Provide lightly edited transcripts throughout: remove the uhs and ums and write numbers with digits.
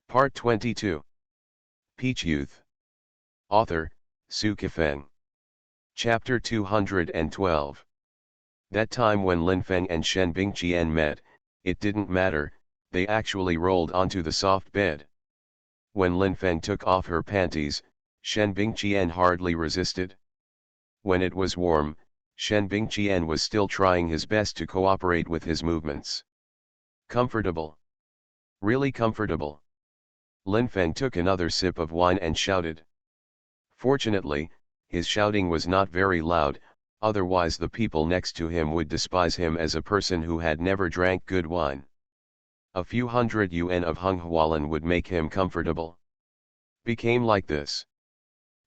Part 22. Peach Youth. Author, Su Kifeng. Chapter 212. That time when Lin Feng and Shen Bingqian met, it didn't matter, they actually rolled onto the soft bed. When Lin Feng took off her panties, Shen Bingqian hardly resisted. When it was warm, Shen Bingqian was still trying his best to cooperate with his movements. Comfortable. Really comfortable. Lin Feng took another sip of wine and shouted. Fortunately, his shouting was not very loud, otherwise the people next to him would despise him as a person who had never drank good wine. A few hundred yuan of Hung Hualan would make him comfortable. Became like this.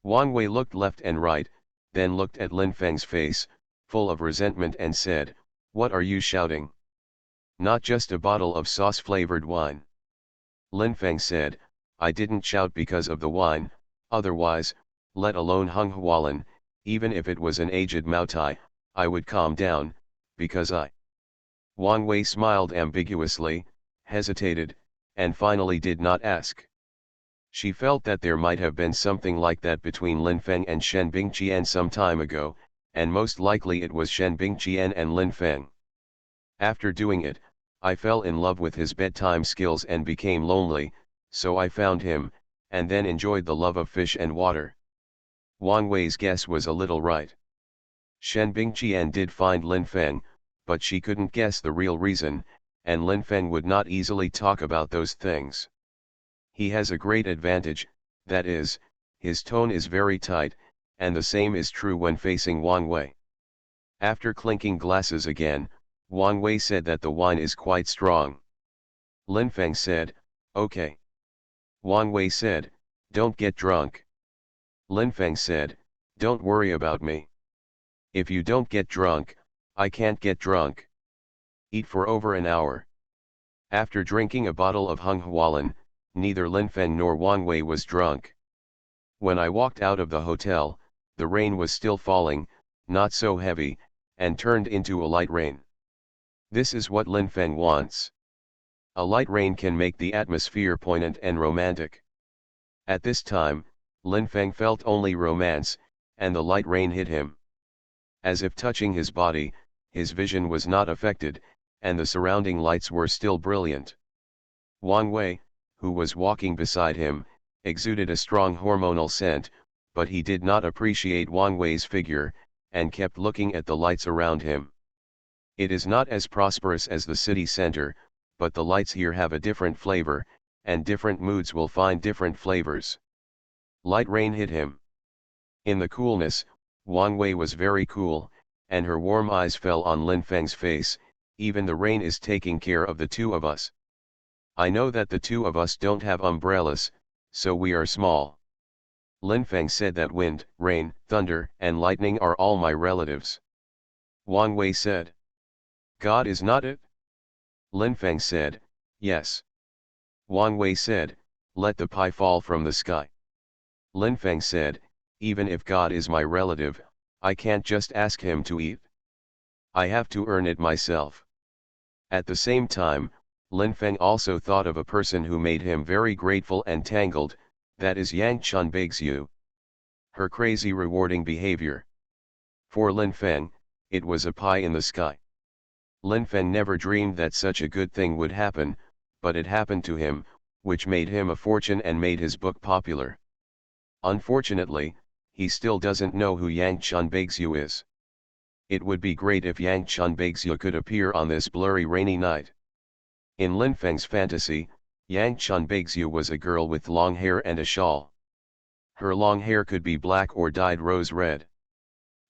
Wang Wei looked left and right, then looked at Lin Feng's face, full of resentment and said, "What are you shouting? Not just a bottle of sauce-flavored wine." Lin Feng said, "I didn't shout because of the wine, otherwise, let alone Hung Hualan, even if it was an aged Maotai, I would calm down, because I." Wang Wei smiled ambiguously, hesitated, and finally did not ask. She felt that there might have been something like that between Lin Feng and Shen Bingqian some time ago, and most likely it was Shen Bingqian and Lin Feng. After doing it, I fell in love with his bedtime skills and became lonely, so I found him, and then enjoyed the love of fish and water. Wang Wei's guess was a little right. Shen Bingqian did find Lin Feng, but she couldn't guess the real reason, and Lin Feng would not easily talk about those things. He has a great advantage, that is, his tone is very tight, and the same is true when facing Wang Wei. After clinking glasses again, Wang Wei said that the wine is quite strong. Lin Feng said, "Okay." Wang Wei said, "Don't get drunk." Lin Feng said, "Don't worry about me. If you don't get drunk, I can't get drunk." Eat for over an hour. After drinking a bottle of Hung Hualan, neither Lin Feng nor Wang Wei was drunk. When I walked out of the hotel, the rain was still falling, not so heavy, and turned into a light rain. This is what Lin Feng wants. A light rain can make the atmosphere poignant and romantic. At this time, Lin Feng felt only romance, and the light rain hit him. As if touching his body, his vision was not affected, and the surrounding lights were still brilliant. Wang Wei, who was walking beside him, exuded a strong hormonal scent, but he did not appreciate Wang Wei's figure, and kept looking at the lights around him. It is not as prosperous as the city center, but the lights here have a different flavor, and different moods will find different flavors. Light rain hit him. In the coolness, Wang Wei was very cool, and her warm eyes fell on Lin Feng's face. "Even the rain is taking care of the two of us. I know that the two of us don't have umbrellas, so we are small." Lin Feng said that wind, rain, thunder, and lightning are all my relatives. Wang Wei said, "God is not it?" Lin Feng said, "Yes." Wang Wei said, "Let the pie fall from the sky." Lin Feng said, "Even if God is my relative, I can't just ask him to eat. I have to earn it myself." At the same time, Lin Feng also thought of a person who made him very grateful and tangled, that is Yang Chunbeixiu. Her crazy rewarding behavior. For Lin Feng, it was a pie in the sky. Lin Feng never dreamed that such a good thing would happen, but it happened to him, which made him a fortune and made his book popular. Unfortunately, he still doesn't know who Yang Chunbeixiu is. It would be great if Yang Chunbeixiu could appear on this blurry rainy night. In Lin Feng's fantasy, Yang Chunbeixiu was a girl with long hair and a shawl. Her long hair could be black or dyed rose red.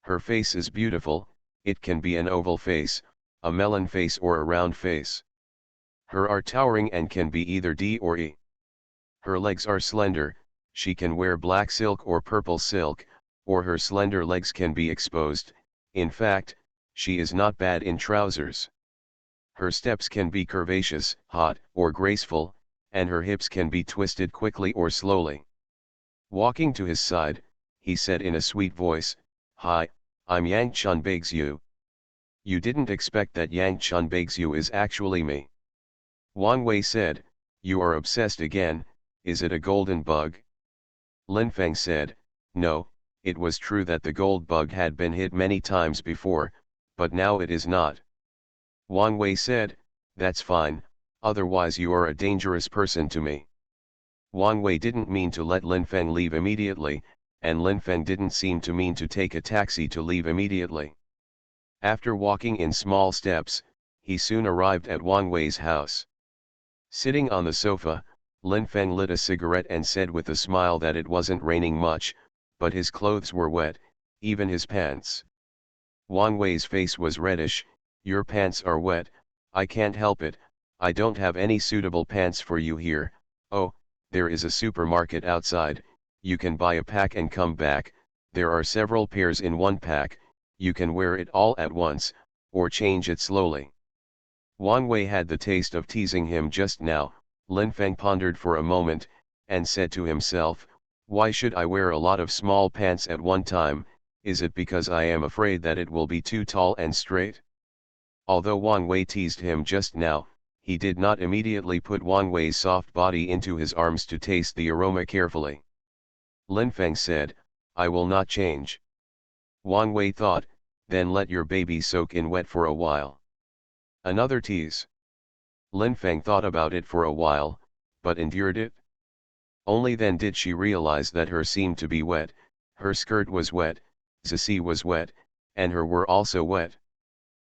Her face is beautiful, it can be an oval face, a melon face or a round face. Her are towering and can be either D or E. Her legs are slender, she can wear black silk or purple silk, or her slender legs can be exposed. In fact, she is not bad in trousers. Her steps can be curvaceous, hot, or graceful, and her hips can be twisted quickly or slowly. Walking to his side, he said in a sweet voice, "Hi, I'm Yang Chunbeixiu. You didn't expect that Yang Chunbeixiu is actually me." Wang Wei said, "You are obsessed again, is it a golden bug? Lin Feng said, no, it was true that the gold bug had been hit many times before, but now it is not. Wang Wei said, that's fine, otherwise you are a dangerous person to me. Wang Wei didn't mean to let Lin Feng leave immediately, and Lin Feng didn't seem to mean to take a taxi to leave immediately. After walking in small steps, he soon arrived at Wang Wei's house. Sitting on the sofa, Lin Feng lit a cigarette and said with a smile that it wasn't raining much, but his clothes were wet, even his pants. Wang Wei's face was reddish. Your pants are wet, I can't help it, I don't have any suitable pants for you here. Oh, there is a supermarket outside, you can buy a pack and come back, there are several pairs in one pack, you can wear it all at once, or change it slowly. Wang Wei had the taste of teasing him just now. Lin Feng pondered for a moment, and said to himself, why should I wear a lot of small pants at one time, is it because I am afraid that it will be too tall and straight? Although Wang Wei teased him just now, he did not immediately put Wang Wei's soft body into his arms to taste the aroma carefully. Lin Feng said, I will not change. Wang Wei thought, then let your baby soak in wet for a while. Another tease. Lin Feng thought about it for a while, but endured it. Only then did she realize that her seemed to be wet, her skirt was wet, Zizi was wet, and her were also wet.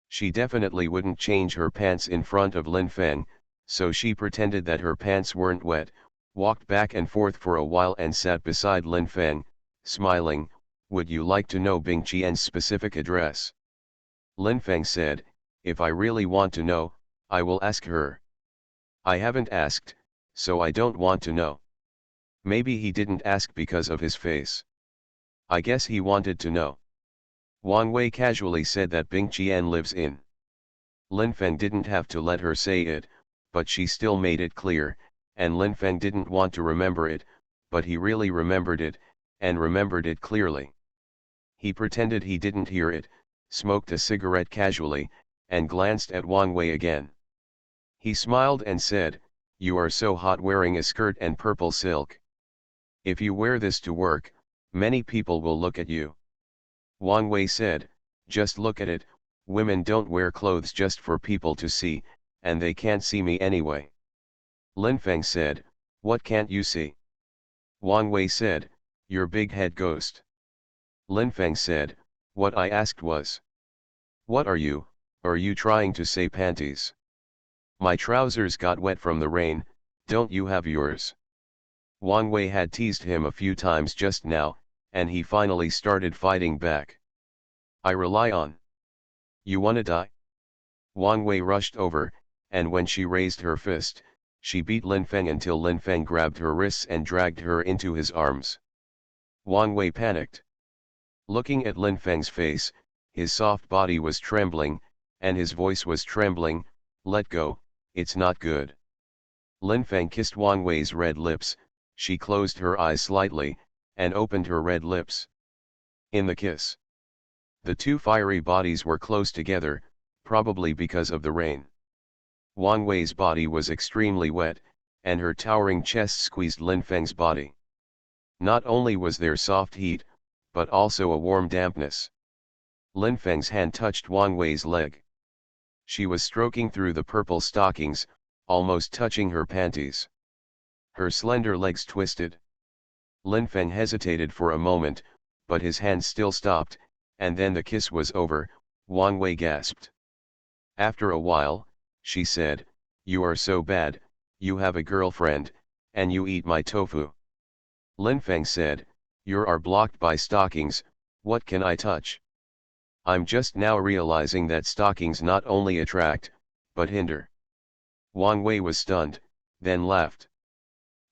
She definitely wouldn't change her pants in front of Lin Feng, so she pretended that her pants weren't wet, walked back and forth for a while and sat beside Lin Feng, smiling, would you like to know Bing Qian's specific address? Lin Feng said, if I really want to know, I will ask her. I haven't asked, so I don't want to know. Maybe he didn't ask because of his face. I guess he wanted to know. Wang Wei casually said that Bing Qian lives in. Lin Feng didn't have to let her say it, but she still made it clear, and Lin Feng didn't want to remember it, but he really remembered it, and remembered it clearly. He pretended he didn't hear it, smoked a cigarette casually, and glanced at Wang Wei again. He smiled and said, you are so hot wearing a skirt and purple silk. If you wear this to work, many people will look at you. Wang Wei said, just look at it, women don't wear clothes just for people to see, and they can't see me anyway. Lin Feng said, what can't you see? Wang Wei said, your big head ghost. Lin Feng said, what I asked was. What are you trying to say panties? My trousers got wet from the rain, don't you have yours? Wang Wei had teased him a few times just now, and he finally started fighting back. I rely on. You wanna die? Wang Wei rushed over, and when she raised her fist, she beat Lin Feng until Lin Feng grabbed her wrists and dragged her into his arms. Wang Wei panicked. Looking at Lin Feng's face, his soft body was trembling, and his voice was trembling, let go, it's not good. Lin Feng kissed Wang Wei's red lips, she closed her eyes slightly, and opened her red lips. In the kiss, the two fiery bodies were close together, probably because of the rain. Wang Wei's body was extremely wet, and her towering chest squeezed Lin Feng's body. Not only was there soft heat, but also a warm dampness. Lin Feng's hand touched Wang Wei's leg. She was stroking through the purple stockings, almost touching her panties. Her slender legs twisted. Lin Feng hesitated for a moment, but his hand still stopped, and then the kiss was over. Wang Wei gasped. After a while, she said, you are so bad, you have a girlfriend, and you eat my tofu. Lin Feng said, you are blocked by stockings, what can I touch? I'm just now realizing that stockings not only attract, but hinder. Wang Wei was stunned, then laughed.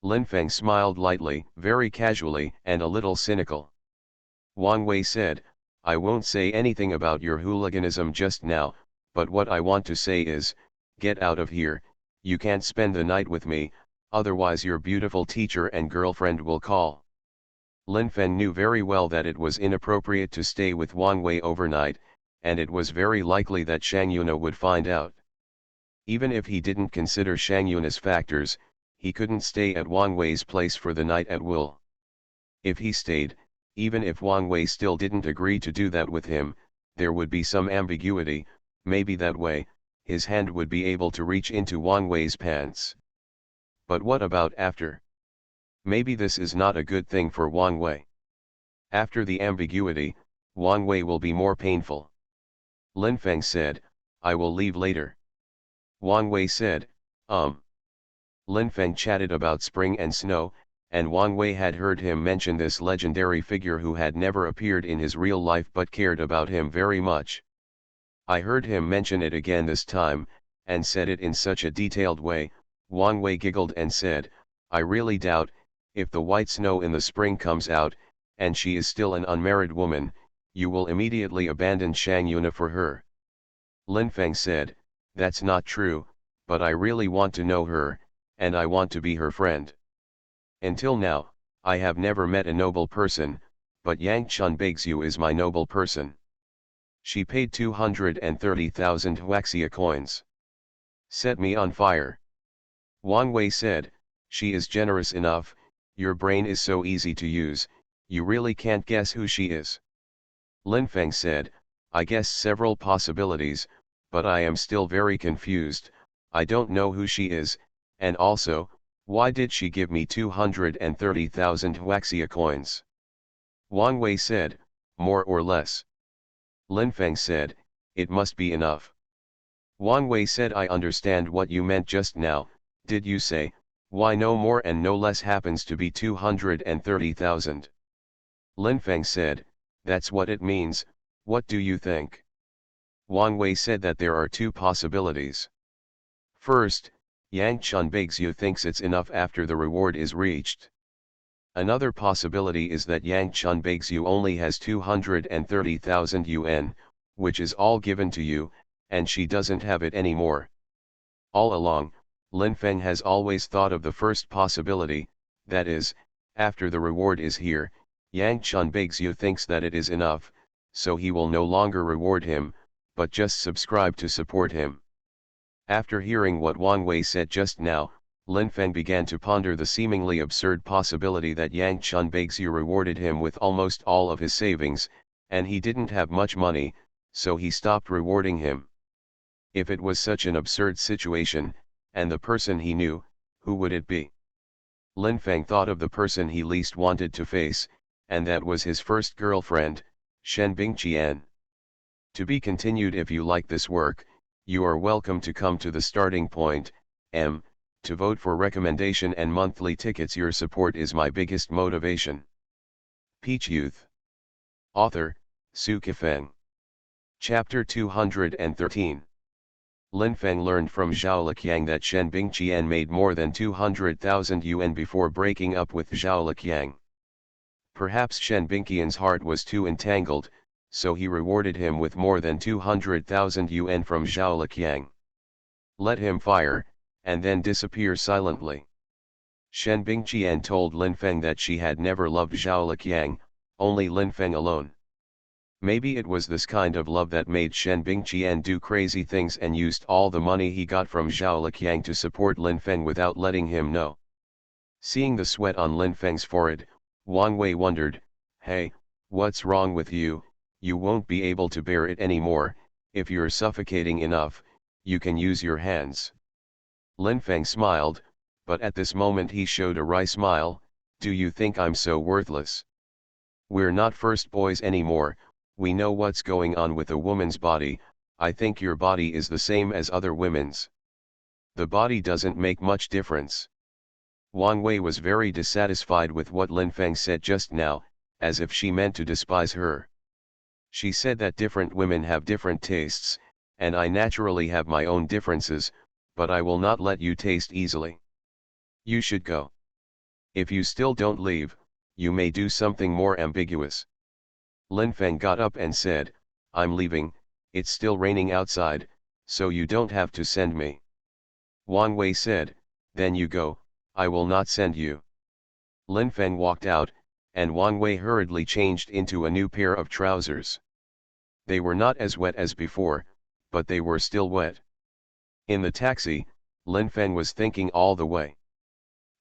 Lin Feng smiled lightly, very casually, and a little cynical. Wang Wei said, I won't say anything about your hooliganism just now, but what I want to say is, get out of here, you can't spend the night with me, otherwise your beautiful teacher and girlfriend will call. Lin Feng knew very well that it was inappropriate to stay with Wang Wei overnight, and it was very likely that Shang Yuna would find out. Even if he didn't consider Shang Yuna's factors, he couldn't stay at Wang Wei's place for the night at will. If he stayed, even if Wang Wei still didn't agree to do that with him, there would be some ambiguity, maybe that way, his hand would be able to reach into Wang Wei's pants. But what about after? Maybe this is not a good thing for Wang Wei. After the ambiguity, Wang Wei will be more painful. Lin Feng said, I will leave later. Wang Wei said, Lin Feng chatted about spring and snow, and Wang Wei had heard him mention this legendary figure who had never appeared in his real life but cared about him very much. I heard him mention it again this time, and said it in such a detailed way. Wang Wei giggled and said, I really doubt, if the white snow in the spring comes out, and she is still an unmarried woman, you will immediately abandon Shang Yuna for her. Lin Feng said, that's not true, but I really want to know her, and I want to be her friend. Until now, I have never met a noble person, but Yang Chun Beixiu is my noble person. She paid 230,000 huaxia coins. Set me on fire. Wang Wei said, she is generous enough, your brain is so easy to use, you really can't guess who she is. Lin Feng said, I guess several possibilities, but I am still very confused, I don't know who she is, and also, why did she give me 230,000 huaxia coins? Wang Wei said, more or less. Lin Feng said, it must be enough. Wang Wei said, I understand what you meant just now, did you say, why no more and no less happens to be 230,000? Lin Feng said, that's what it means, what do you think? Wang Wei said that there are two possibilities. First, Yang Chun Beixiu thinks it's enough after the reward is reached. Another possibility is that Yang Chun Beixiu only has 230,000 yuan, which is all given to you, and she doesn't have it anymore. All along, Lin Feng has always thought of the first possibility, that is, after the reward is here, Yang Chun Beixiu thinks that it is enough, so he will no longer reward him, but just subscribe to support him. After hearing what Wang Wei said just now, Lin Feng began to ponder the seemingly absurd possibility that Yang Chun Beixiu rewarded him with almost all of his savings, and he didn't have much money, so he stopped rewarding him. If it was such an absurd situation, and the person he knew, who would it be? Lin Feng thought of the person he least wanted to face, and that was his first girlfriend, Shen Bingqian. To be continued. If you like this work, you are welcome to come to the starting point, to vote for recommendation and monthly tickets. Your support is my biggest motivation. Peach Youth. Author, Su Kifeng. Chapter 213. Lin Feng learned from Zhao Liqiang that Shen Bingqian made more than 200,000 yuan before breaking up with Zhao Liqiang. Perhaps Shen Bingqian's heart was too entangled, so he rewarded him with more than 200,000 yuan from Zhao Liqiang. Let him fire, and then disappear silently. Shen Bingqian told Lin Feng that she had never loved Zhao Liqiang, only Lin Feng alone. Maybe it was this kind of love that made Shen Bingqian do crazy things and used all the money he got from Zhao Liqiang to support Lin Feng without letting him know. Seeing the sweat on Lin Feng's forehead, Wang Wei wondered, hey, what's wrong with you? You won't be able to bear it anymore. If you're suffocating enough, you can use your hands. Lin Feng smiled, but at this moment he showed a wry smile. Do you think I'm so worthless? We're not first boys anymore, we know what's going on with a woman's body. I think your body is the same as other women's. The body doesn't make much difference. Wang Wei was very dissatisfied with what Lin Feng said just now, as if she meant to despise her. She said that different women have different tastes, and I naturally have my own differences, but I will not let you taste easily. You should go. If you still don't leave, you may do something more ambiguous. Lin Feng got up and said, I'm leaving, it's still raining outside, so you don't have to send me. Wang Wei said, then you go, I will not send you. Lin Feng walked out, and Wang Wei hurriedly changed into a new pair of trousers. They were not as wet as before, but they were still wet. In the taxi, Lin Feng was thinking all the way.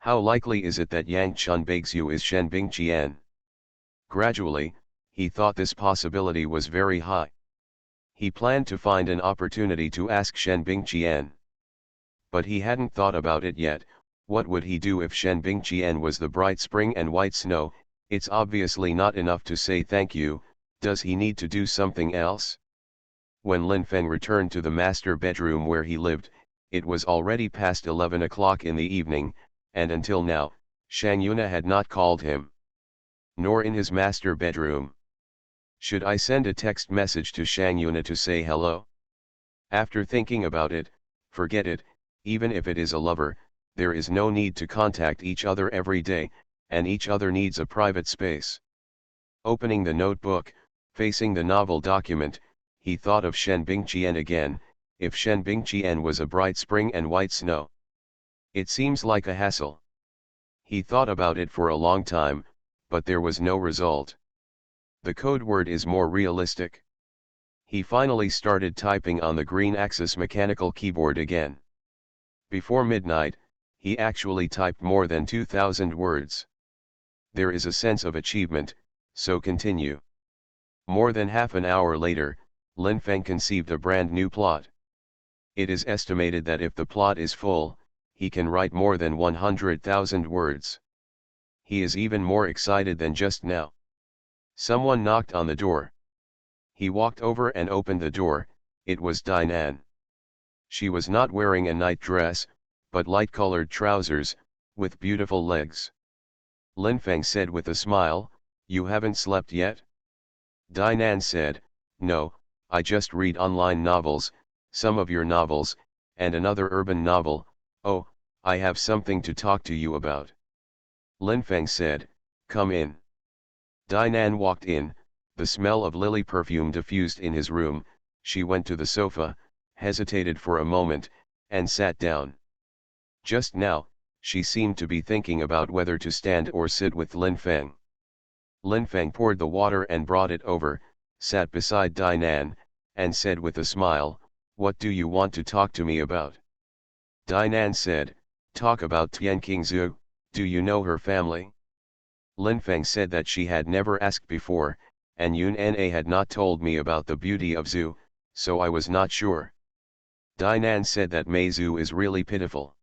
How likely is it that Yang Chun Beixiu is Shen Bingqian? Gradually, he thought this possibility was very high. He planned to find an opportunity to ask Shen Bingqian. But he hadn't thought about it yet. What would he do if Shen Bingqian was the bright spring and white snow? It's obviously not enough to say thank you. Does he need to do something else? When Lin Feng returned to the master bedroom where he lived, it was already past 11 o'clock in the evening, and until now, Shang Yuna had not called him. Nor in his master bedroom. Should I send a text message to Shang Yuna to say hello? After thinking about it, forget it. Even if it is a lover, there is no need to contact each other every day, and each other needs a private space. Opening the notebook, facing the novel document, he thought of Shen Bingqian again. If Shen Bingqian was a bright spring and white snow. It seems like a hassle. He thought about it for a long time, but there was no result. The code word is more realistic. He finally started typing on the green axis mechanical keyboard again. Before midnight, he actually typed more than 2,000 words. There is a sense of achievement, so continue. More than half an hour later, Lin Feng conceived a brand new plot. It is estimated that if the plot is full, he can write more than 100,000 words. He is even more excited than just now. Someone knocked on the door. He walked over and opened the door. It was Dinan. She was not wearing a night dress, but light-colored trousers, with beautiful legs. Lin Feng said with a smile, "You haven't slept yet?" Dinan said, "No, I just read online novels, some of your novels, and another urban novel. Oh, I have something to talk to you about." Lin Feng said, "Come in." Dinan walked in, the smell of lily perfume diffused in his room. She went to the sofa, hesitated for a moment, and sat down. Just now, she seemed to be thinking about whether to stand or sit with Lin Feng. Lin Feng poured the water and brought it over, sat beside Dinan, and said with a smile, "What do you want to talk to me about?" Dinan said, "Talk about Tian Qingzhu. Do you know her family?" Lin Feng said that she had never asked before, and Yun Na had not told me about the beauty of Zhu, so I was not sure. Dinan said that Mei Zhu is really pitiful.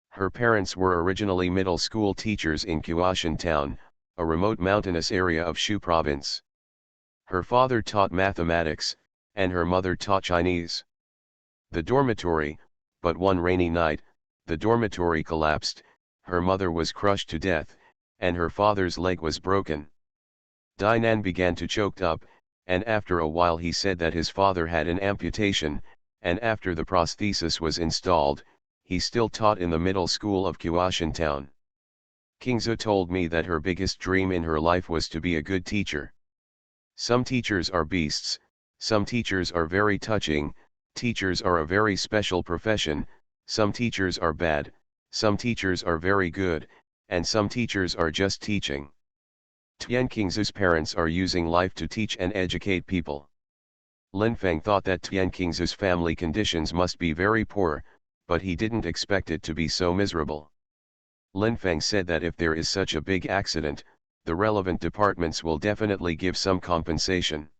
Her parents were originally middle school teachers in Qiushan Town, a remote mountainous area of Shu province. Her father taught mathematics, and her mother taught Chinese. The dormitory, but one rainy night, the dormitory collapsed, her mother was crushed to death, and her father's leg was broken. Dinan began to choke up, and after a while he said that his father had an amputation, and after the prosthesis was installed, he still taught in the middle school of Qiushan Town. Qingzhu told me that her biggest dream in her life was to be a good teacher. Some teachers are beasts, some teachers are very touching, teachers are a very special profession, some teachers are bad, some teachers are very good, and some teachers are just teaching. Tian Qingzhu's parents are using life to teach and educate people. Lin Feng thought that Tian Qingzhu's family conditions must be very poor, but he didn't expect it to be so miserable. Lin Feng said that if there is such a big accident, the relevant departments will definitely give some compensation.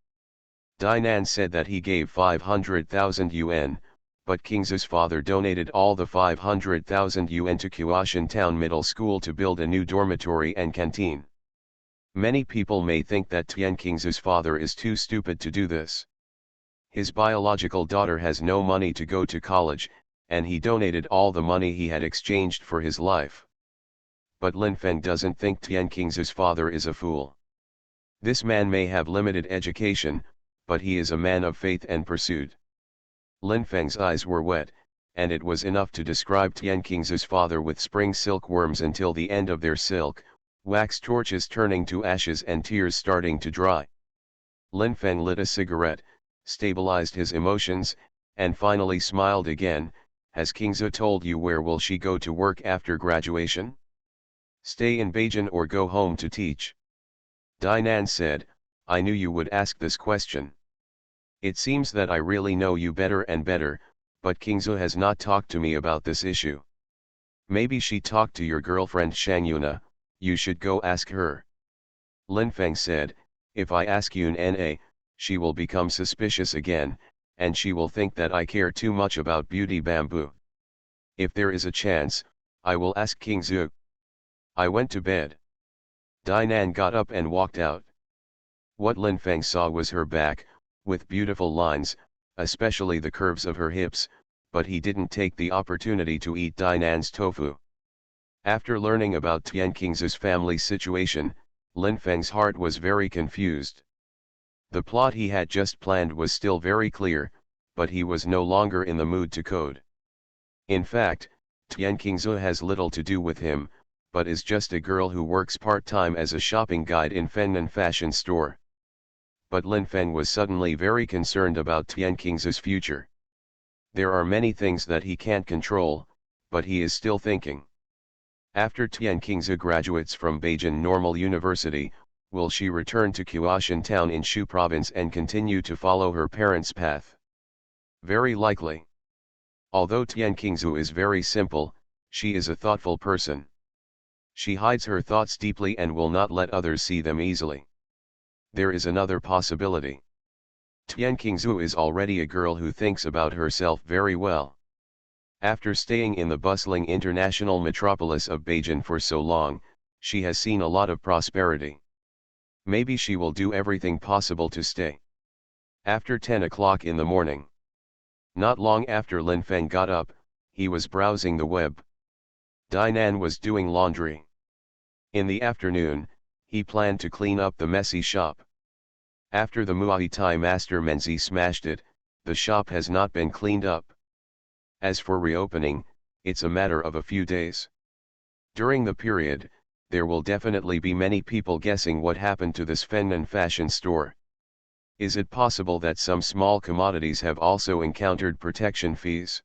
Dinan said that he gave 500,000 yuan, but Qingzhu's father donated all the 500,000 yuan to Qiushan Town Middle School to build a new dormitory and canteen. Many people may think that Tian Qingzhu's father is too stupid to do this. His biological daughter has no money to go to college, and he donated all the money he had exchanged for his life. But Lin Feng doesn't think Tian Qingzhu's father is a fool. This man may have limited education, but he is a man of faith and pursuit. Lin Feng's eyes were wet, and it was enough to describe Tian Qingzhu's father with spring silkworms until the end of their silk, wax torches turning to ashes and tears starting to dry. Lin Feng lit a cigarette, stabilized his emotions, and finally smiled again. "Has Qingzhu told you where will she go to work after graduation? Stay in Beijing or go home to teach?" Dinan said, "I knew you would ask this question. It seems that I really know you better and better, but Qingzhu has not talked to me about this issue." Maybe she talked to your girlfriend Shang Yuna, you should go ask her. Lin Feng said, if I ask Yun Na, she will become suspicious again, and she will think that I care too much about beauty bamboo. If there is a chance, I will ask King Zhu. I went to bed. Dinan got up and walked out. What Lin Feng saw was her back, with beautiful lines, especially the curves of her hips, but he didn't take the opportunity to eat Dinan's tofu. After learning about Tian Qingzu's family situation, Lin Feng's heart was very confused. The plot he had just planned was still very clear, but he was no longer in the mood to code. In fact, Tian Qingzu has little to do with him, but is just a girl who works part-time as a shopping guide in Fengnan fashion store. But Lin Feng was suddenly very concerned about Tian Qingzu's future. There are many things that he can't control, but he is still thinking. After Tian Qingzu graduates from Beijing Normal University, will she return to Qiaoshan town in Shu province and continue to follow her parents' path? Very likely. Although Tian Qingzu is very simple, she is a thoughtful person. She hides her thoughts deeply and will not let others see them easily. There is another possibility. Tian Qingzu is already a girl who thinks about herself very well. After staying in the bustling international metropolis of Beijing for so long, she has seen a lot of prosperity. Maybe she will do everything possible to stay. After 10 o'clock in the morning. Not long after Lin Feng got up, he was browsing the web. Dinan was doing laundry. In the afternoon, he planned to clean up the messy shop. After the Muay Thai master Menzi smashed it, the shop has not been cleaned up. As for reopening, it's a matter of a few days. During the period, there will definitely be many people guessing what happened to this Fengnan fashion store. Is it possible that some small commodities have also encountered protection fees?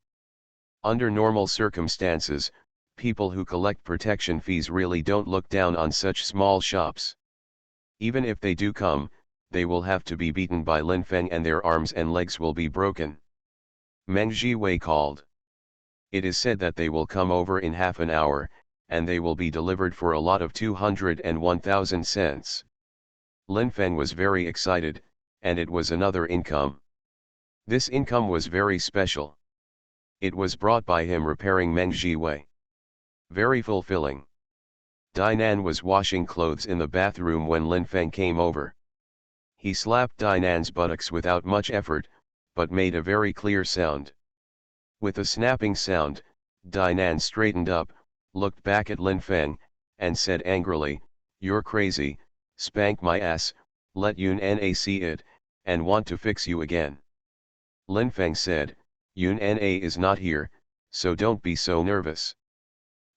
Under normal circumstances, people who collect protection fees really don't look down on such small shops. Even if they do come, they will have to be beaten by Lin Feng and their arms and legs will be broken. Meng Jiwei called. It is said that they will come over in half an hour, and they will be delivered for a lot of 201,000 cents. Lin Feng was very excited, and it was another income. This income was very special. It was brought by him repairing Meng Jiwei. Very fulfilling. Dinan was washing clothes in the bathroom when Lin Feng came over. He slapped Dinan's buttocks without much effort, but made a very clear sound. With a snapping sound, Dinan straightened up, looked back at Lin Feng, and said angrily, "You're crazy, spank my ass, let Yun Na see it, and want to fix you again." Lin Feng said, "Yun Na is not here, so don't be so nervous."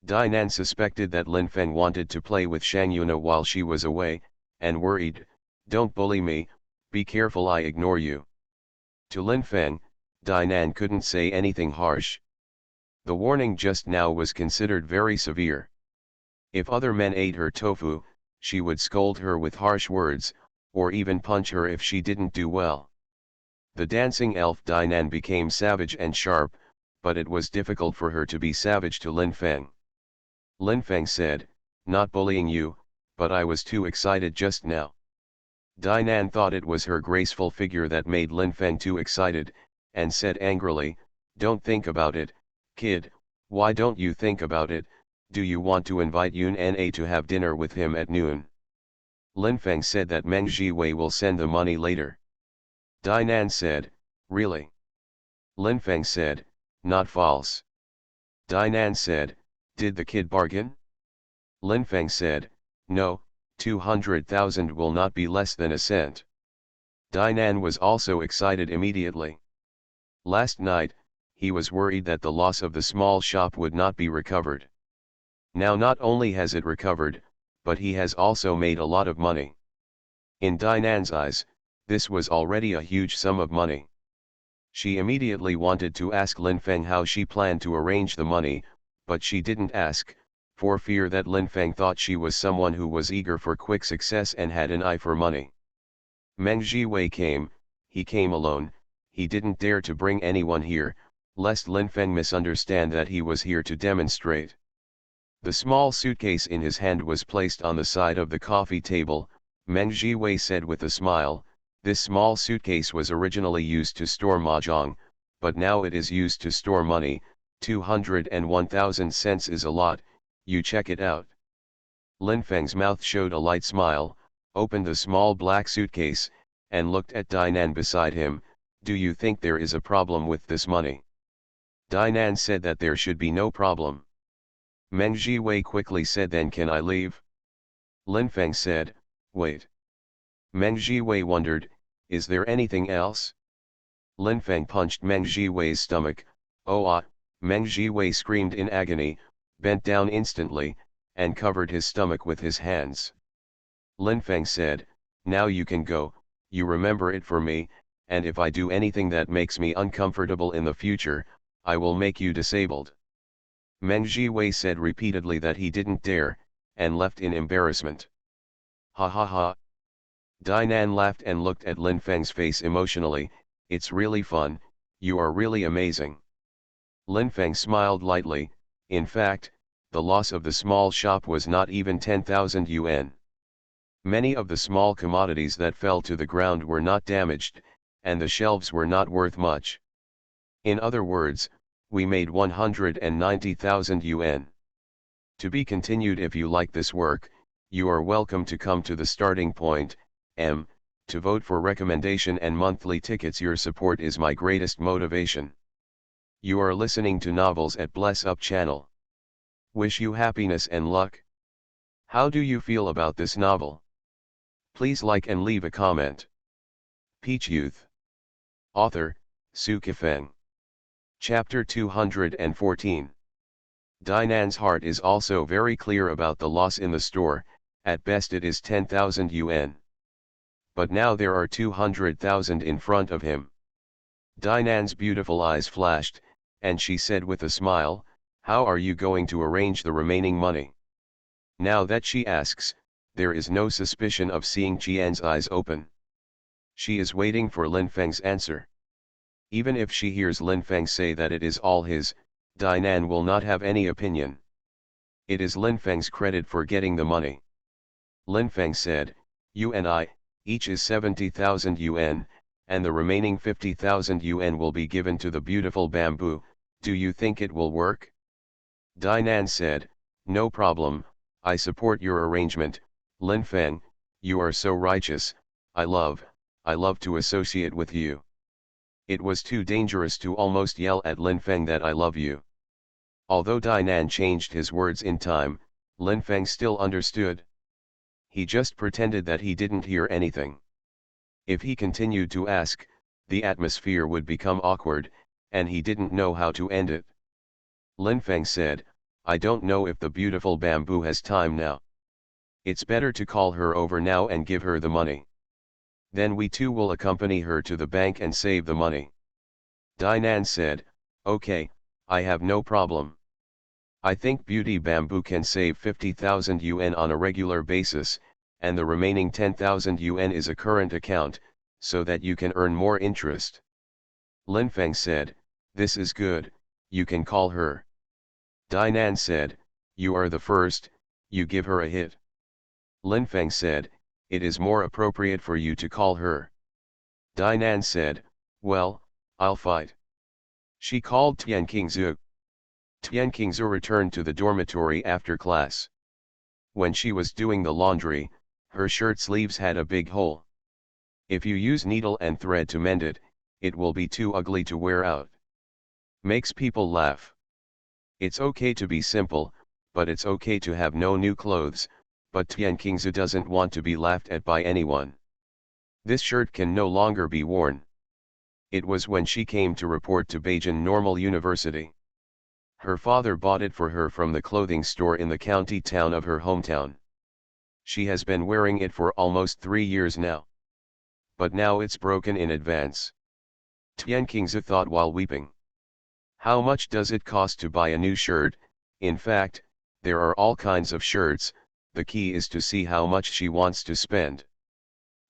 Dinan suspected that Lin Feng wanted to play with Shang Yuna while she was away, and worried, "Don't bully me, be careful I ignore you." To Lin Feng, Dinan couldn't say anything harsh. The warning just now was considered very severe. If other men ate her tofu, she would scold her with harsh words, or even punch her if she didn't do well. The dancing elf Dinan became savage and sharp, but it was difficult for her to be savage to Lin Feng. Lin Feng said, "Not bullying you, but I was too excited just now." Dinan thought it was her graceful figure that made Lin Feng too excited, and said angrily, "Don't think about it, kid, why don't you think about it, do you want to invite Yun Na to have dinner with him at noon?" Lin Feng said that Meng Jiwei will send the money later. Dinan said, "Really?" Lin Feng said, "Not false." Dinan said, "Did the kid bargain?" Lin Feng said, "No, 200,000 will not be less than a cent." Dinan was also excited immediately. Last night, he was worried that the loss of the small shop would not be recovered. Now not only has it recovered, but he has also made a lot of money. In Dinan's eyes, this was already a huge sum of money. She immediately wanted to ask Lin Feng how she planned to arrange the money, but she didn't ask, for fear that Lin Feng thought she was someone who was eager for quick success and had an eye for money. Meng Jiwei came, he came alone, he didn't dare to bring anyone here, lest Lin Feng misunderstand that he was here to demonstrate. The small suitcase in his hand was placed on the side of the coffee table. Meng Jiwei said with a smile, "This small suitcase was originally used to store mahjong, but now it is used to store money. 201,000 cents is a lot, you check it out." Lin Feng's mouth showed a light smile, opened the small black suitcase, and looked at Dainan beside him. "Do you think there is a problem with this money?" Dainan said that there should be no problem. Meng Jiwei quickly said, "Then can I leave?" Lin Feng said, "Wait." Meng Jiwei wondered, "Is there anything else?" Lin Feng punched Meng Jiwei's stomach. "Oh ah!" Meng Jiwei screamed in agony, bent down instantly, and covered his stomach with his hands. Lin Feng said, "Now you can go, you remember it for me, and if I do anything that makes me uncomfortable in the future, I will make you disabled." Meng Jiwei said repeatedly that he didn't dare, and left in embarrassment. "Ha ha ha." Dainan laughed and looked at Lin Feng's face emotionally. "It's really fun, you are really amazing." Lin Feng smiled lightly. In fact, the loss of the small shop was not even 10,000 yuan. Many of the small commodities that fell to the ground were not damaged, and the shelves were not worth much. In other words, we made 190,000 yuan. To be continued. If you like this work, you are welcome to come to the starting point, to vote for recommendation and monthly tickets. Your support is my greatest motivation. You are listening to Novels at Bless Up channel. Wish you happiness and luck. How do you feel about this novel? Please like and leave a comment. Peach Youth. Author, Su Kifeng. Chapter 214. Dainan's heart is also very clear about the loss in the store. At best it is 10,000 yuan. But now there are 200,000 in front of him. Dainan's beautiful eyes flashed, and she said with a smile, "How are you going to arrange the remaining money?" Now that she asks, there is no suspicion of seeing Qian's eyes open. She is waiting for Lin Feng's answer. Even if she hears Lin Feng say that it is all his, Dainan will not have any opinion. It is Lin Feng's credit for getting the money. Lin Feng said, "You and I, each is 70,000 yuan, and the remaining 50,000 yuan will be given to the beautiful bamboo. Do you think it will work?" Dainan said, "No problem, I support your arrangement, Lin Feng, you are so righteous. I love to associate with you." It was too dangerous to almost yell at Lin Feng that "I love you." Although Dainan changed his words in time, Lin Feng still understood. He just pretended that he didn't hear anything. If he continued to ask, the atmosphere would become awkward, and he didn't know how to end it. Lin Feng said, "I don't know if the beautiful bamboo has time now. It's better to call her over now and give her the money. Then we too will accompany her to the bank and save the money." Dainan said, "Okay, I have no problem. I think Beauty Bamboo can save 50,000 yuan on a regular basis, and the remaining 10,000 yuan is a current account, so that you can earn more interest." Lin Feng said, "This is good, you can call her." Dainan said, "You are the first, you give her a hit." Lin Feng said, "It is more appropriate for you to call her." Dainan said, "Well, I'll fight." She called Tian Qingzhu. Tian Qingzhu returned to the dormitory after class. When she was doing the laundry, her shirt sleeves had a big hole. If you use needle and thread to mend it, it will be too ugly to wear out. Makes people laugh. It's okay to be simple, but it's okay to have no new clothes. But Tian Qingzhu doesn't want to be laughed at by anyone. This shirt can no longer be worn. It was when she came to report to Beijing Normal University. Her father bought it for her from the clothing store in the county town of her hometown. She has been wearing it for almost 3 years now. But now it's broken in advance. Tian Qingzhu thought while weeping. How much does it cost to buy a new shirt? In fact, there are all kinds of shirts. The key is to see how much she wants to spend.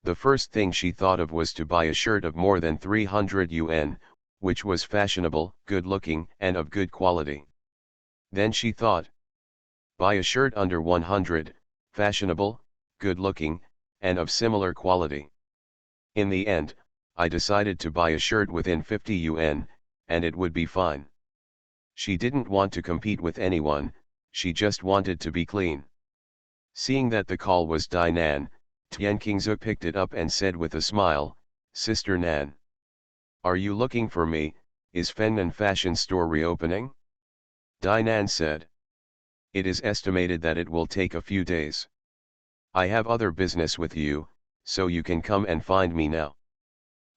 The first thing she thought of was to buy a shirt of more than 300 yuan, which was fashionable, good-looking, and of good quality. Then she thought, Buy a shirt under 100, fashionable, good-looking, and of similar quality. In the end, I decided to buy a shirt within 50 yuan, and it would be fine. She didn't want to compete with anyone, she just wanted to be clean. Seeing that the call was Nan, Tian Qingzu picked it up and said with a smile, "Sister Nan. Are you looking for me? Is Fengnan fashion store reopening?" Nan said. "It is estimated that it will take a few days. I have other business with you, so you can come and find me now."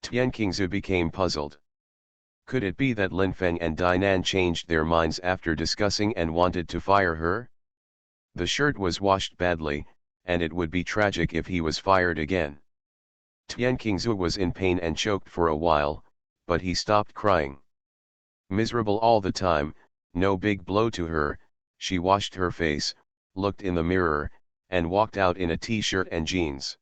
Tian Qingzu became puzzled. Could it be that Lin Feng and Nan changed their minds after discussing and wanted to fire her? The shirt was washed badly, and it would be tragic if he was fired again. Tian Qingzu was in pain and choked for a while, but he stopped crying. Miserable all the time, no big blow to her, she washed her face, looked in the mirror, and walked out in a t-shirt and jeans.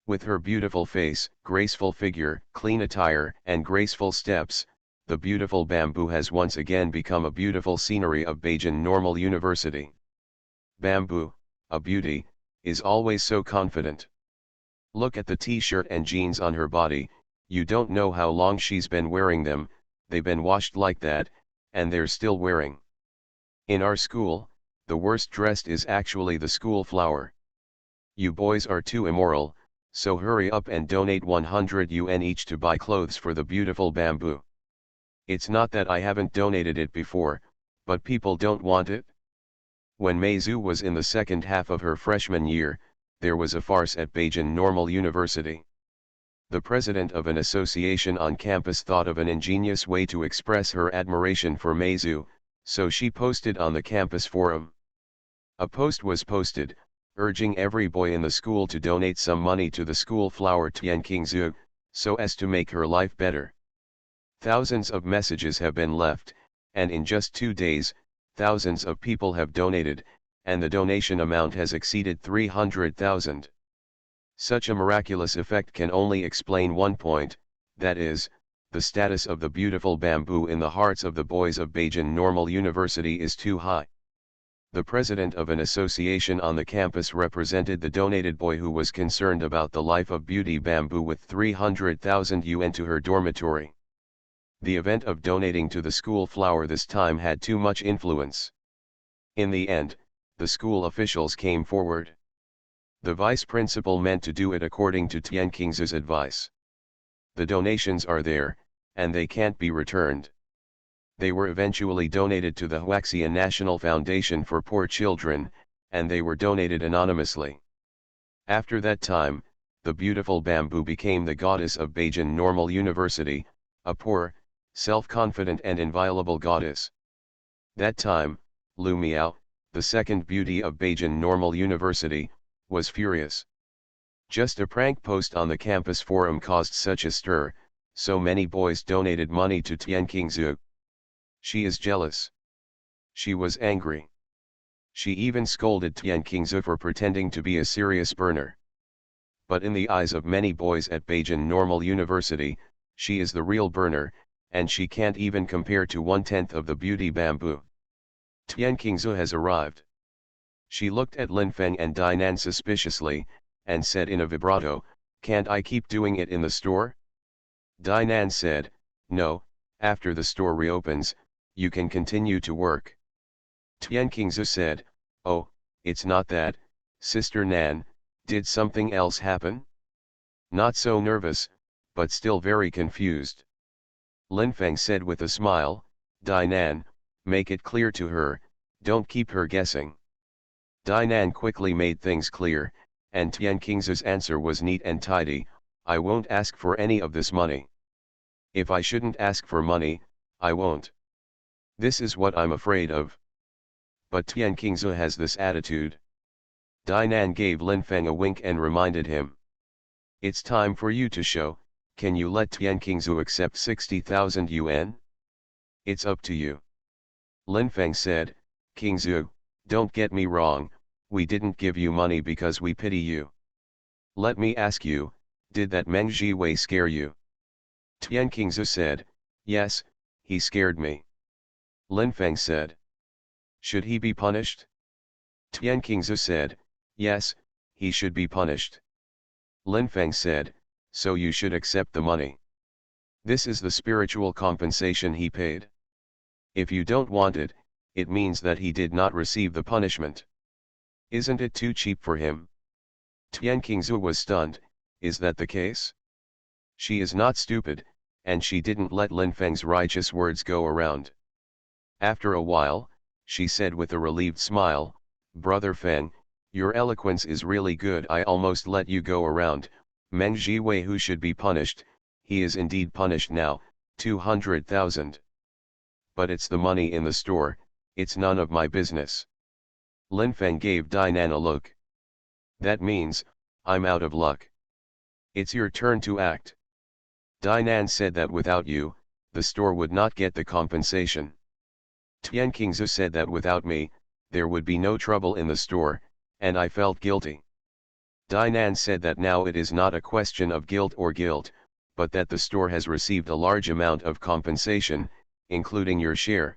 With her beautiful face, graceful figure, clean attire, and graceful steps, the beautiful Bamboo has once again become a beautiful scenery of Beijing Normal University. Bamboo, a beauty, is always so confident. Look at the t-shirt and jeans on her body, you don't know how long she's been wearing them, they've been washed like that, and they're still wearing. In our school, the worst dressed is actually the school flower. You boys are too immoral, so hurry up and donate 100 yuan each to buy clothes for the beautiful Bamboo. It's not that I haven't donated it before, but people don't want it. When Mei Zhu was in the second half of her freshman year, there was a farce at Beijing Normal University. The president of an association on campus thought of an ingenious way to express her admiration for Mei Zhu, so she posted on the campus forum. A post was posted, urging every boy in the school to donate some money to the school flower Tian Qingzu, so as to make her life better. Thousands of messages have been left, and in just 2 days, thousands of people have donated, and the donation amount has exceeded 300,000. Such a miraculous effect can only explain one point, that is, the status of the beautiful Bamboo in the hearts of the boys of Beijing Normal University is too high. The president of an association on the campus represented the donated boy who was concerned about the life of beauty Bamboo with 300,000 yuan to her dormitory. The event of donating to the school flower this time had too much influence. In the end, the school officials came forward. The vice principal meant to do it according to Tian Qingzu's advice. The donations are there, and they can't be returned. They were eventually donated to the Huaxia National Foundation for Poor Children, and they were donated anonymously. After that time, the beautiful Bamboo became the goddess of Beijing Normal University, a poor, self-confident and inviolable goddess. That time, Lu Miao, the second beauty of Beijing Normal University, was furious. Just a prank post on the campus forum caused such a stir, so many boys donated money to Tian Qingzu. She is jealous. She was angry. She even scolded Tian Qingzu for pretending to be a serious burner. But in the eyes of many boys at Beijing Normal University, she is the real burner, and she can't even compare to 1/10 of the beauty Bamboo. Tian Qingzu has arrived. She looked at Lin Feng and Nan suspiciously, and said in a vibrato, "Can't I keep doing it in the store?" Nan said, "No, after the store reopens, you can continue to work." Tian Qingzu said, "Oh, it's not that, Sister Nan, did something else happen?" Not so nervous, but still very confused. Lin Feng said with a smile, "Nan, make it clear to her, don't keep her guessing." Nan quickly made things clear, and Tian Qingzu's answer was neat and tidy, "I won't ask for any of this money. If I shouldn't ask for money, I won't. This is what I'm afraid of." But Tian Qingzu has this attitude. Nan gave Lin Feng a wink and reminded him. "It's time for you to show, can you let Tian Qingzu accept 60,000 yuan? It's up to you." Lin Feng said, "Qingzu, don't get me wrong, we didn't give you money because we pity you. Let me ask you, did that Meng Jiwei scare you?" Tian Qingzu said, "Yes, he scared me." Lin Feng said, "Should he be punished?" Tian Qingzu said, yes, he should be punished. Lin Feng said, so you should accept the money. This is the spiritual compensation he paid. If you don't want it, it means that he did not receive the punishment. Isn't it too cheap for him? Tian Qingzu was stunned, is that the case? She is not stupid, and she didn't let Lin Feng's righteous words go around. After a while, she said with a relieved smile, Brother Feng, your eloquence is really good. I almost let you go around. Meng Jiwei who should be punished, he is indeed punished now, 200,000. But it's the money in the store, it's none of my business. Lin Feng gave Dainan a look. That means, I'm out of luck. It's your turn to act. Dainan said that without you, the store would not get the compensation. Tian Qingzu said that without me, there would be no trouble in the store, and I felt guilty. Dainan said that now it is not a question of guilt or guilt, but that the store has received a large amount of compensation, including your share.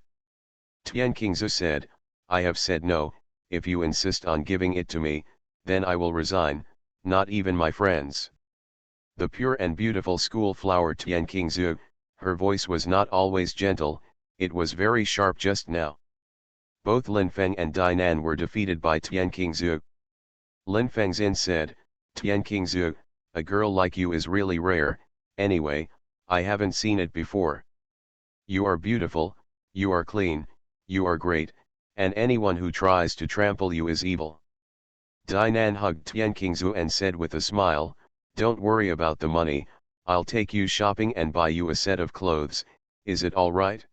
Tian Qingzu said, I have said no, if you insist on giving it to me, then I will resign, not even my friends. The pure and beautiful school flower Tian Qingzu, her voice was not always gentle, it was very sharp just now. Both Lin Feng and Dainan were defeated by Tian Qingzu. Lin Fengzin said, Tian Qingzu, a girl like you is really rare, anyway, I haven't seen it before. You are beautiful, you are clean, you are great, and anyone who tries to trample you is evil. Dainan hugged Tian Qingzu and said with a smile, don't worry about the money, I'll take you shopping and buy you a set of clothes, is it all right?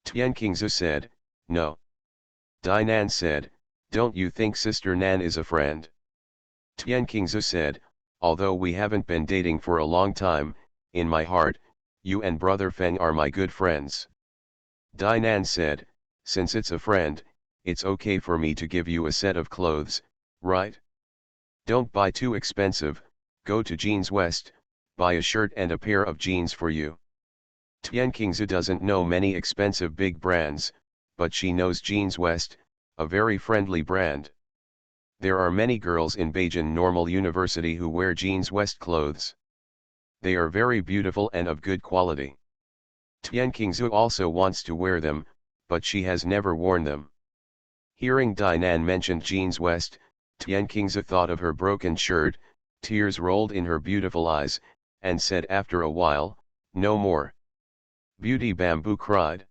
Tian Qingzu said, no. Dainan said, don't you think Sister Nan is a friend? Tian Qingzu said, although we haven't been dating for a long time, in my heart, you and Brother Feng are my good friends. Dainan said, since it's a friend, it's okay for me to give you a set of clothes, right? Don't buy too expensive, go to Jeans West, buy a shirt and a pair of jeans for you. Tian Qingzu doesn't know many expensive big brands, but she knows Jeans West, a very friendly brand. There are many girls in Beijing Normal University who wear Jeans West clothes. They are very beautiful and of good quality. Tian Qingzu also wants to wear them, but she has never worn them. Hearing Dainan mention Jeans West, Tian Qingzu thought of her broken shirt, tears rolled in her beautiful eyes, and said after a while, no more. Beauty Bamboo cried.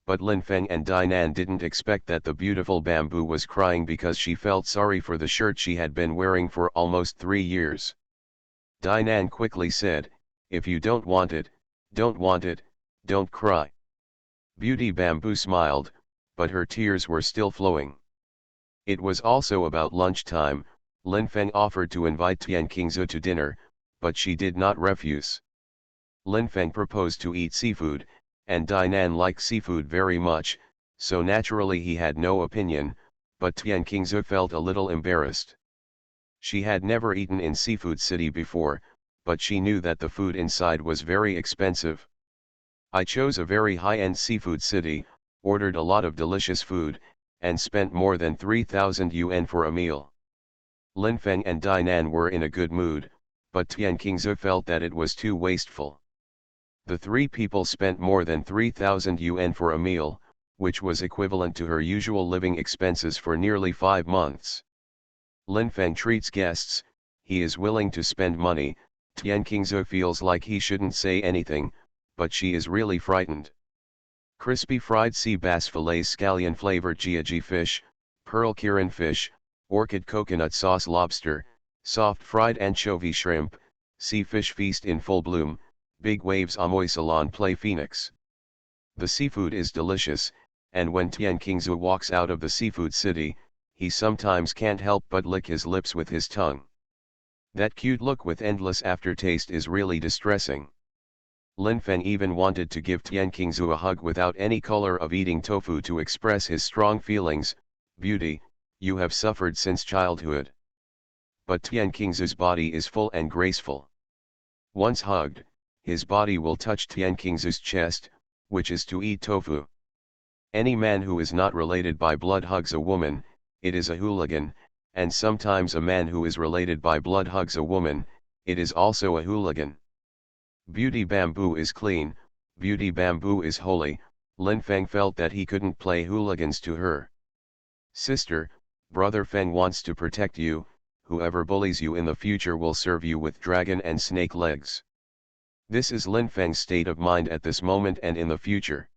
But Lin Feng and Dainan didn't expect that the beautiful Bamboo was crying because she felt sorry for the shirt she had been wearing for almost 3 years. Dainan quickly said, if you don't want it, don't cry. Beauty Bamboo smiled, but her tears were still flowing. It was also about lunchtime. Lin Feng offered to invite Tian Qingzu to dinner, but she did not refuse. Lin Feng proposed to eat seafood, and Dainan liked seafood very much, so naturally he had no opinion, but Tian Qingzu felt a little embarrassed. She had never eaten in Seafood City before, but she knew that the food inside was very expensive. I chose a very high-end seafood city, ordered a lot of delicious food, and spent more than 3,000 yuan for a meal. Lin Feng and Dainan were in a good mood, but Tian Qingzu felt that it was too wasteful. The 3 people spent more than 3,000 yuan for a meal, which was equivalent to her usual living expenses for nearly 5 months. Lin Feng treats guests, he is willing to spend money. Tian Qingzu feels like he shouldn't say anything, but she is really frightened. Crispy fried sea bass fillets, scallion flavored jiaji fish, pearl kirin fish, orchid coconut sauce lobster, soft fried anchovy shrimp, sea fish feast in full bloom, big waves amoy salon play phoenix. The seafood is delicious, and when Tian Qingzu walks out of the seafood city, he sometimes can't help but lick his lips with his tongue. That cute look with endless aftertaste is really distressing. Lin Feng even wanted to give Tian Qingzu a hug without any color of eating tofu to express his strong feelings. Beauty, you have suffered since childhood. But Tian Qingzu's body is full and graceful. Once hugged, his body will touch Tian Qingzu's chest, which is to eat tofu. Any man who is not related by blood hugs a woman, it is a hooligan, and sometimes a man who is related by blood hugs a woman, it is also a hooligan. Beauty Bamboo is clean, Beauty Bamboo is holy. Lin Feng felt that he couldn't play hooligans to her. Sister, Brother Feng wants to protect you, whoever bullies you in the future will serve you with dragon and snake legs. This is Lin Feng's state of mind at this moment and in the future.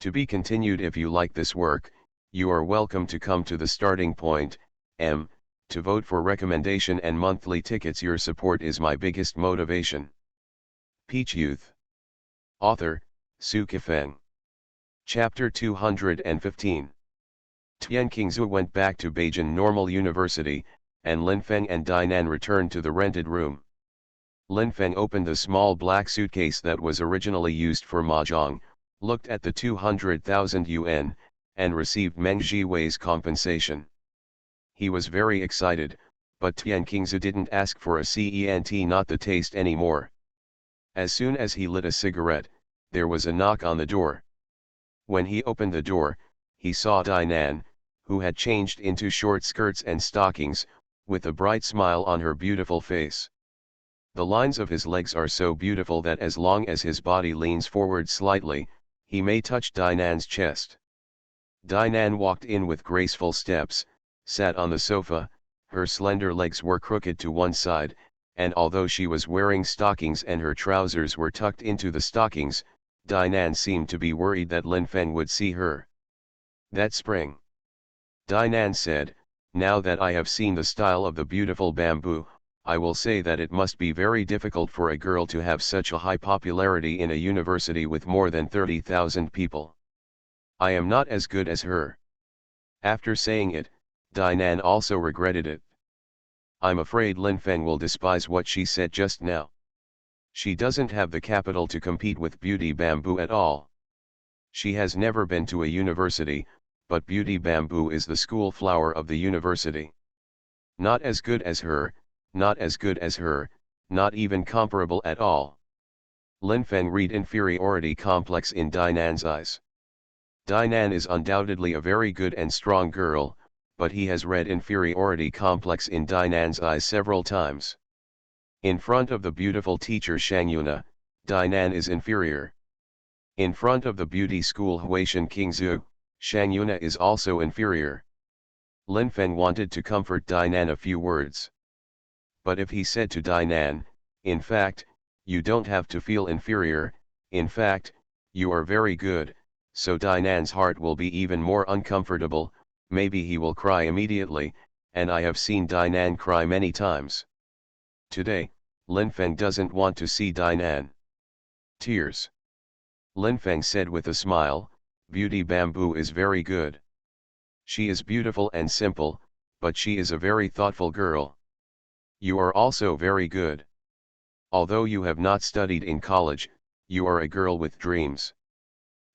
To be continued. If you like this work, you are welcome to come to the starting point, to vote for recommendation and monthly tickets. Your support is my biggest motivation. Peach Youth. Author, Su Kifeng. Chapter 215. Tian Qingzhu went back to Beijing Normal University, and Lin Feng and Dinan returned to the rented room. Lin Feng opened the small black suitcase that was originally used for mahjong, looked at the 200,000 yuan, and received Meng Jiwei's compensation. He was very excited, but Tian Qingzhu didn't ask for a cent, not the taste anymore. As soon as he lit a cigarette, there was a knock on the door. When he opened the door, he saw Dinan, who had changed into short skirts and stockings, with a bright smile on her beautiful face. The lines of his legs are so beautiful that as long as his body leans forward slightly, he may touch Dinan's chest. Dinan walked in with graceful steps, sat on the sofa, her slender legs were crooked to one side, and although she was wearing stockings and her trousers were tucked into the stockings, Dinan seemed to be worried that Lin Feng would see her. That spring. Dinan said, now that I have seen the style of the beautiful bamboo, I will say that it must be very difficult for a girl to have such a high popularity in a university with more than 30,000 people. I am not as good as her. After saying it, Dinan also regretted it. I'm afraid Lin Feng will despise what she said just now. She doesn't have the capital to compete with Beauty Bamboo at all. She has never been to a university, but Beauty Bamboo is the school flower of the university. Not as good as her, not as good as her, not even comparable at all. Lin Feng read inferiority complex in Dinan's eyes. Dinan is undoubtedly a very good and strong girl, but he has read inferiority complex in Dinan's eyes several times. In front of the beautiful teacher Shang Yuna, Dinan is inferior. In front of the beauty school Huaishan Qingzhu, Shang Yuna is also inferior. Lin Feng wanted to comfort Dinan a few words. But if he said to Dinan, in fact, you don't have to feel inferior, in fact, you are very good, so Dinan's heart will be even more uncomfortable, maybe he will cry immediately, and I have seen Dinan cry many times. Today, Lin Feng doesn't want to see Dinan. Tears. Lin Feng said with a smile, Beauty Bamboo is very good. She is beautiful and simple, but she is a very thoughtful girl. You are also very good. Although you have not studied in college, you are a girl with dreams.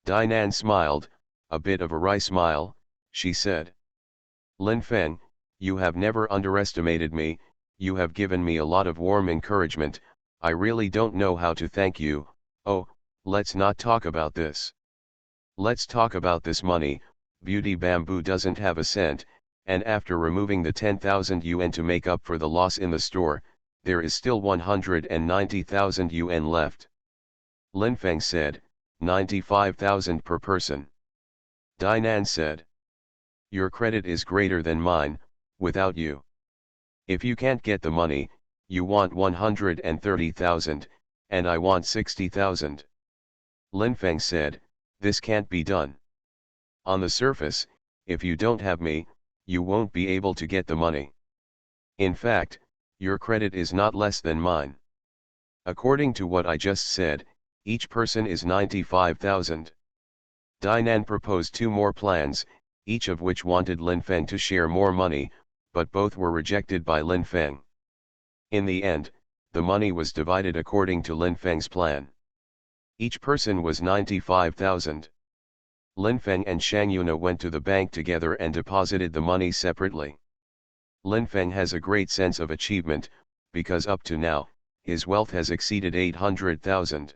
Dinan smiled, a bit of a wry smile, she said. Lin Feng, you have never underestimated me, you have given me a lot of warm encouragement, I really don't know how to thank you. Oh, let's not talk about this. Let's talk about this money. Beauty Bamboo doesn't have a cent, and after removing the 10,000 yuan to make up for the loss in the store, there is still 190,000 yuan left. Lin Feng said, 95,000 per person. Dinan said, your credit is greater than mine, without you. If you can't get the money, you want 130,000, and I want 60,000. Lin Feng said, this can't be done. On the surface, if you don't have me, you won't be able to get the money. In fact, your credit is not less than mine. According to what I just said, each person is 95,000. Dinan proposed two more plans, each of which wanted Lin Feng to share more money, but both were rejected by Lin Feng. In the end, the money was divided according to Lin Feng's plan. Each person was 95,000. Lin Feng and Shang Yuna went to the bank together and deposited the money separately. Lin Feng has a great sense of achievement, because up to now, his wealth has exceeded 800,000.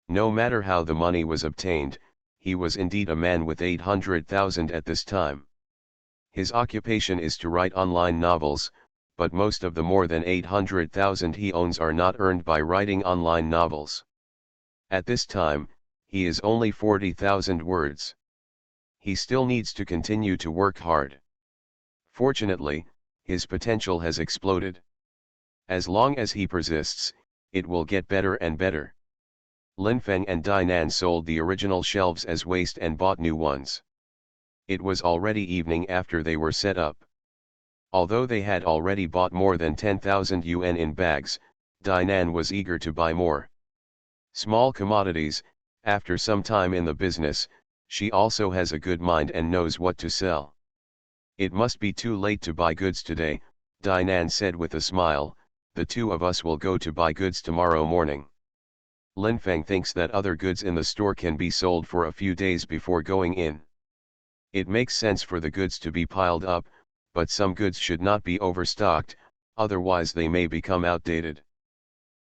No matter how the money was obtained, he was indeed a man with 800,000 at this time. His occupation is to write online novels, but most of the more than 800,000 he owns are not earned by writing online novels. At this time, he is only 40,000 words. He still needs to continue to work hard. Fortunately, his potential has exploded. As long as he persists, it will get better and better. Lin Feng and Dainan sold the original shelves as waste and bought new ones. It was already evening after they were set up. Although they had already bought more than 10,000 yuan in bags, Dainan was eager to buy more. Small commodities, after some time in the business, she also has a good mind and knows what to sell. It must be too late to buy goods today, Dainan said with a smile. The two of us will go to buy goods tomorrow morning. Lin Feng thinks that other goods in the store can be sold for a few days before going in. It makes sense for the goods to be piled up, but some goods should not be overstocked, otherwise they may become outdated.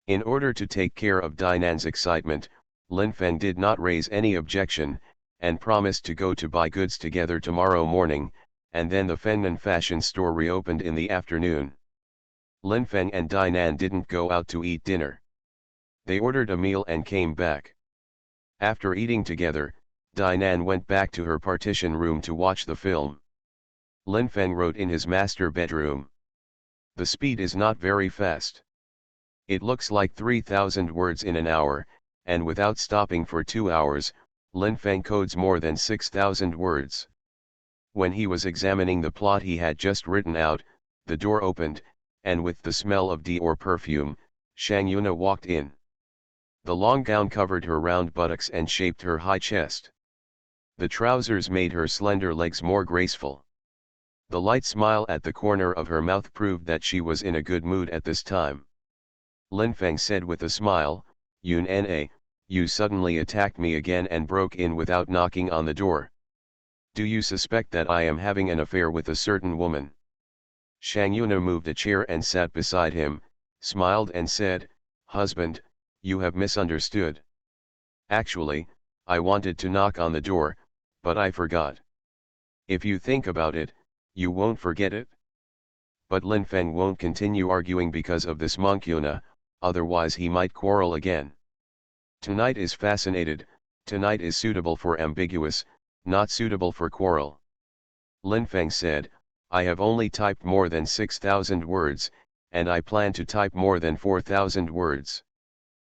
In order to take care of Dainan's excitement, Lin Feng did not raise any objection, and promised to go to buy goods together tomorrow morning, and then the Fengnan fashion store reopened in the afternoon. Lin Feng and Dainan didn't go out to eat dinner. They ordered a meal and came back. After eating together, Dainan went back to her partition room to watch the film. Lin Feng wrote in his master bedroom. The speed is not very fast. It looks like 3,000 words in an hour, and without stopping for 2 hours, Lin Feng codes more than 6,000 words. When he was examining the plot he had just written out, the door opened, and with the smell of Dior perfume, Shang Yuna walked in. The long gown covered her round buttocks and shaped her high chest. The trousers made her slender legs more graceful. The light smile at the corner of her mouth proved that she was in a good mood at this time. Lin Feng said with a smile, Yun-na, you suddenly attacked me again and broke in without knocking on the door. Do you suspect that I am having an affair with a certain woman? Shang Yuna moved a chair and sat beside him, smiled and said, Husband, you have misunderstood. Actually, I wanted to knock on the door, but I forgot. If you think about it, you won't forget it. But Lin Feng won't continue arguing because of this monk Yuna, otherwise he might quarrel again. Tonight is fascinated, tonight is suitable for ambiguous, not suitable for quarrel. Lin Feng said, I have only typed more than 6,000 words, and I plan to type more than 4,000 words.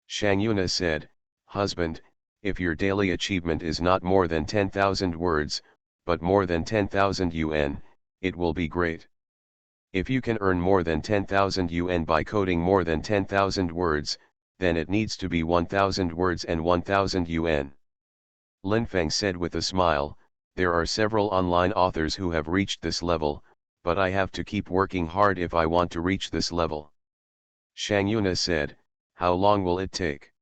Shang Yuna said, Husband, if your daily achievement is not more than 10,000 words, but more than 10,000 yuan, it will be great. If you can earn more than 10,000 yuan by coding more than 10,000 words, then it needs to be 1,000 words and 1,000 yuan. Lin Feng said with a smile, there are several online authors who have reached this level, but I have to keep working hard if I want to reach this level. Shang Yuna said, how long will it take?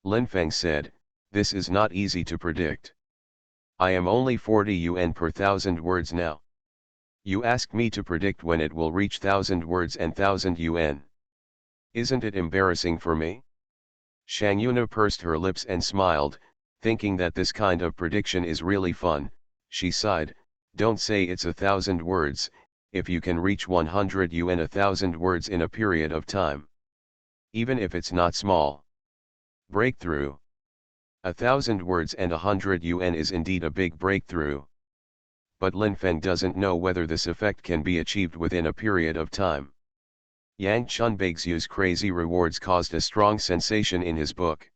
Lin Feng said, this is not easy to predict. I am only 40 yuan per 1,000 words now. You ask me to predict when it will reach 1,000 words and 1,000 yuan. Isn't it embarrassing for me? Shang Yuna pursed her lips and smiled, thinking that this kind of prediction is really fun. She sighed, don't say it's 1,000 words, if you can reach 100 yuan 1,000 words in a period of time. Even if it's not small. Breakthrough. 1,000 words and 100 yuan is indeed a big breakthrough. But Lin Feng doesn't know whether this effect can be achieved within a period of time. Yang Chunbaixu's crazy rewards caused a strong sensation in his book.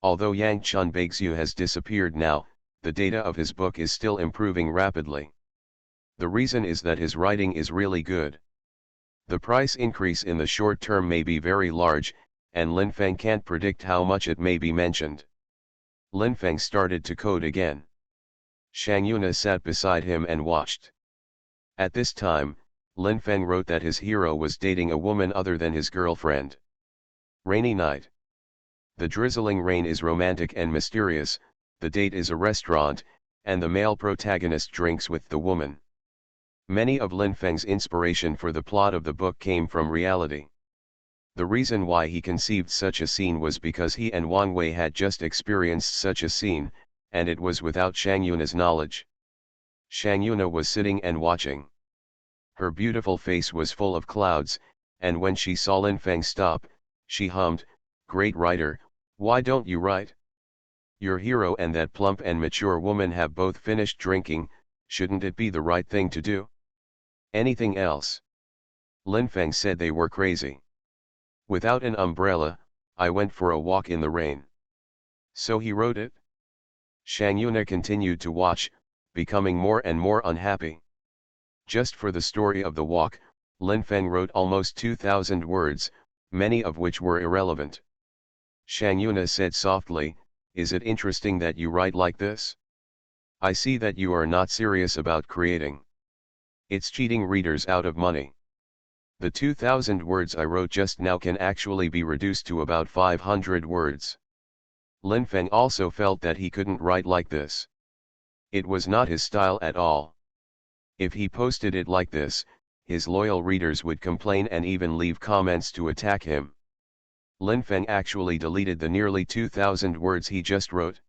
Although Yang Chunbaixu has disappeared now, the data of his book is still improving rapidly. The reason is that his writing is really good. The price increase in the short term may be very large, and Lin Feng can't predict how much it may be mentioned. Lin Feng started to code again. Shang Yuna sat beside him and watched. At this time, Lin Feng wrote that his hero was dating a woman other than his girlfriend. Rainy night. The drizzling rain is romantic and mysterious, the date is a restaurant, and the male protagonist drinks with the woman. Many of Lin Feng's inspiration for the plot of the book came from reality. The reason why he conceived such a scene was because he and Wang Wei had just experienced such a scene, and it was without Shang Yuna's knowledge. Shang Yuna was sitting and watching. Her beautiful face was full of clouds, and when she saw Lin Feng stop, she hummed, "Great writer, why don't you write? Your hero and that plump and mature woman have both finished drinking, shouldn't it be the right thing to do? Anything else?" Lin Feng said they were crazy. "Without an umbrella, I went for a walk in the rain." "So he wrote it?" Shang Yuna continued to watch, becoming more and more unhappy. Just for the story of the walk, Lin Feng wrote almost 2,000 words, many of which were irrelevant. Shang Yuna said softly, "Is it interesting that you write like this? I see that you are not serious about creating. It's cheating readers out of money. The 2,000 words I wrote just now can actually be reduced to about 500 words." Lin Feng also felt that he couldn't write like this. It was not his style at all. If he posted it like this, his loyal readers would complain and even leave comments to attack him. Lin Feng actually deleted the nearly 2,000 words he just wrote.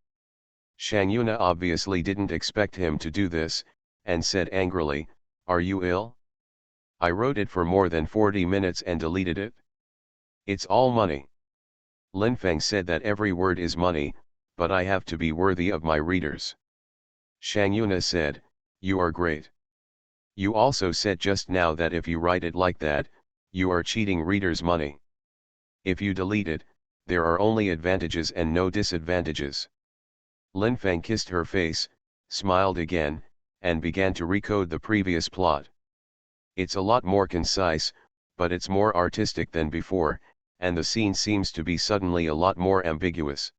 Shang Yuna obviously didn't expect him to do this, and said angrily, "Are you ill? I wrote it for more than 40 minutes and deleted it. It's all money." Lin Feng said that every word is money, but I have to be worthy of my readers. Shang Yuna said, "You are great. You also said just now that if you write it like that, you are cheating readers' money. If you delete it, there are only advantages and no disadvantages." Lin Feng kissed her face, smiled again, and began to recode the previous plot. It's a lot more concise, but it's more artistic than before, and the scene seems to be suddenly a lot more ambiguous.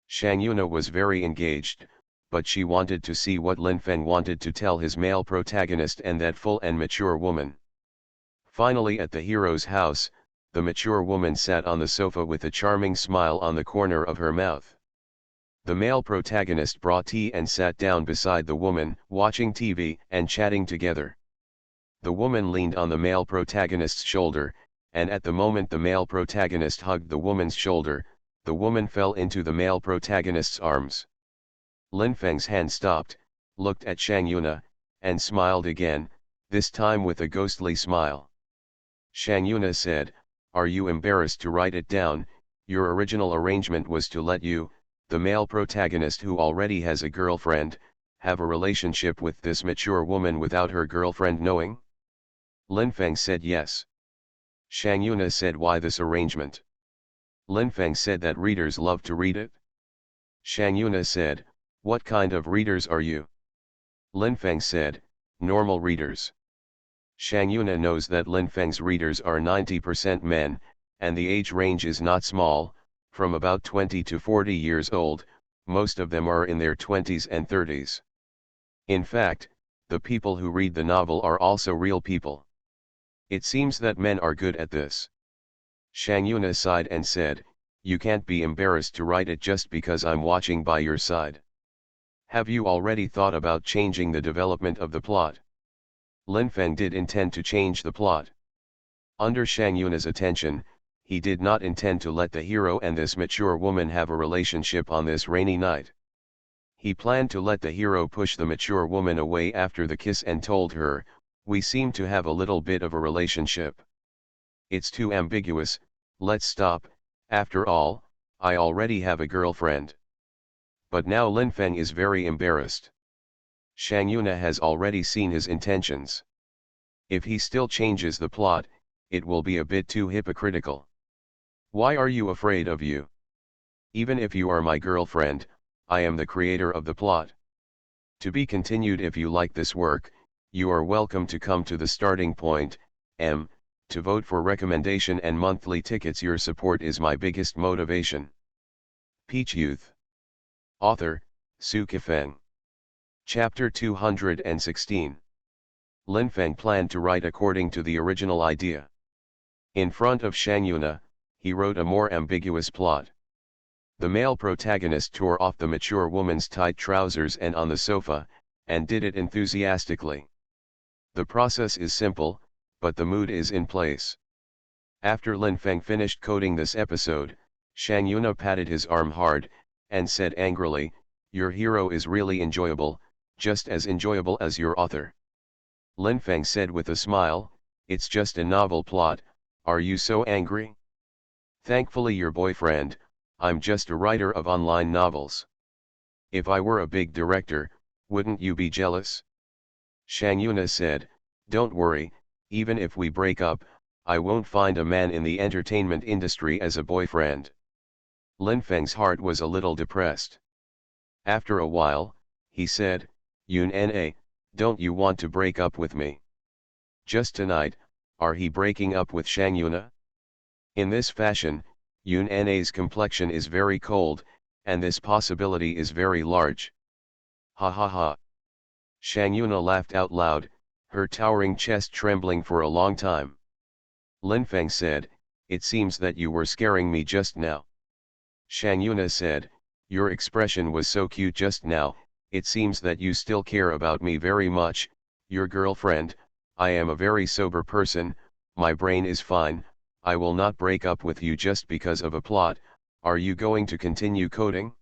Shang Yuna was very engaged, but she wanted to see what Lin Feng wanted to tell his male protagonist and that full and mature woman. Finally, at the hero's house, the mature woman sat on the sofa with a charming smile on the corner of her mouth. The male protagonist brought tea and sat down beside the woman, watching TV and chatting together. The woman leaned on the male protagonist's shoulder, and at the moment the male protagonist hugged the woman's shoulder, the woman fell into the male protagonist's arms. Lin Feng's hand stopped, looked at Shang Yuna, and smiled again, this time with a ghostly smile. Shang Yuna said, "Are you embarrassed to write it down? Your original arrangement was to let you, the male protagonist who already has a girlfriend, have a relationship with this mature woman without her girlfriend knowing?" Lin Feng said yes. Shang Yuna said, "Why this arrangement?" Lin Feng said that readers love to read it. Shang Yuna said, "What kind of readers are you?" Lin Feng said, "Normal readers." Shang Yuna knows that Lin Feng's readers are 90% men, and the age range is not small, from about 20 to 40 years old, most of them are in their 20s and 30s. In fact, the people who read the novel are also real people. It seems that men are good at this. Shang Yuna sighed and said, "You can't be embarrassed to write it just because I'm watching by your side. Have you already thought about changing the development of the plot?" Lin Feng did intend to change the plot. Under Shang Yuna's attention, he did not intend to let the hero and this mature woman have a relationship on this rainy night. He planned to let the hero push the mature woman away after the kiss and told her, "We seem to have a little bit of a relationship. It's too ambiguous, let's stop, after all, I already have a girlfriend." But now Lin Feng is very embarrassed. Shang Yuna has already seen his intentions. If he still changes the plot, it will be a bit too hypocritical. "Why are you afraid of you? Even if you are my girlfriend, I am the creator of the plot." To be continued. If you like this work, you are welcome to come to the starting point, to vote for recommendation and monthly tickets. Your support is my biggest motivation. Peach Youth. Author, Sci-fi Feng. Chapter 216. Lin Feng planned to write according to the original idea. In front of Shang Yuna, he wrote a more ambiguous plot. The male protagonist tore off the mature woman's tight trousers and on the sofa, and did it enthusiastically. The process is simple, but the mood is in place. After Lin Feng finished coding this episode, Shang Yuna patted his arm hard, and said angrily, "Your hero is really enjoyable, just as enjoyable as your author. Lin Feng said with a smile, it's just a novel plot, are you so angry? Thankfully your boyfriend, I'm just a writer of online novels. If I were a big director, wouldn't you be jealous? Shang Yuna said, don't worry, even if we break up, I won't find a man in the entertainment industry as a boyfriend. Lin Feng's heart was a little depressed. After a while, he said, Yun Na, don't you want to break up with me? Just tonight, are he breaking up with Shang Yuna? In this fashion, Yun Na's complexion is very cold, and this possibility is very large. Ha ha ha. Shang Yuna laughed out loud, her towering chest trembling for a long time. Lin Feng said, it seems that you were scaring me just now. Shang Yuna said, your expression was so cute just now, it seems that you still care about me very much, your girlfriend. I am a very sober person, my brain is fine, I will not break up with you just because of a plot. Are you going to continue coding?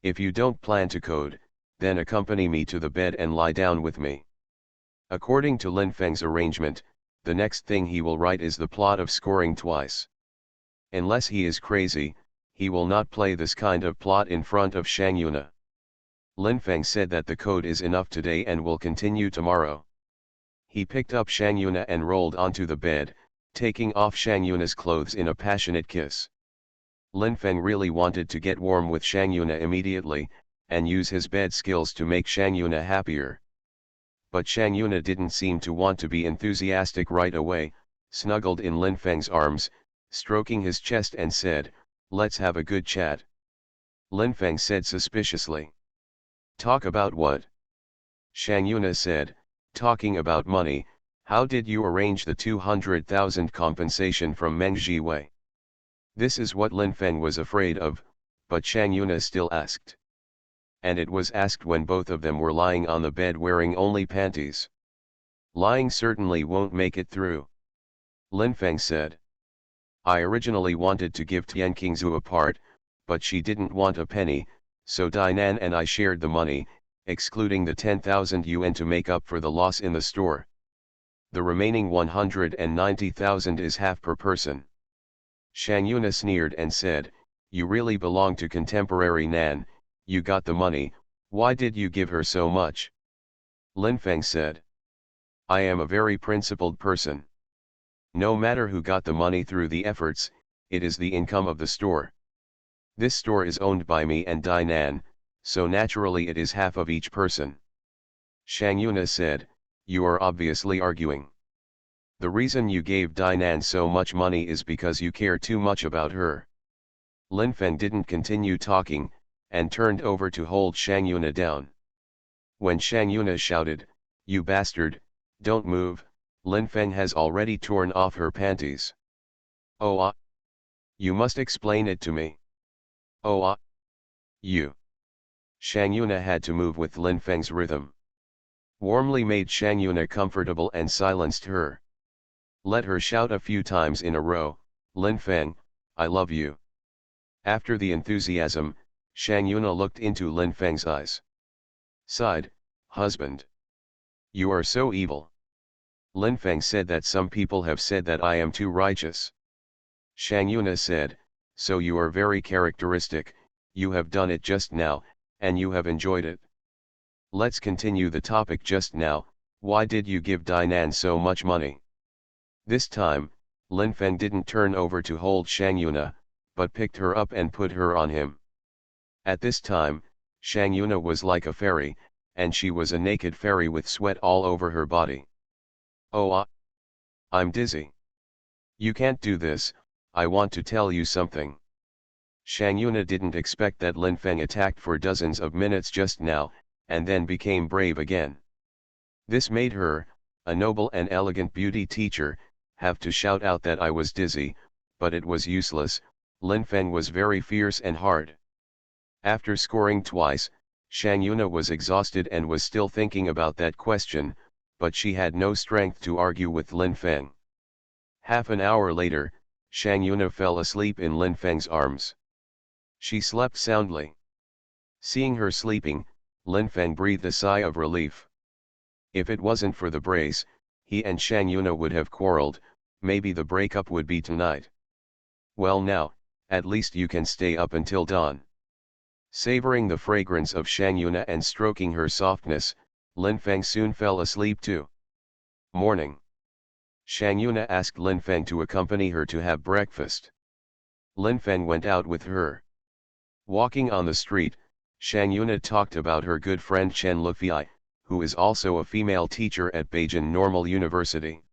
If you don't plan to code, then accompany me to the bed and lie down with me. According to Lin Feng's arrangement, the next thing he will write is the plot of Scoring Twice. Unless he is crazy, he will not play this kind of plot in front of Shang Yuna. Lin Feng said that the code is enough today and will continue tomorrow. He picked up Shang Yuna and rolled onto the bed, taking off Shang Yuna's clothes in a passionate kiss. Lin Feng really wanted to get warm with Shang Yuna immediately, and use his bed skills to make Shang Yuna happier. But Shang Yuna didn't seem to want to be enthusiastic right away, snuggled in Lin Feng's arms, stroking his chest and said, let's have a good chat. Lin Feng said suspiciously. Talk about what? Shang Yuna said, talking about money. How did you arrange the 200,000 compensation from Meng Jiwei? This is what Lin Feng was afraid of, but Shang Yuna still asked. And it was asked when both of them were lying on the bed wearing only panties. Lying certainly won't make it through. Lin Feng said. I originally wanted to give Tian Qingzu a part, but she didn't want a penny, so Dainan and I shared the money, excluding the 10,000 yuan to make up for the loss in the store. The remaining 190,000 is half per person. Shang Yuna sneered and said, you really belong to contemporary Nan, you got the money, why did you give her so much? Lin Feng said. I am a very principled person. No matter who got the money through the efforts, it is the income of the store. This store is owned by me and Dainan, so naturally it is half of each person. Shang Yuna said, you are obviously arguing. The reason you gave Dainan so much money is because you care too much about her. Lin Feng didn't continue talking, and turned over to hold Shang Yuna down. When Shang Yuna shouted, you bastard, don't move, Lin Feng has already torn off her panties. Oh ah! You must explain it to me. Oh ah! You! Shang Yuna had to move with Lin Feng's rhythm. Warmly made Shang Yuna comfortable and silenced her. Let her shout a few times in a row, Lin Feng, I love you. After the enthusiasm, Shang Yuna looked into Lin Feng's eyes. Sighed, husband. You are so evil. Lin Feng said that some people have said that I am too righteous. Shang Yuna said, so you are very characteristic, you have done it just now, and you have enjoyed it. Let's continue the topic just now, why did you give Dainan so much money? This time, Lin Feng didn't turn over to hold Shang Yuna, but picked her up and put her on him. At this time, Shang Yuna was like a fairy, and she was a naked fairy with sweat all over her body. Oh ah! I'm dizzy. You can't do this, I want to tell you something. Shang Yuna didn't expect that Lin Feng attacked for dozens of minutes just now, and then became brave again. This made her, a noble and elegant beauty teacher, have to shout out that I was dizzy, but it was useless, Lin Feng was very fierce and hard. After scoring twice, Shang Yuna was exhausted and was still thinking about that question, but she had no strength to argue with Lin Feng. Half an hour later, Shang Yuna fell asleep in Lin Feng's arms. She slept soundly. Seeing her sleeping, Lin Feng breathed a sigh of relief. If it wasn't for the brace, he and Shang Yuna would have quarreled. Maybe the breakup would be tonight. Well now, at least you can stay up until dawn. Savoring the fragrance of Shang Yuna and stroking her softness, Lin Feng soon fell asleep too. Morning. Shang Yuna asked Lin Feng to accompany her to have breakfast. Lin Feng went out with her. Walking on the street, Shang Yuna talked about her good friend Chen Lufei, who is also a female teacher at Beijing Normal University.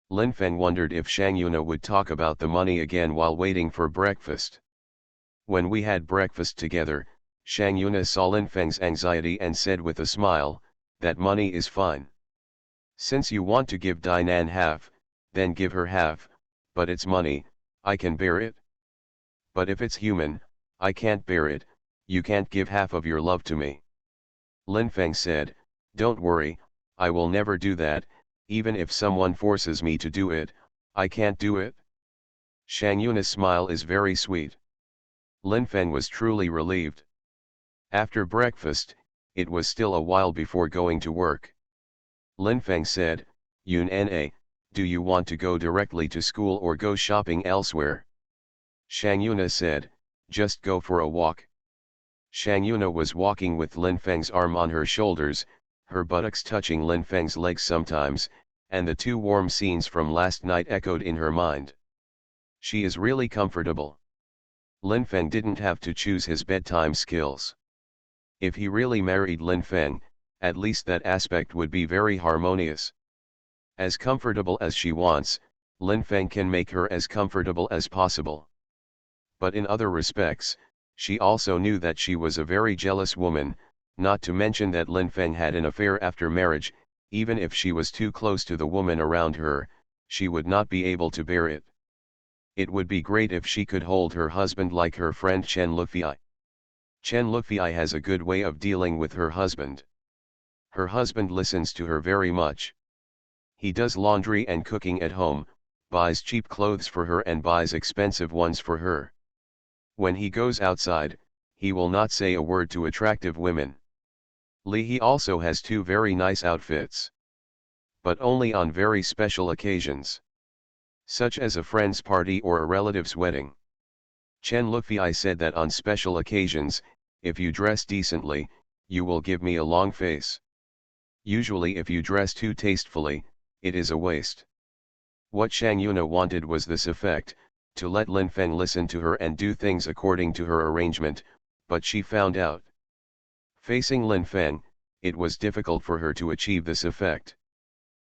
Lin Feng wondered if Shang Yuna would talk about the money again while waiting for breakfast. When we had breakfast together, Shang Yuna saw Lin Feng's anxiety and said with a smile, "That money is fine. Since you want to give Dinan half, then give her half, but it's money, I can bear it. But if it's human, I can't bear it. You can't give half of your love to me." Lin Feng said, "Don't worry, I will never do that. Even if someone forces me to do it, I can't do it." Shang Yuna's smile is very sweet. Lin Feng was truly relieved. After breakfast, it was still a while before going to work. Lin Feng said, "Yun Na, do you want to go directly to school or go shopping elsewhere?" Shang Yuna said, "Just go for a walk." Shang Yuna was walking with Lin Feng's arm on her shoulders, her buttocks touching Lin Feng's legs sometimes, and the two warm scenes from last night echoed in her mind. She is really comfortable. Lin Feng didn't have to choose his bedtime skills. If he really married Lin Feng, at least that aspect would be very harmonious. As comfortable as she wants, Lin Feng can make her as comfortable as possible. But in other respects, she also knew that she was a very jealous woman, not to mention that Lin Feng had an affair after marriage. Even if she was too close to the woman around her, she would not be able to bear it. It would be great if she could hold her husband like her friend Chen Lufei. Chen Lufei has a good way of dealing with her husband. Her husband listens to her very much. He does laundry and cooking at home, buys cheap clothes for her and buys expensive ones for her. When he goes outside, he will not say a word to attractive women. He also has two very nice outfits. But only on very special occasions. Such as a friend's party or a relative's wedding. Chen Lufei said that on special occasions, if you dress decently, you will give me a long face. Usually if you dress too tastefully, it is a waste. What Shang Yuna wanted was this effect, to let Lin Feng listen to her and do things according to her arrangement, but she found out. Facing Lin Feng, it was difficult for her to achieve this effect.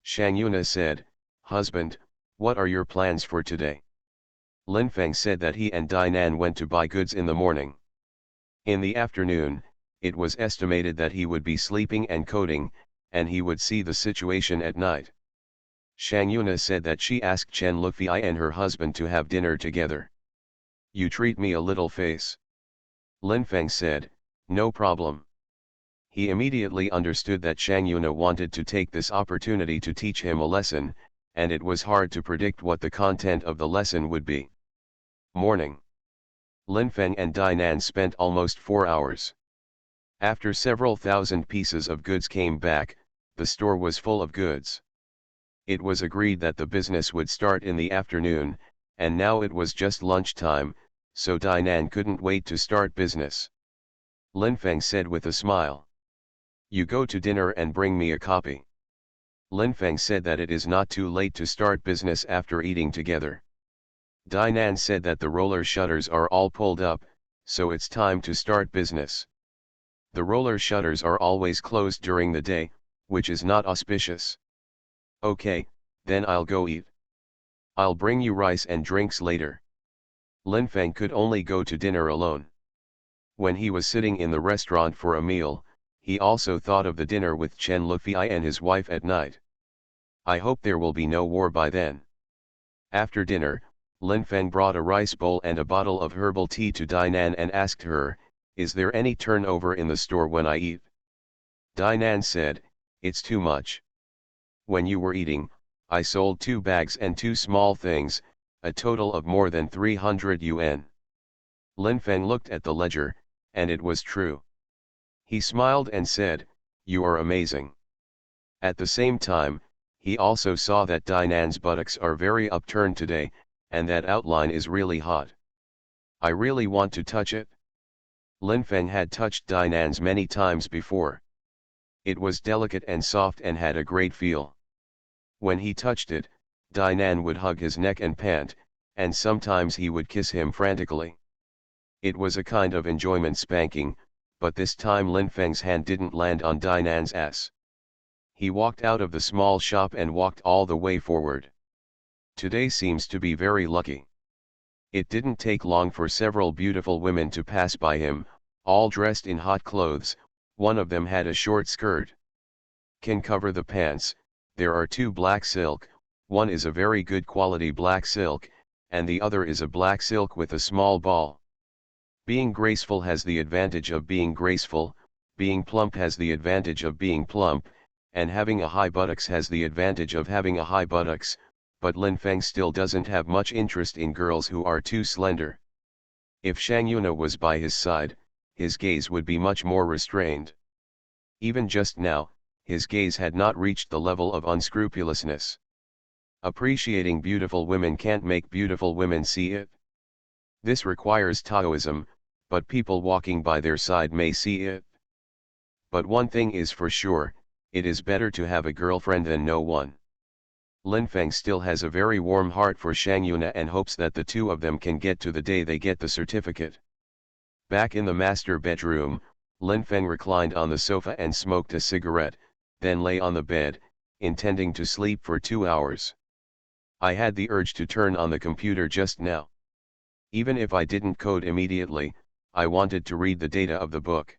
Shang Yuna said, "Husband, what are your plans for today?" Lin Feng said that he and Dinan went to buy goods in the morning. In the afternoon, it was estimated that he would be sleeping and coding, and he would see the situation at night. Shang Yuna said that she asked Chen Lufei and her husband to have dinner together. "You treat me a little face." Lin Feng said, "No problem." He immediately understood that Shang Yuna wanted to take this opportunity to teach him a lesson, and it was hard to predict what the content of the lesson would be. Morning. Lin Feng and Dinan spent almost 4 hours. After several thousand pieces of goods came back, the store was full of goods. It was agreed that the business would start in the afternoon, and now it was just lunchtime, so Dinan couldn't wait to start business. Lin Feng said with a smile, "You go to dinner and bring me a copy." Lin Feng said that it is not too late to start business after eating together. Dinan said that the roller shutters are all pulled up, so it's time to start business. The roller shutters are always closed during the day, which is not auspicious. "Okay, then I'll go eat. I'll bring you rice and drinks later." Lin Feng could only go to dinner alone. When he was sitting in the restaurant for a meal, he also thought of the dinner with Chen Lufei and his wife at night. "I hope there will be no war by then." After dinner, Lin Feng brought a rice bowl and a bottle of herbal tea to Dinan and asked her, "Is there any turnover in the store when I eat?" Dinan said, "It's too much. When you were eating, I sold 2 bags and 2 small things, a total of more than 300 yuan. Lin Feng looked at the ledger, and it was true. He smiled and said, "You are amazing." At the same time, he also saw that Dinan's buttocks are very upturned today, and that outline is really hot. "I really want to touch it." Linfeng had touched Dinan's many times before. It was delicate and soft and had a great feel. When he touched it, Dinan would hug his neck and pant, and sometimes he would kiss him frantically. It was a kind of enjoyment spanking, but this time Linfeng's hand didn't land on Dinan's ass. He walked out of the small shop and walked all the way forward. Today seems to be very lucky. It didn't take long for several beautiful women to pass by him, all dressed in hot clothes. One of them had a short skirt. Can cover the pants. There are two black silk, one is a very good quality black silk, and the other is a black silk with a small ball. Being graceful has the advantage of being graceful, being plump has the advantage of being plump, and having a high buttocks has the advantage of having a high buttocks, but Linfeng still doesn't have much interest in girls who are too slender. If Shang Yuna was by his side, his gaze would be much more restrained. Even just now, his gaze had not reached the level of unscrupulousness. Appreciating beautiful women can't make beautiful women see it. This requires Taoism, but people walking by their side may see it. But one thing is for sure, it is better to have a girlfriend than no one. Linfeng still has a very warm heart for Shang Yuna and hopes that the two of them can get to the day they get the certificate. Back in the master bedroom, Linfeng reclined on the sofa and smoked a cigarette, then lay on the bed, intending to sleep for 2 hours. "I had the urge to turn on the computer just now. Even if I didn't code immediately, I wanted to read the data of the book."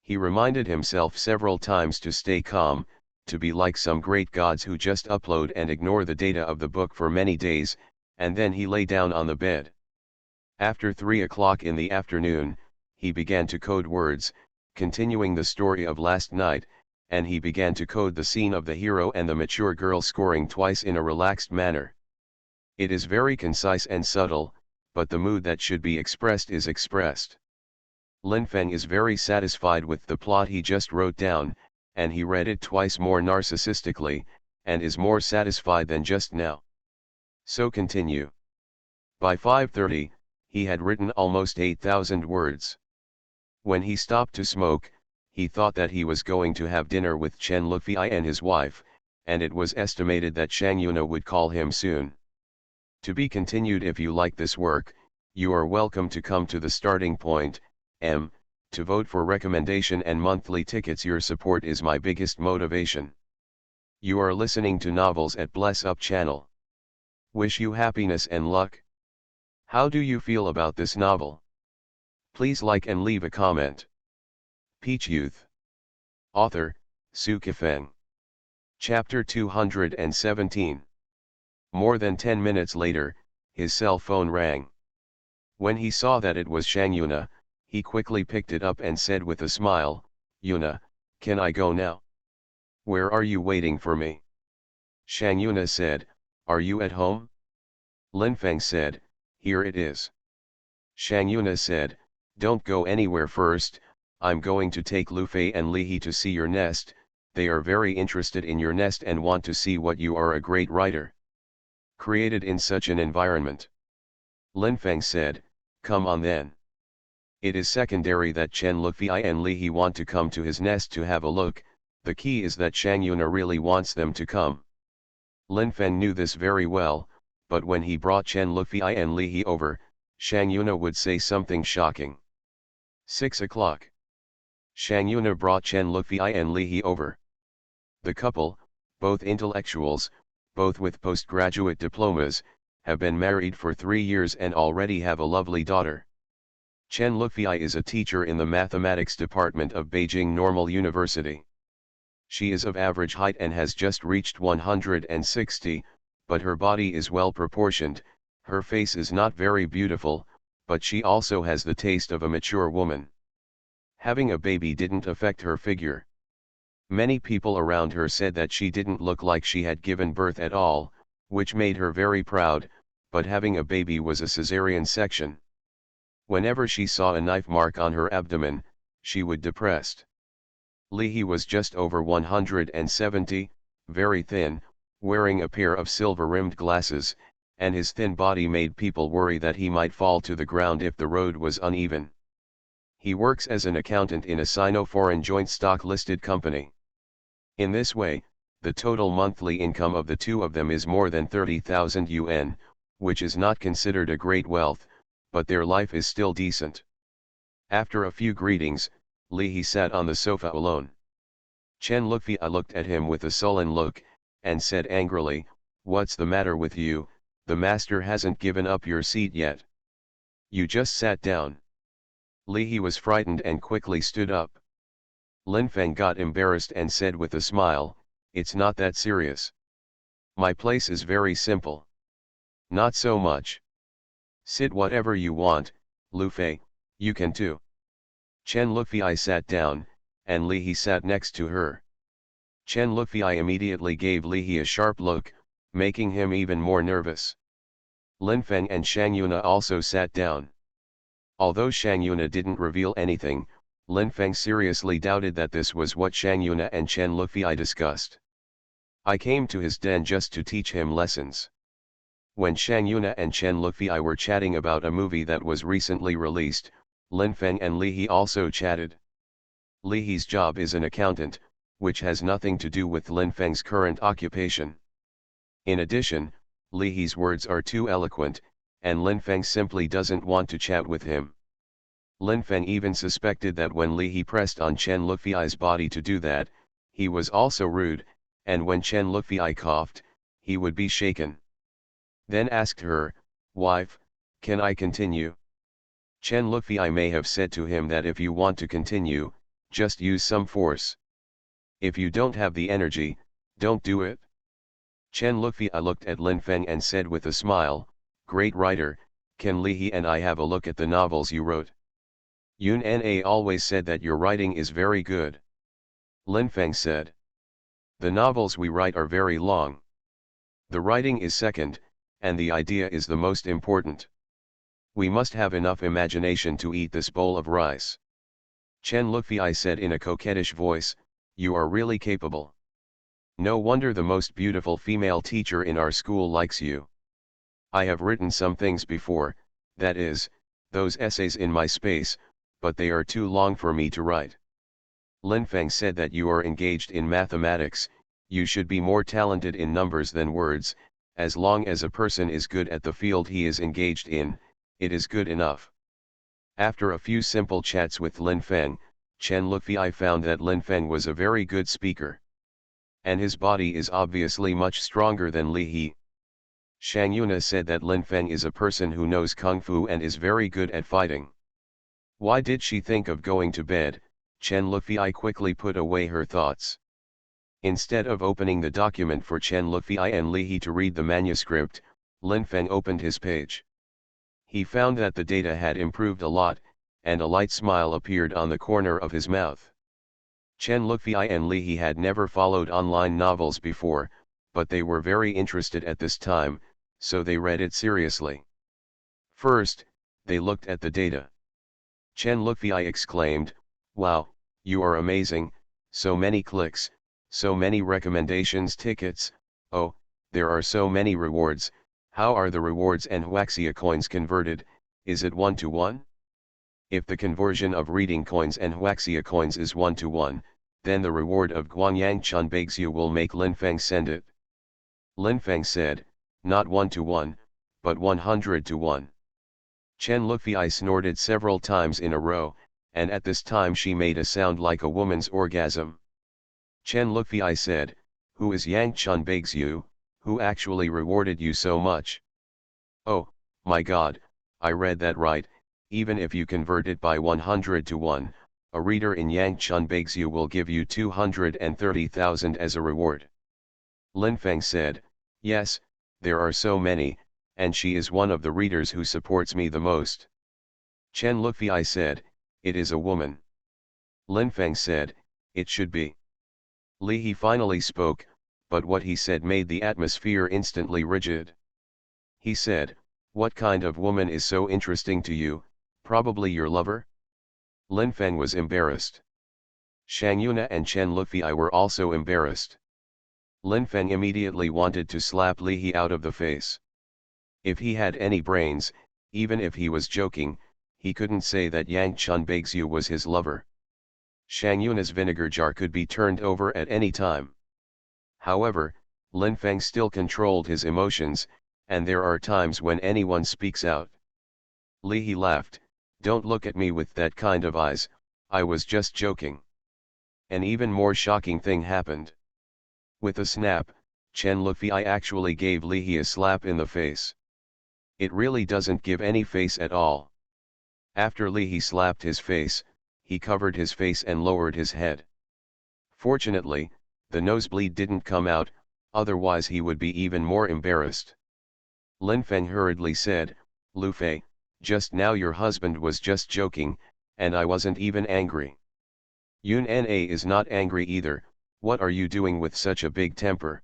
He reminded himself several times to stay calm, to be like some great gods who just upload and ignore the data of the book for many days, and then he lay down on the bed. After 3 o'clock in the afternoon, he began to code words, continuing the story of last night, and he began to code the scene of the hero and the mature girl scoring twice in a relaxed manner. It is very concise and subtle, but the mood that should be expressed is expressed. Linfeng is very satisfied with the plot he just wrote down, and he read it twice more narcissistically, and is more satisfied than just now. So continue. By 5:30, he had written almost 8,000 words. When he stopped to smoke, he thought that he was going to have dinner with Chen Lufei and his wife, and it was estimated that Shang Yuna would call him soon. To be continued. If you like this work, you are welcome to come to the starting point, to vote for recommendation and monthly tickets. Your support is my biggest motivation. You are listening to Novels at Bless Up channel. Wish you happiness and luck. How do you feel about this novel? Please like and leave a comment. Peach Youth. Author, Su Kifeng. Chapter 217. More than 10 minutes later, his cell phone rang. When he saw that it was Shang Yuna, he quickly picked it up and said with a smile, "Yuna, can I go now? Where are you waiting for me?" Shang Yuna said, "Are you at home?" Linfeng said, "Here it is." Shang Yuna said, "Don't go anywhere first, I'm going to take Lufei and Lihe to see your nest, they are very interested in your nest and want to see what you are a great writer created in such an environment." Linfeng said, "Come on then. It is secondary that Chen Lufei and Lihe want to come to his nest to have a look, the key is that Shang Yuna really wants them to come." Linfeng knew this very well, but when he brought Chen Lufei and Lihe over, Shang Yuna would say something shocking. 6 o'clock. Shang Yuna brought Chen Lufei and Lihe over. The couple, both intellectuals, both with postgraduate diplomas, have been married for 3 years and already have a lovely daughter. Chen Lufei is a teacher in the mathematics department of Beijing Normal University. She is of average height and has just reached 160, but her body is well proportioned, her face is not very beautiful, but she also has the taste of a mature woman. Having a baby didn't affect her figure. Many people around her said that she didn't look like she had given birth at all, which made her very proud, but having a baby was a cesarean section. Whenever she saw a knife mark on her abdomen, she would depressed. Li He was just over 170, very thin, wearing a pair of silver-rimmed glasses, and his thin body made people worry that he might fall to the ground if the road was uneven. He works as an accountant in a Sino-foreign joint stock-listed company. In this way, the total monthly income of the two of them is more than 30,000 yuan, which is not considered a great wealth, but their life is still decent. After a few greetings, Li He sat on the sofa alone. Chen Lufei looked at him with a sullen look, and said angrily, "What's the matter with you? The master hasn't given up your seat yet. You just sat down." Li He was frightened and quickly stood up. Lin Feng got embarrassed and said with a smile, "It's not that serious. My place is very simple." "Not so much. Sit whatever you want, Lu Fei, you can too." Chen Lufei sat down, and Li He sat next to her. Chen Lufei immediately gave Li He a sharp look, making him even more nervous. Lin Feng and Shang Yuna also sat down. Although Shang Yuna didn't reveal anything, Lin Feng seriously doubted that this was what Shang Yuna and Chen Lufei discussed. "I came to his den just to teach him lessons." When Shang Yuna and Chen Lufei were chatting about a movie that was recently released, Lin Feng and Li He also chatted. Li He's job is an accountant, which has nothing to do with Lin Feng's current occupation. In addition, Li He's words are too eloquent, and Lin Feng simply doesn't want to chat with him. Lin Feng even suspected that when Li He pressed on Chen Lufei's body to do that, he was also rude, and when Chen Lufei coughed, he would be shaken. Then asked her, "Wife, can I continue?" Chen Lufei may have said to him that if you want to continue, just use some force. If you don't have the energy, don't do it. Chen Lufei looked at Lin Feng and said with a smile, "Great writer, can Li He and I have a look at the novels you wrote?" "Yun Na always said that your writing is very good." Lin Feng said. "The novels we write are very long. The writing is second, and the idea is the most important. We must have enough imagination to eat this bowl of rice." Chen Lufei said in a coquettish voice, "You are really capable. No wonder the most beautiful female teacher in our school likes you. I have written some things before, that is, those essays in my space, but they are too long for me to write." Lin Feng said that you are engaged in mathematics, you should be more talented in numbers than words, as long as a person is good at the field he is engaged in, it is good enough. After a few simple chats with Lin Feng, Chen Lufei found that Lin Feng was a very good speaker. And his body is obviously much stronger than Li He. Shang Yuna said that Lin Feng is a person who knows Kung Fu and is very good at fighting. Why did she think of going to bed? Chen Lufei quickly put away her thoughts. Instead of opening the document for Chen Lufei and Li He to read the manuscript, Lin Feng opened his page. He found that the data had improved a lot, and a light smile appeared on the corner of his mouth. Chen Lufei and Li He had never followed online novels before, but they were very interested at this time, so they read it seriously. First, they looked at the data. Chen Lufei exclaimed, "Wow, you are amazing, so many clicks, so many recommendations tickets, oh, there are so many rewards, how are the rewards and Huaxia coins converted, is it 1-to-1? If the conversion of reading coins and Huaxia coins is 1-to-1, then the reward of Guangyang Chunbaixu will make Lin Feng send it." Lin Feng said, "Not 1-to-1, but 100-to-1. Chen Lufei snorted several times in a row, and at this time she made a sound like a woman's orgasm. Chen Lufei said, "Who is Yang Chunbaixu, who actually rewarded you so much?" "Oh, my God, I read that right, even if you convert it by 100-to-1, a reader in Yang Chunbaixu will give you 230,000 as a reward." Lin Feng said, "Yes, there are so many, and she is one of the readers who supports me the most." Chen Lufei said, "It is a woman." Lin Feng said, "It should be." Li He finally spoke, but what he said made the atmosphere instantly rigid. He said, "What kind of woman is so interesting to you? Probably your lover?" Lin Feng was embarrassed. Shang Yuna and Chen Lufei were also embarrassed. Lin Feng immediately wanted to slap Li He out of the face. If he had any brains, even if he was joking, he couldn't say that Yang Chun Baixu was his lover. Shang Yuna's vinegar jar could be turned over at any time. However, Lin Feng still controlled his emotions, and there are times when anyone speaks out. Li He laughed, "Don't look at me with that kind of eyes, I was just joking." An even more shocking thing happened. With a snap, Chen Lufei actually gave Li He a slap in the face. It really doesn't give any face at all. After Li He slapped his face, he covered his face and lowered his head. Fortunately, the nosebleed didn't come out, otherwise he would be even more embarrassed. Lin Feng hurriedly said, "Lu Fei, just now your husband was just joking, and I wasn't even angry." "Yun Na is not angry either, what are you doing with such a big temper?"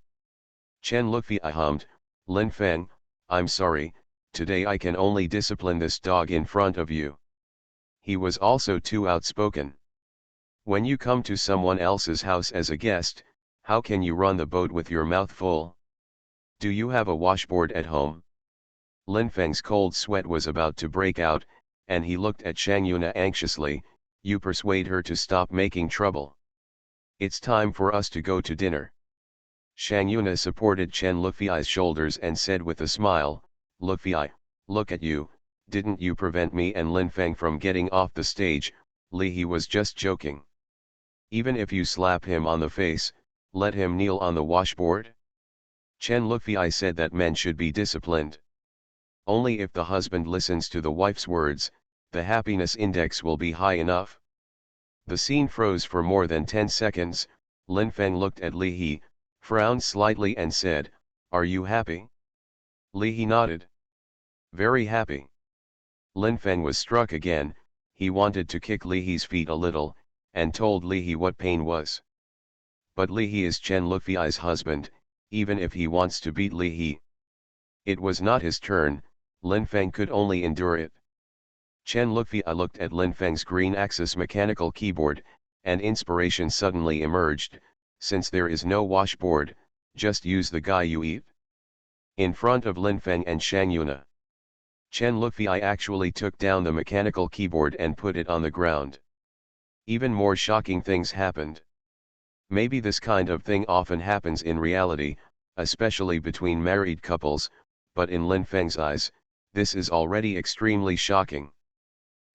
Chen Lufei hummed, "Lin Feng, I'm sorry, today I can only discipline this dog in front of you." He was also too outspoken. When you come to someone else's house as a guest, how can you run the boat with your mouth full? Do you have a washboard at home? Lin Feng's cold sweat was about to break out, and he looked at Shang Yuna anxiously. "You persuade her to stop making trouble. It's time for us to go to dinner." Shang Yuna supported Chen Lufei's shoulders and said with a smile, "Lufei, look at you, didn't you prevent me and Lin Feng from getting off the stage? Li He was just joking. Even if you slap him on the face, let him kneel on the washboard." Chen Lufei said that men should be disciplined. Only if the husband listens to the wife's words, the happiness index will be high enough. The scene froze for more than 10 seconds, Lin Feng looked at Li He, frowned slightly and said, "Are you happy?" Li He nodded. "Very happy." Lin Feng was struck again, he wanted to kick Li He's feet a little, and told Li He what pain was. But Li He is Chen Lufei's husband, even if he wants to beat Li He. It was not his turn, Lin Feng could only endure it. Chen Lufei looked at Lin Feng's green axis mechanical keyboard, and inspiration suddenly emerged, since there is no washboard, just use the guy you eat. In front of Lin Feng and Shang Yuna, Chen Lufei actually took down the mechanical keyboard and put it on the ground. Even more shocking things happened. Maybe this kind of thing often happens in reality, especially between married couples, but in Lin Feng's eyes, this is already extremely shocking.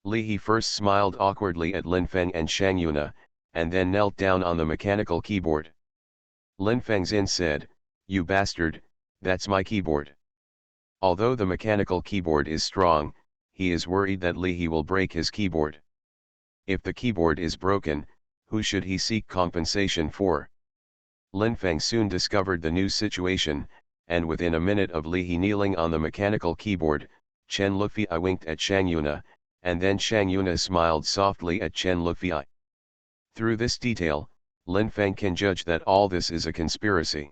Li He first smiled awkwardly at Lin Feng and Shang Yuna, and then knelt down on the mechanical keyboard. Lin Fengzin said, "You bastard, that's my keyboard." Although the mechanical keyboard is strong, he is worried that Li He will break his keyboard. If the keyboard is broken, who should he seek compensation for? Lin Feng soon discovered the new situation, and within a minute of Li He kneeling on the mechanical keyboard, Chen Lufei winked at Shang Yuna, and then Shang Yuna smiled softly at Chen Lufei. Through this detail, Lin Feng can judge that all this is a conspiracy.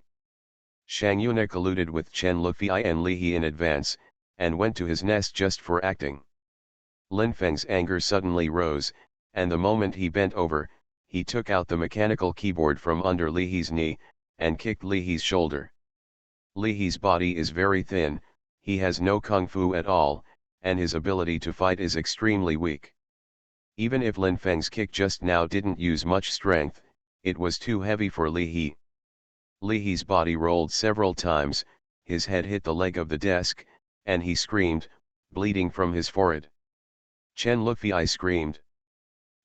Shang Yuna colluded with Chen Lufei and Li He in advance, and went to his nest just for acting. Lin Feng's anger suddenly rose, and the moment he bent over, he took out the mechanical keyboard from under Li He's knee, and kicked Li He's shoulder. Li He's body is very thin, he has no kung fu at all, and his ability to fight is extremely weak. Even if Lin Feng's kick just now didn't use much strength, it was too heavy for Li He. Li He's body rolled several times, his head hit the leg of the desk, and he screamed, bleeding from his forehead. Chen Lufei screamed.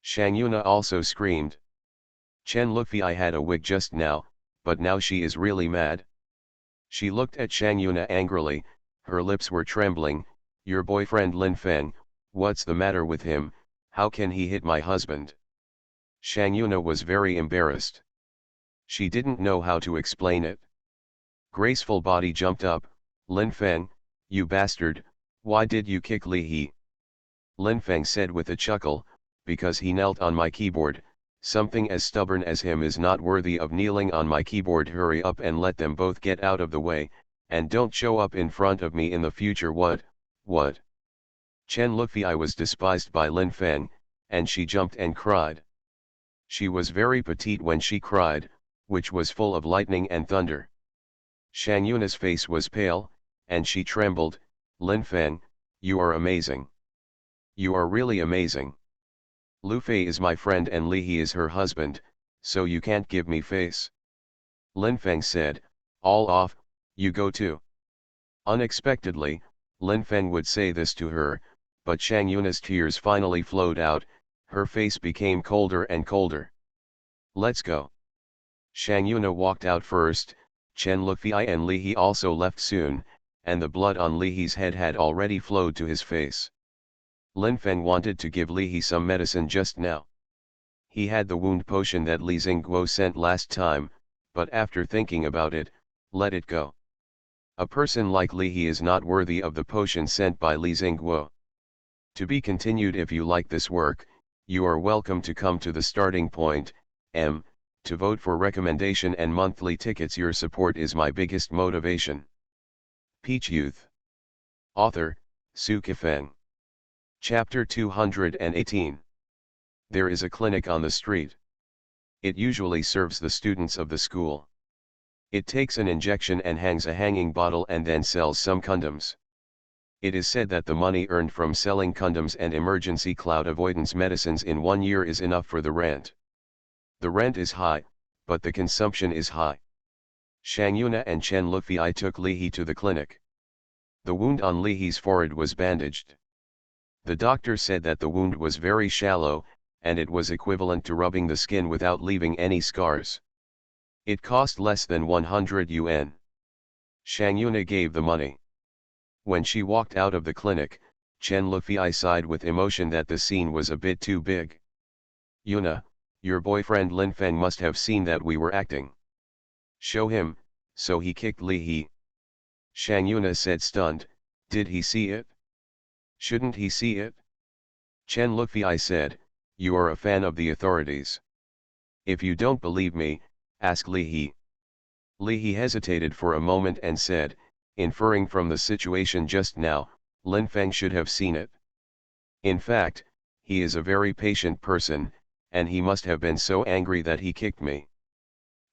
Shang Yuna also screamed. Chen Lufei had a wig just now, but now she is really mad. She looked at Shang Yuna angrily, her lips were trembling. "Your boyfriend Lin Feng, what's the matter with him, how can he hit my husband?" Shang Yuna was very embarrassed. She didn't know how to explain it. Graceful body jumped up, "Lin Feng, you bastard, why did you kick Li He?" Lin Feng said with a chuckle, "Because he knelt on my keyboard, something as stubborn as him is not worthy of kneeling on my keyboard. Hurry up and let them both get out of the way, and don't show up in front of me in the future." What? Chen Lufei was despised by Lin Feng, and she jumped and cried. She was very petite when she cried, which was full of lightning and thunder. Shang Yuna's face was pale, and she trembled. Lin Feng, you are amazing. You are really amazing. Lu Fei is my friend and Li He is her husband, so you can't give me face. Lin Feng said, all off, you go too. Unexpectedly, Lin Feng would say this to her, but Shang Yuna's tears finally flowed out, her face became colder and colder. Let's go. Shang Yuna walked out first, Chen Lufei and Li He also left soon, and the blood on Li He's head had already flowed to his face. Lin Feng wanted to give Li He some medicine just now. He had the wound potion that Li Xingguo sent last time, but after thinking about it, let it go. A person like Li He is not worthy of the potion sent by Li Xingguo. To be continued. If you like this work, you are welcome to come to the starting point, to vote for recommendation and monthly tickets. Your support is my biggest motivation. Peach Youth. Author, Su Kifeng. Chapter 218. There is a clinic on the street. It usually serves the students of the school. It takes an injection and hangs a hanging bottle and then sells some condoms. It is said that the money earned from selling condoms and emergency cloud avoidance medicines in 1 year is enough for the rent. The rent is high, but the consumption is high. Shang Yuna and Chen Lufei took Li He to the clinic. The wound on Li He's forehead was bandaged. The doctor said that the wound was very shallow, and it was equivalent to rubbing the skin without leaving any scars. It cost less than 100 yuan. Shang Yuna gave the money. When she walked out of the clinic, Chen Lufei sighed with emotion that the scene was a bit too big. Yuna, your boyfriend Lin Feng must have seen that we were acting. Show him, so he kicked Li He. Shang Yuna said stunned, did he see it? Shouldn't he see it? Chen Lufei said, you are a fan of the authorities. If you don't believe me, ask Li He. Li He hesitated for a moment and said, inferring from the situation just now, Lin Feng should have seen it. In fact, he is a very patient person, and he must have been so angry that he kicked me.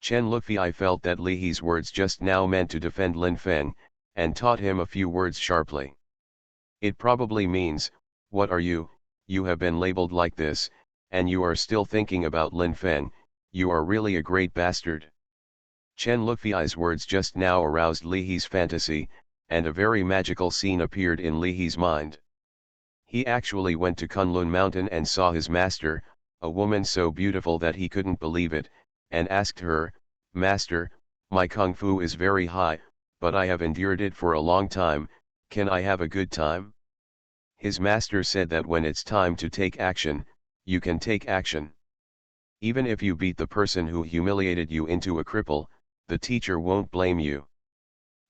Chen Lufei felt that Li He's words just now meant to defend Lin Feng, and taught him a few words sharply. It probably means, what are you, you have been labeled like this, and you are still thinking about Lin Feng, you are really a great bastard. Chen Lufei's words just now aroused Li He's fantasy, and a very magical scene appeared in Li He's mind. He actually went to Kunlun Mountain and saw his master, a woman so beautiful that he couldn't believe it, and asked her, Master, my kung fu is very high, but I have endured it for a long time, can I have a good time? His master said that when it's time to take action, you can take action. Even if you beat the person who humiliated you into a cripple, the teacher won't blame you.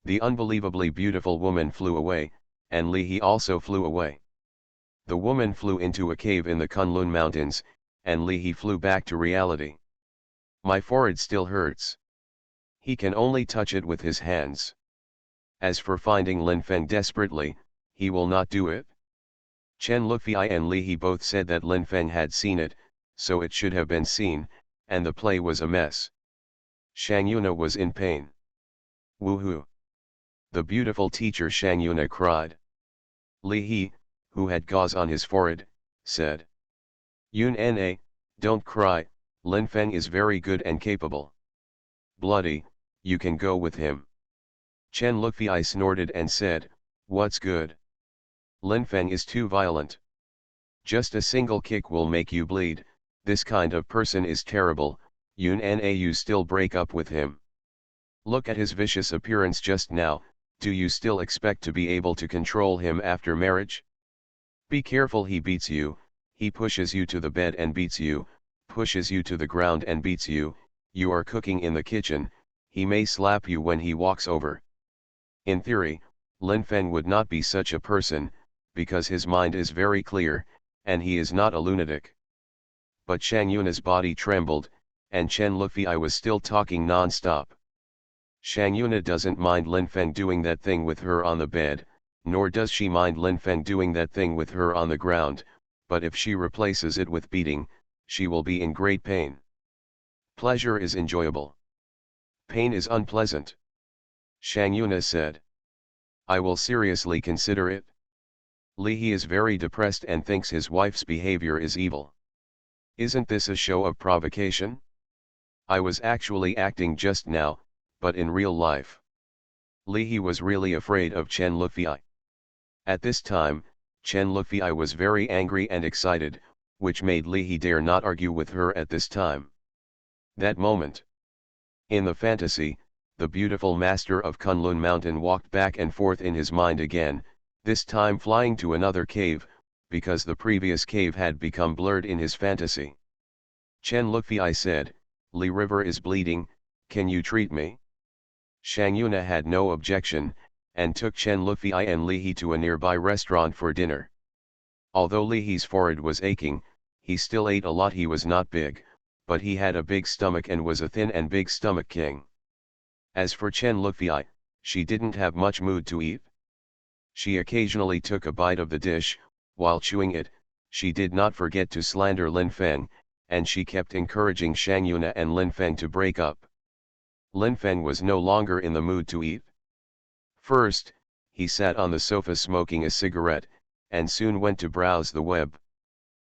The unbelievably beautiful woman flew away, and Li He also flew away. The woman flew into a cave in the Kunlun Mountains, and Li He flew back to reality. My forehead still hurts. He can only touch it with his hands. As for finding Lin Feng desperately, he will not do it. Chen Lufei and Li He both said that Lin Feng had seen it, so it should have been seen, and the play was a mess. Shang Yuna was in pain. Woohoo! The beautiful teacher Shang Yuna cried. Li He, who had gauze on his forehead, said. Yun-na, don't cry, Lin Feng is very good and capable. Bloody, you can go with him. Chen Lufei snorted and said, what's good? Lin Feng is too violent. Just a single kick will make you bleed, this kind of person is terrible, Yun-na, you still break up with him. Look at his vicious appearance just now, do you still expect to be able to control him after marriage? Be careful, he beats you, he pushes you to the bed and beats you, pushes you to the ground and beats you, you are cooking in the kitchen, he may slap you when he walks over. In theory, Lin Feng would not be such a person, because his mind is very clear, and he is not a lunatic. But Shang Yuna's body trembled, and Chen Lufei was still talking non-stop. Shang Yuna doesn't mind Lin Feng doing that thing with her on the bed, nor does she mind Lin Feng doing that thing with her on the ground, but if she replaces it with beating, she will be in great pain. Pleasure is enjoyable. Pain is unpleasant. Shang Yuna said. I will seriously consider it. Li He is very depressed and thinks his wife's behavior is evil. Isn't this a show of provocation? I was actually acting just now, but in real life. Li He was really afraid of Chen Lufei. At this time, Chen Lufei was very angry and excited, which made Li He dare not argue with her at this time. That moment. In the fantasy, the beautiful master of Kunlun Mountain walked back and forth in his mind again, this time flying to another cave, because the previous cave had become blurred in his fantasy. Chen Lufei said, Li River is bleeding, can you treat me? Shang Yuna had no objection, and took Chen Lufei and Li He to a nearby restaurant for dinner. Although Li He's forehead was aching, he still ate a lot. He was not big, but he had a big stomach and was a thin and big stomach king. As for Chen Lufei, she didn't have much mood to eat. She occasionally took a bite of the dish. While chewing it, she did not forget to slander Lin Feng, and she kept encouraging Shang Yuna and Lin Feng to break up. Lin Feng was no longer in the mood to eat. First, he sat on the sofa smoking a cigarette, and soon went to browse the web.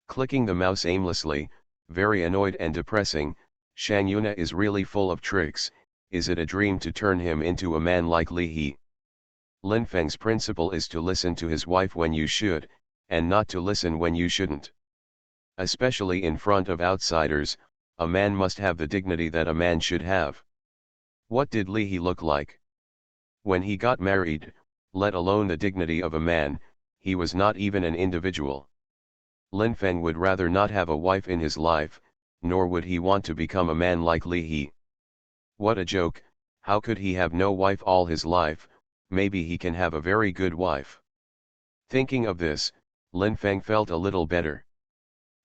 Clicking the mouse aimlessly, very annoyed and depressing, Shang Yuna is really full of tricks. Is it a dream to turn him into a man like Li He? Lin Feng's principle is to listen to his wife when you should, and not to listen when you shouldn't. Especially in front of outsiders, a man must have the dignity that a man should have. What did Li He look like? When he got married, let alone the dignity of a man, he was not even an individual. Lin Feng would rather not have a wife in his life, nor would he want to become a man like Li He. What a joke, how could he have no wife all his life? Maybe he can have a very good wife. Thinking of this, Lin Feng felt a little better.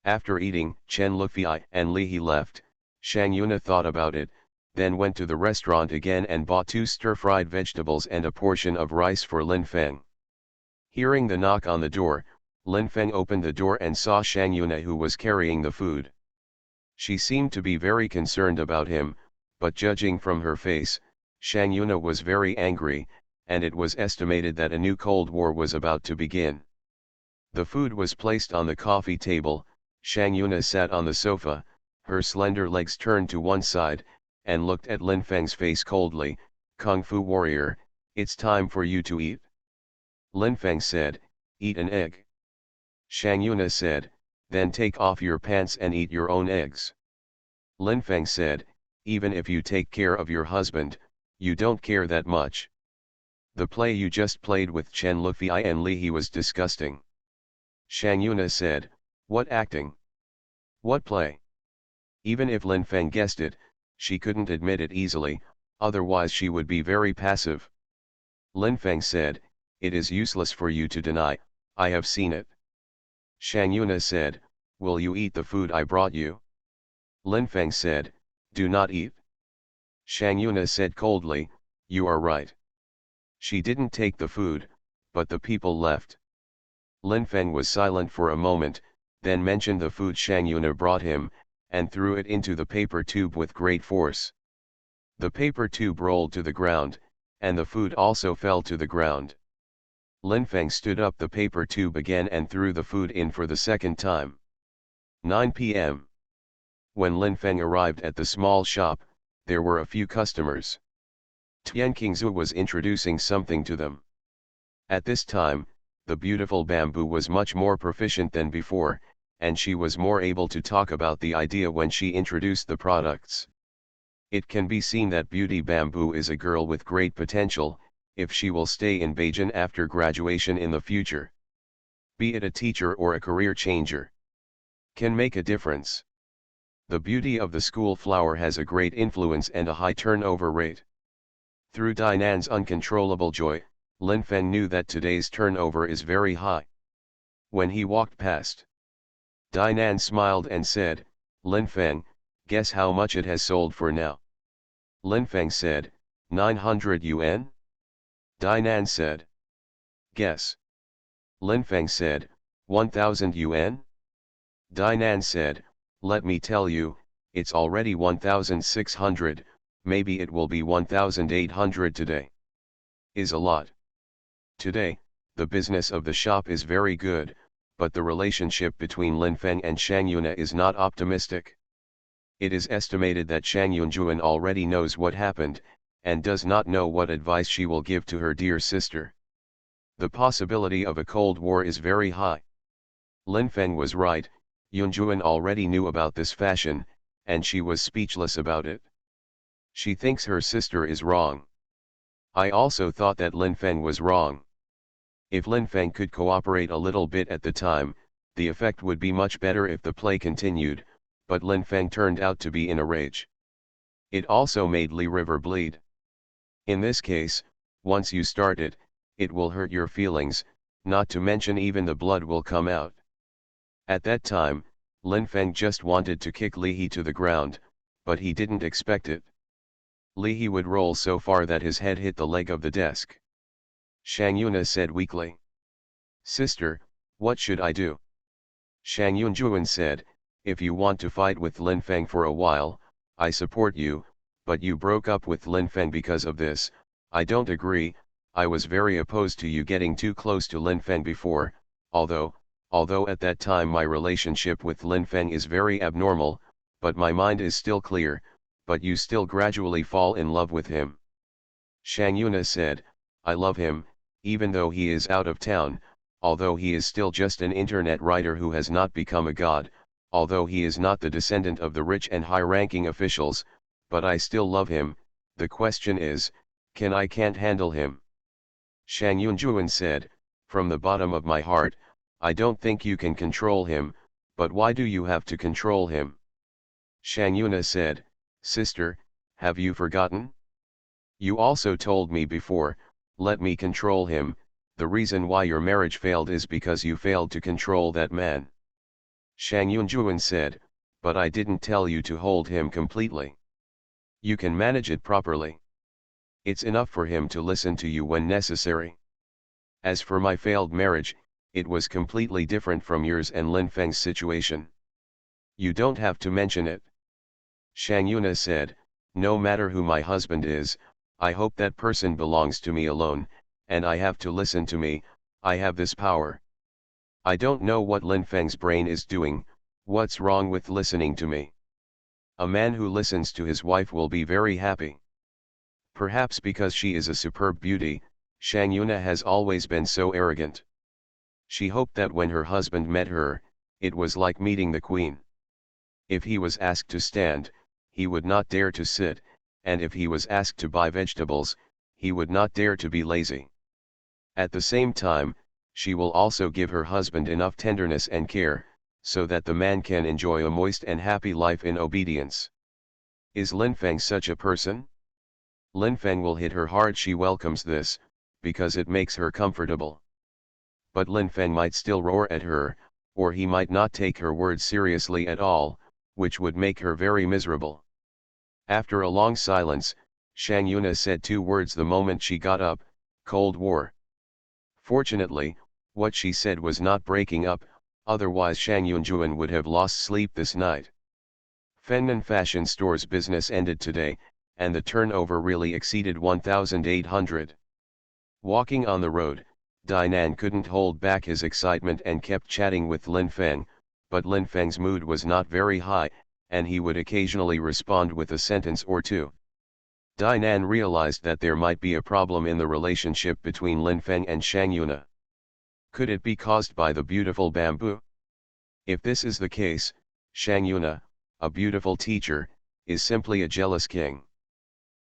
After eating, Chen Lufei and Li He left. Shang Yuna thought about it, then went to the restaurant again and bought 2 stir-fried vegetables and a portion of rice for Lin Feng. Hearing the knock on the door, Lin Feng opened the door and saw Shang Yuna, who was carrying the food. She seemed to be very concerned about him, but judging from her face, Shang Yuna was very angry, and it was estimated that a new Cold War was about to begin. The food was placed on the coffee table. Shang Yuna sat on the sofa, her slender legs turned to one side, and looked at Lin Feng's face coldly. Kung Fu warrior, it's time for you to eat. Lin Feng said, eat an egg. Shang Yuna said, then take off your pants and eat your own eggs. Lin Feng said, even if you take care of your husband, you don't care that much. The play you just played with Chen Lufei and Li He was disgusting. Shang Yuna said, what acting? What play? Even if Lin Feng guessed it, she couldn't admit it easily, otherwise she would be very passive. Lin Feng said, it is useless for you to deny, I have seen it. Shang Yuna said, will you eat the food I brought you? Lin Feng said, do not eat. Shang Yuna said coldly, you are right. She didn't take the food, but the people left. Lin Feng was silent for a moment, then mentioned the food Shang Yuna brought him, and threw it into the paper tube with great force. The paper tube rolled to the ground, and the food also fell to the ground. Lin Feng stood up the paper tube again and threw the food in for the second time. 9 p.m. When Lin Feng arrived at the small shop, there were a few customers. Tian Qingzu was introducing something to them. At this time, the beautiful Bamboo was much more proficient than before, and she was more able to talk about the idea when she introduced the products. It can be seen that Beauty Bamboo is a girl with great potential, if she will stay in Beijing after graduation in the future. Be it a teacher or a career changer, can make a difference. The beauty of the school flower has a great influence and a high turnover rate. Through Dinan's uncontrollable joy, Lin Feng knew that today's turnover is very high. When he walked past, Dinan smiled and said, Lin Feng, guess how much it has sold for now? Lin Feng said, 900 yuan? Dinan said, guess. Lin Feng said, 1000 yuan? Dinan said, let me tell you, it's already 1,600, maybe it will be 1,800 today. Is a lot. Today, the business of the shop is very good, but the relationship between Lin Feng and Shang Yuna is not optimistic. It is estimated that Shang Yunjuan already knows what happened, and does not know what advice she will give to her dear sister. The possibility of a cold war is very high. Lin Feng was right, Yunjuan already knew about this fashion, and she was speechless about it. She thinks her sister is wrong. I also thought that Lin Feng was wrong. If Lin Feng could cooperate a little bit at the time, the effect would be much better if the play continued, but Lin Feng turned out to be in a rage. It also made Li River bleed. In this case, once you start it, it will hurt your feelings, not to mention even the blood will come out. At that time, Lin Feng just wanted to kick Li He to the ground, but he didn't expect it. Li He would roll so far that his head hit the leg of the desk. Shang Yuna said weakly. Sister, what should I do? Shang Yunjuan said, if you want to fight with Lin Feng for a while, I support you, but you broke up with Lin Feng because of this. I don't agree. I was very opposed to you getting too close to Lin Feng before, although at that time my relationship with Lin Feng is very abnormal, but my mind is still clear, but you still gradually fall in love with him. Shang Yuna said, I love him, even though he is out of town, although he is still just an internet writer who has not become a god, although he is not the descendant of the rich and high-ranking officials, but I still love him. The question is, can't handle him. Shang Yunjuan said, from the bottom of my heart, I don't think you can control him, but why do you have to control him? Shang Yuna said, sister, have you forgotten? You also told me before, let me control him. The reason why your marriage failed is because you failed to control that man. Shang Yunjuan said, but I didn't tell you to hold him completely. You can manage it properly. It's enough for him to listen to you when necessary. As for my failed marriage, it was completely different from yours and Lin Feng's situation. You don't have to mention it. Shang Yuna said, no matter who my husband is, I hope that person belongs to me alone, and I have to listen to me. I have this power. I don't know what Lin Feng's brain is doing. What's wrong with listening to me? A man who listens to his wife will be very happy. Perhaps because she is a superb beauty, Shang Yuna has always been so arrogant. She hoped that when her husband met her, it was like meeting the queen. If he was asked to stand, he would not dare to sit, and if he was asked to buy vegetables, he would not dare to be lazy. At the same time, she will also give her husband enough tenderness and care, so that the man can enjoy a moist and happy life in obedience. Is Lin Feng such a person? Lin Feng will hit her hard. She welcomes this, because it makes her comfortable. But Lin Feng might still roar at her, or he might not take her words seriously at all, which would make her very miserable. After a long silence, Shang Yuna said two words the moment she got up, Cold War. Fortunately, what she said was not breaking up, otherwise Shang Yunjuan would have lost sleep this night. Fengnan Fashion Store's business ended today, and the turnover really exceeded 1,800. Walking on the road, Dinan couldn't hold back his excitement and kept chatting with Lin Feng, but Lin Feng's mood was not very high, and he would occasionally respond with a sentence or two. Dinan realized that there might be a problem in the relationship between Lin Feng and Shang Yuna. Could it be caused by the beautiful bamboo? If this is the case, Shang Yuna, a beautiful teacher, is simply a jealous king.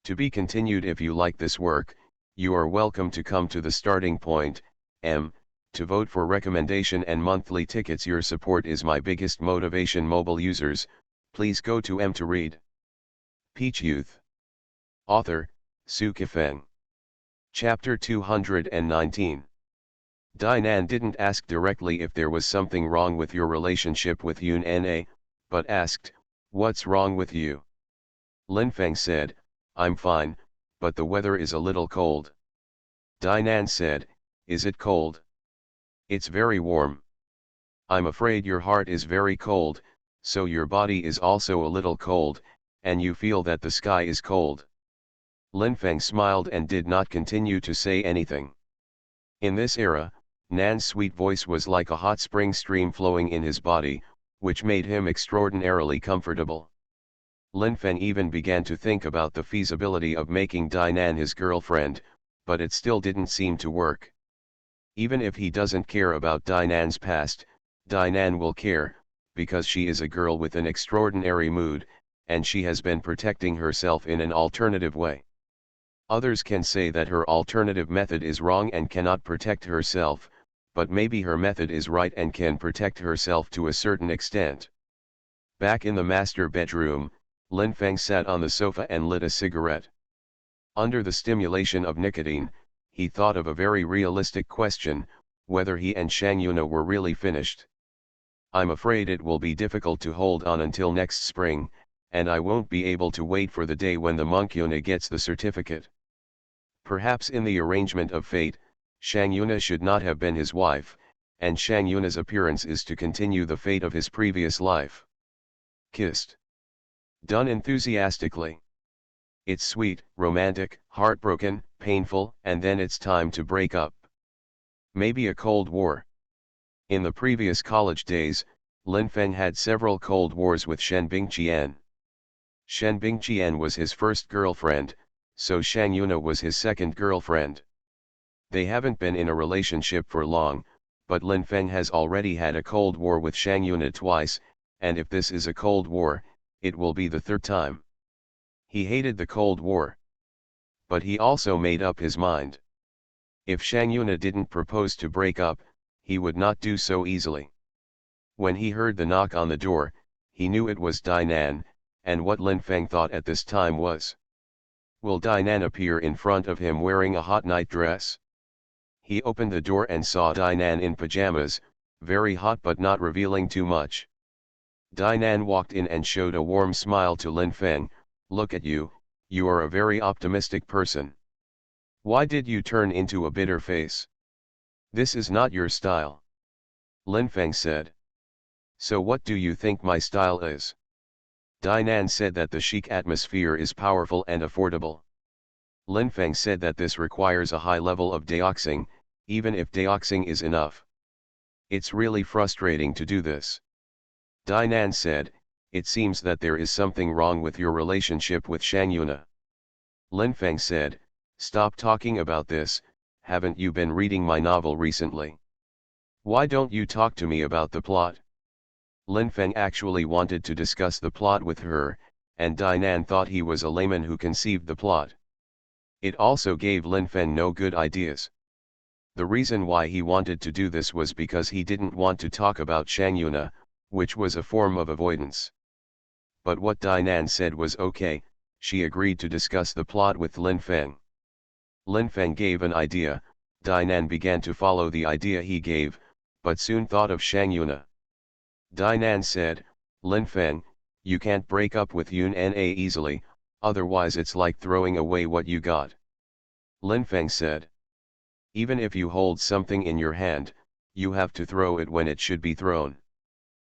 To be continued. If you like this work, you are welcome to come to the starting point, to vote for recommendation and monthly tickets. Your support is my biggest motivation. Mobile users, please go to to read. Peach Youth. Author, Sci-fi. Chapter 219. Dinan didn't ask directly if there was something wrong with your relationship with Yun Na, but asked, what's wrong with you? Lin Feng said, I'm fine, but the weather is a little cold. Dinan said, is it cold? It's very warm. I'm afraid your heart is very cold, so your body is also a little cold, and you feel that the sky is cold. Lin Feng smiled and did not continue to say anything. In this era, Nan's sweet voice was like a hot spring stream flowing in his body, which made him extraordinarily comfortable. Lin Feng even began to think about the feasibility of making Dinan his girlfriend, but it still didn't seem to work. Even if he doesn't care about Dinan's past, Dinan will care, because she is a girl with an extraordinary mood, and she has been protecting herself in an alternative way. Others can say that her alternative method is wrong and cannot protect herself, but maybe her method is right and can protect herself to a certain extent. Back in the master bedroom, Lin Feng sat on the sofa and lit a cigarette. Under the stimulation of nicotine, he thought of a very realistic question, whether he and Shang Yuna were really finished. I'm afraid it will be difficult to hold on until next spring, and I won't be able to wait for the day when the monk Yuna gets the certificate. Perhaps in the arrangement of fate, Shang Yuna should not have been his wife, and Shang Yuna's appearance is to continue the fate of his previous life. Kissed. Done enthusiastically. It's sweet, romantic, heartbroken, painful, and then it's time to break up. Maybe a Cold War. In the previous college days, Lin Feng had several Cold Wars with Shen Bingqian. Shen Bingqian was his first girlfriend, so Shang Yuna was his second girlfriend. They haven't been in a relationship for long, but Lin Feng has already had a Cold War with Shang Yuna twice, and if this is a Cold War, it will be the third time. He hated the Cold War. But he also made up his mind. If Shang Yuna didn't propose to break up, he would not do so easily. When he heard the knock on the door, he knew it was Dinan, and what Lin Feng thought at this time was, will Dinan appear in front of him wearing a hot night dress? He opened the door and saw Dinan in pajamas, very hot but not revealing too much. Dinan walked in and showed a warm smile to Lin Feng. Look at you, you are a very optimistic person. Why did you turn into a bitter face? This is not your style. Lin Feng said. So what do you think my style is? Dinan said that the chic atmosphere is powerful and affordable. Lin Feng said that this requires a high level of deoxing, even if deoxing is enough. It's really frustrating to do this. Dinan said, it seems that there is something wrong with your relationship with Shang Yuna. Lin Feng said, stop talking about this, haven't you been reading my novel recently? Why don't you talk to me about the plot? Lin Feng actually wanted to discuss the plot with her, and Dinan thought he was a layman who conceived the plot. It also gave Lin Feng no good ideas. The reason why he wanted to do this was because he didn't want to talk about Shang Yuna, which was a form of avoidance. But what Dinan said was okay, she agreed to discuss the plot with Lin Feng. Lin Feng gave an idea, Dinan began to follow the idea he gave, but soon thought of Shang Yuna. Dinan said, Lin Feng, you can't break up with Yun Na easily, otherwise it's like throwing away what you got. Lin Feng said. Even if you hold something in your hand, you have to throw it when it should be thrown.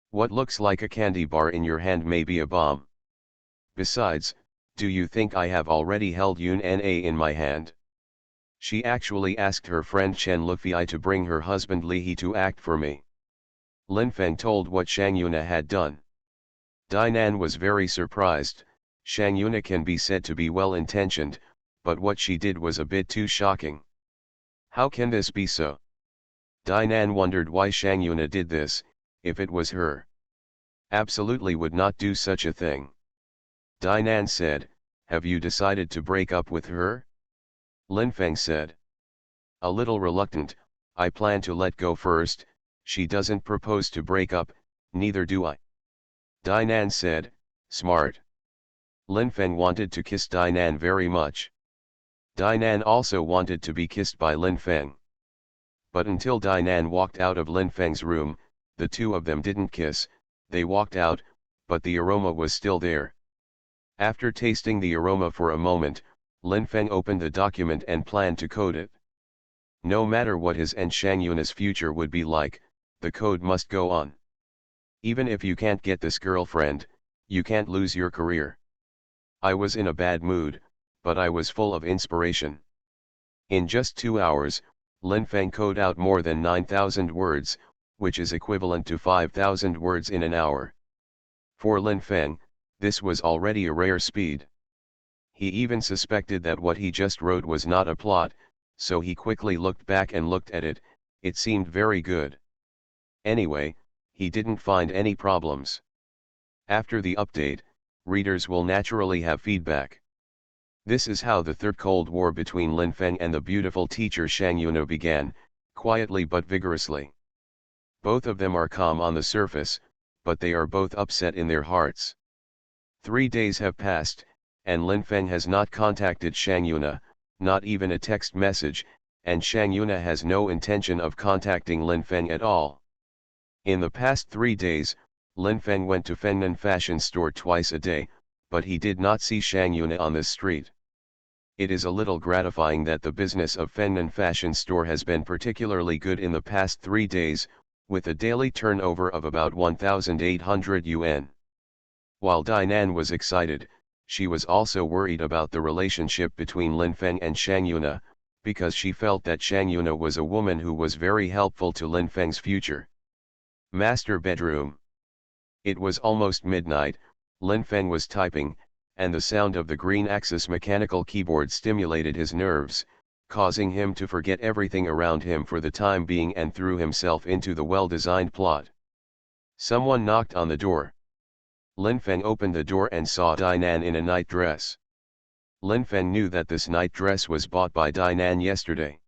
What looks like a candy bar in your hand may be a bomb. Besides, do you think I have already held Yun Na in my hand? She actually asked her friend Chen Lufei to bring her husband Li He to act for me. Lin Feng told what Shang Yuna had done. Dinan was very surprised. Shang Yuna can be said to be well-intentioned, but what she did was a bit too shocking. How can this be so? Dinan wondered why Shang Yuna did this, if it was her. Absolutely would not do such a thing. Dinan said, have you decided to break up with her? Lin Feng said. A little reluctant, I plan to let go first, she doesn't propose to break up, neither do I. Dinan said, smart. Lin Feng wanted to kiss Dinan very much. Dinan also wanted to be kissed by Lin Feng. But until Dinan walked out of Lin Feng's room, the two of them didn't kiss, they walked out, but the aroma was still there. After tasting the aroma for a moment, Lin Feng opened the document and planned to code it. No matter what his and Shang Yuna's future would be like, the code must go on. Even if you can't get this girlfriend, you can't lose your career. I was in a bad mood, but I was full of inspiration. In just 2 hours, Lin Feng coded out more than 9,000 words, which is equivalent to 5,000 words in an hour. For Lin Feng, this was already a rare speed. He even suspected that what he just wrote was not a plot, so he quickly looked back and looked at it. It seemed very good. Anyway, he didn't find any problems. After the update, readers will naturally have feedback. This is how the Third Cold War between Lin Feng and the beautiful teacher Shang Yuna began, quietly but vigorously. Both of them are calm on the surface, but they are both upset in their hearts. 3 days have passed, and Lin Feng has not contacted Shang Yuna, not even a text message, and Shang Yuna has no intention of contacting Lin Feng at all. In the past 3 days, Lin Feng went to Fengnan fashion store twice a day, but he did not see Shang Yuna on the street. It is a little gratifying that the business of Fengnan fashion store has been particularly good in the past 3 days, with a daily turnover of about 1,800 yuan. While Dainan was excited, she was also worried about the relationship between Lin Feng and Shang Yuna, because she felt that Shang Yuna was a woman who was very helpful to Lin Feng's future. Master bedroom. It was almost midnight. Lin Feng was typing, and the sound of the green axis mechanical keyboard stimulated his nerves, causing him to forget everything around him for the time being and threw himself into the well-designed plot. Someone knocked on the door. Lin Feng opened the door and saw Dainan in a night dress. Lin Feng knew that this night dress was bought by Dainan yesterday.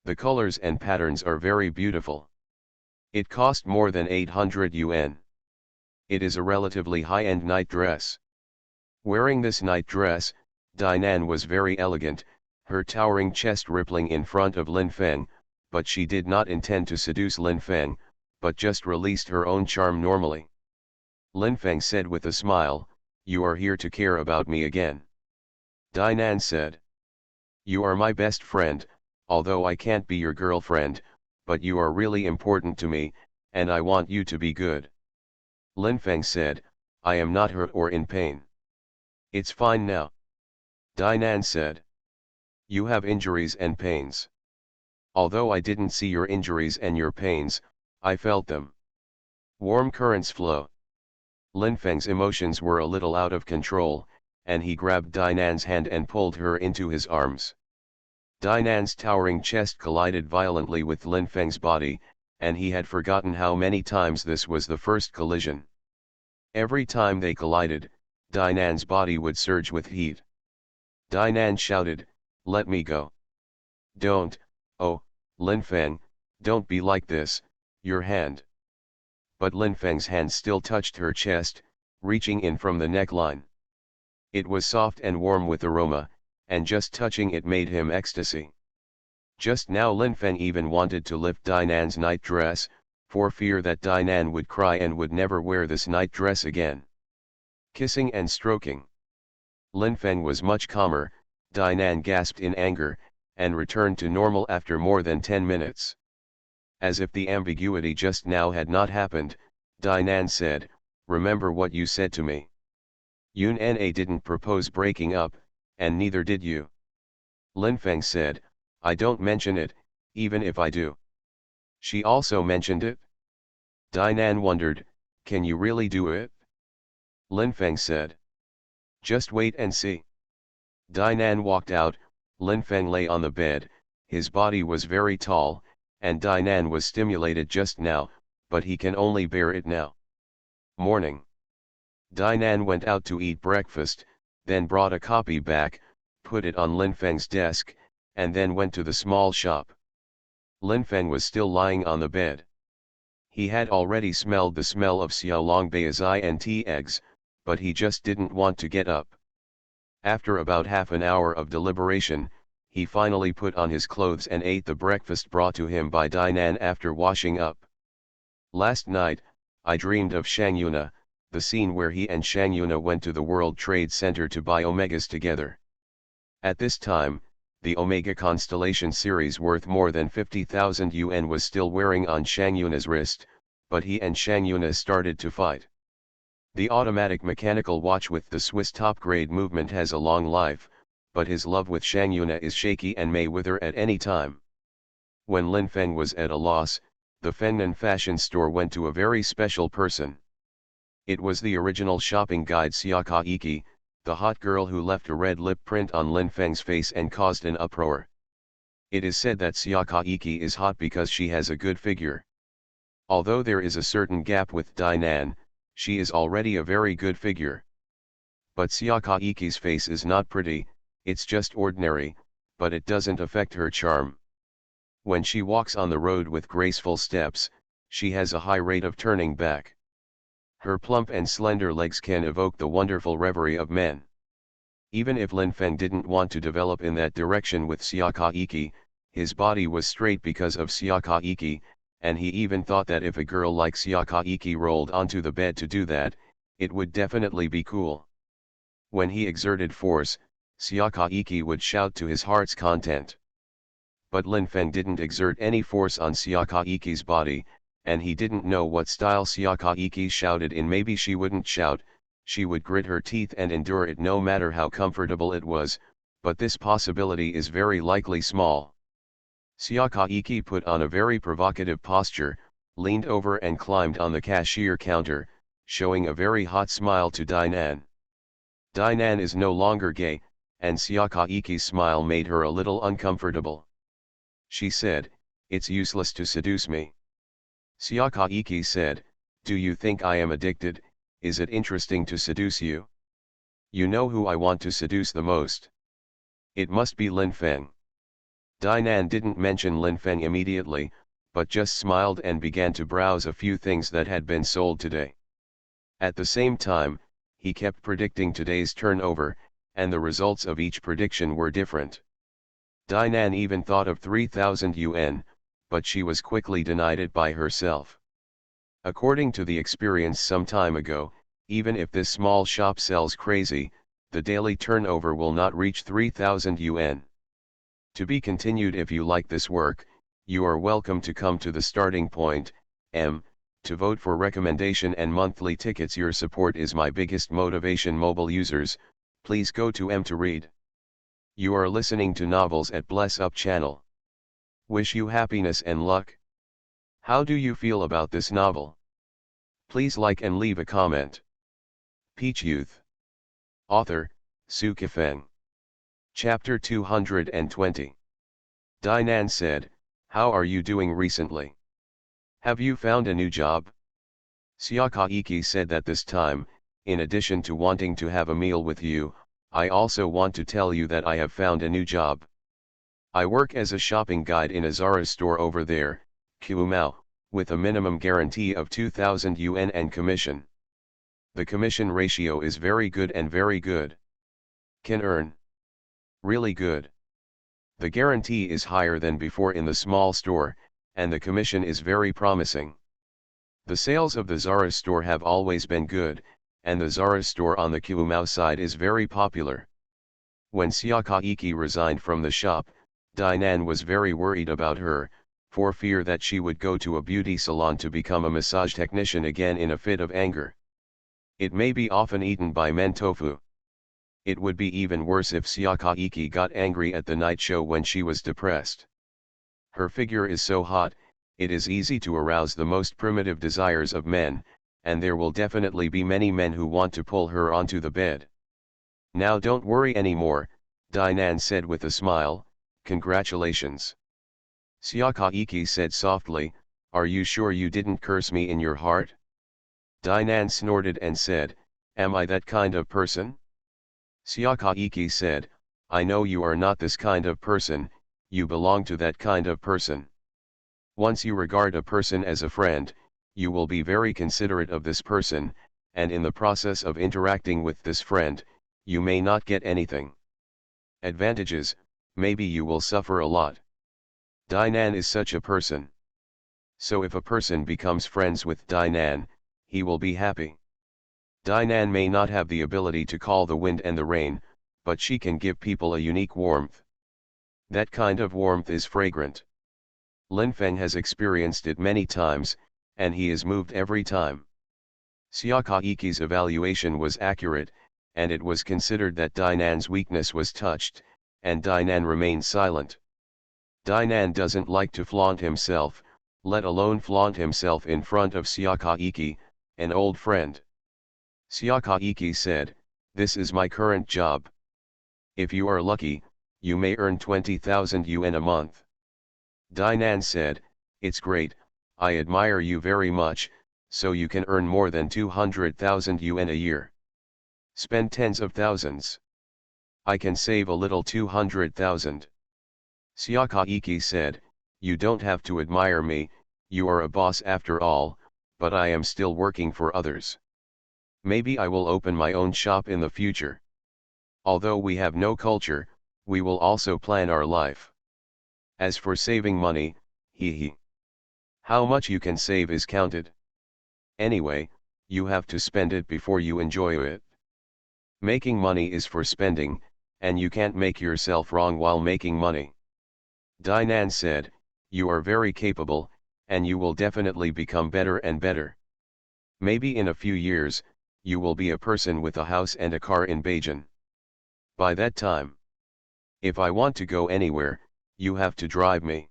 The colors and patterns are very beautiful. It cost more than 800 yuan. It is a relatively high-end night dress. Wearing this night dress, Dainan was very elegant, her towering chest rippling in front of Lin Feng, but she did not intend to seduce Lin Feng, but just released her own charm normally. Lin Feng said with a smile, "You are here to care about me again." Dainan said, "You are my best friend, although I can't be your girlfriend, but you are really important to me, and I want you to be good." Lin Feng said, "I am not hurt or in pain. It's fine now." Dainan said, "You have injuries and pains. Although I didn't see your injuries and your pains, I felt them." Warm currents flow. Lin Feng's emotions were a little out of control, and he grabbed Dainan's hand and pulled her into his arms. Dainan's towering chest collided violently with Lin Feng's body, and he had forgotten how many times this was the first collision. Every time they collided, Dainan's body would surge with heat. Dainan shouted, "Let me go. Don't, oh, Lin Feng, don't be like this, your hand." But Lin Feng's hand still touched her chest, reaching in from the neckline. It was soft and warm with aroma, and just touching it made him ecstasy. Just now Lin Feng even wanted to lift Dainan's night dress, for fear that Dainan would cry and would never wear this night dress again. Kissing and stroking. Lin Feng was much calmer. Dainan gasped in anger, and returned to normal after more than 10 minutes. As if the ambiguity just now had not happened, Dainan said, "Remember what you said to me. Yun Na didn't propose breaking up, and neither did you." Lin Feng said, "I don't mention it, even if I do." "She also mentioned it?" Dainan wondered, "Can you really do it?" Lin Feng said, "Just wait and see." Dainan walked out. Lin Feng lay on the bed. His body was very tall, and Dainan was stimulated just now, but he can only bear it now. Morning. Dainan went out to eat breakfast, then brought a copy back, put it on Lin Feng's desk, and then went to the small shop. Lin Feng was still lying on the bed. He had already smelled the smell of xiaolongbei and tea eggs, but he just didn't want to get up. After about half an hour of deliberation, he finally put on his clothes and ate the breakfast brought to him by Dainan after washing up. "Last night, I dreamed of Shang Yuna," the scene where he and Shang Yuna went to the World Trade Center to buy Omegas together. At this time, the Omega constellation series worth more than 50,000 yuan was still wearing on Shang Yuna's wrist, but he and Shang Yuna started to fight. The automatic mechanical watch with the Swiss top-grade movement has a long life, but his love with Shang Yuna is shaky and may wither at any time. When Lin Feng was at a loss, the Fengnan fashion store went to a very special person. It was the original shopping guide Xia Kaiki, the hot girl who left a red lip print on Lin Feng's face and caused an uproar. It is said that Xia Kaiki is hot because she has a good figure. Although there is a certain gap with Dainan, she is already a very good figure. But Xia Kaiki's face is not pretty, it's just ordinary, but it doesn't affect her charm. When she walks on the road with graceful steps, she has a high rate of turning back. Her plump and slender legs can evoke the wonderful reverie of men. Even if Lin Feng didn't want to develop in that direction with Xia Kaiki, his body was straight because of Xia Kaiki, and he even thought that if a girl like Xia Kaiki rolled onto the bed to do that, it would definitely be cool. When he exerted force, Xia Kaiki would shout to his heart's content. But Lin Feng didn't exert any force on Xia Kaiki's body, and he didn't know what style Xia Kaiki shouted in. Maybe she wouldn't shout, she would grit her teeth and endure it no matter how comfortable it was, but this possibility is very likely small. Xia Kaiki put on a very provocative posture, leaned over and climbed on the cashier counter, showing a very hot smile to Dainan. Dainan is no longer gay, and Xia Kaiki's smile made her a little uncomfortable. She said, "It's useless to seduce me." Xia Kaiki said, "Do you think I am addicted? Is it interesting to seduce you? You know who I want to seduce the most. It must be Lin Feng." Dainan didn't mention Lin Feng immediately, but just smiled and began to browse a few things that had been sold today. At the same time, he kept predicting today's turnover, and the results of each prediction were different. Dainan even thought of 3,000 yuan, but she was quickly denied it by herself. According to the experience some time ago, even if this small shop sells crazy, the daily turnover will not reach 3,000 yuan. To be continued. If you like this work, you are welcome to come to the starting point, to vote for recommendation and monthly tickets. Your support is my biggest motivation. Mobile users, please go to to read. You are listening to Novels at Bless Up channel. Wish you happiness and luck. How do you feel about this novel? Please like and leave a comment. Peach Youth. Author, Su Kifeng. Chapter 220. Dainan said, "How are you doing recently? Have you found a new job?" Xia Kaiki said that this time, in addition to wanting to have a meal with you, I also want to tell you that I have found a new job. I work as a shopping guide in a Zara store over there, Qumao, with a minimum guarantee of 2,000 yuan and commission. The commission ratio is very good and very good. Can earn really good. The guarantee is higher than before in the small store, and the commission is very promising. The sales of the Zara store have always been good, and the Zara store on the Qumao side is very popular. When Xia Kaiki resigned from the shop, Dainan was very worried about her, for fear that she would go to a beauty salon to become a massage technician again in a fit of anger. It may be often eaten by men tofu. It would be even worse if Xia Kaiki got angry at the night show when she was depressed. Her figure is so hot, it is easy to arouse the most primitive desires of men, and there will definitely be many men who want to pull her onto the bed. Now don't worry anymore, Dainan said with a smile, congratulations. Xia Kaiki said softly, are you sure you didn't curse me in your heart? Dainan snorted and said, am I that kind of person? Xia Kaiki said, I know you are not this kind of person, you belong to that kind of person. Once you regard a person as a friend, you will be very considerate of this person, and in the process of interacting with this friend, you may not get anything. Advantages, maybe you will suffer a lot. Dainan is such a person. So if a person becomes friends with Dainan, he will be happy. Dainan may not have the ability to call the wind and the rain, but she can give people a unique warmth. That kind of warmth is fragrant. Lin Feng has experienced it many times, and he is moved every time. Xiaokaiki's evaluation was accurate, and it was considered that Dainan's weakness was touched, and Dainan remained silent. Dainan doesn't like to flaunt himself, let alone flaunt himself in front of Xiaokaiki, an old friend. Xiaokaiki said, "This is my current job. If you are lucky, you may earn 20,000 yuan a month." Dainan said, "It's great, I admire you very much, so you can earn more than 200,000 yuan a year. Spend tens of thousands. I can save a little 200,000. Xiaokaiki said, "You don't have to admire me, you are a boss after all, but I am still working for others. Maybe I will open my own shop in the future. Although we have no culture, we will also plan our life. As for saving money, hee. How much you can save is counted. Anyway, you have to spend it before you enjoy it. Making money is for spending, and you can't make yourself wrong while making money." Dainan said, "You are very capable, and you will definitely become better and better. Maybe in a few years, you will be a person with a house and a car in Beijing. By that time, if I want to go anywhere, you have to drive me."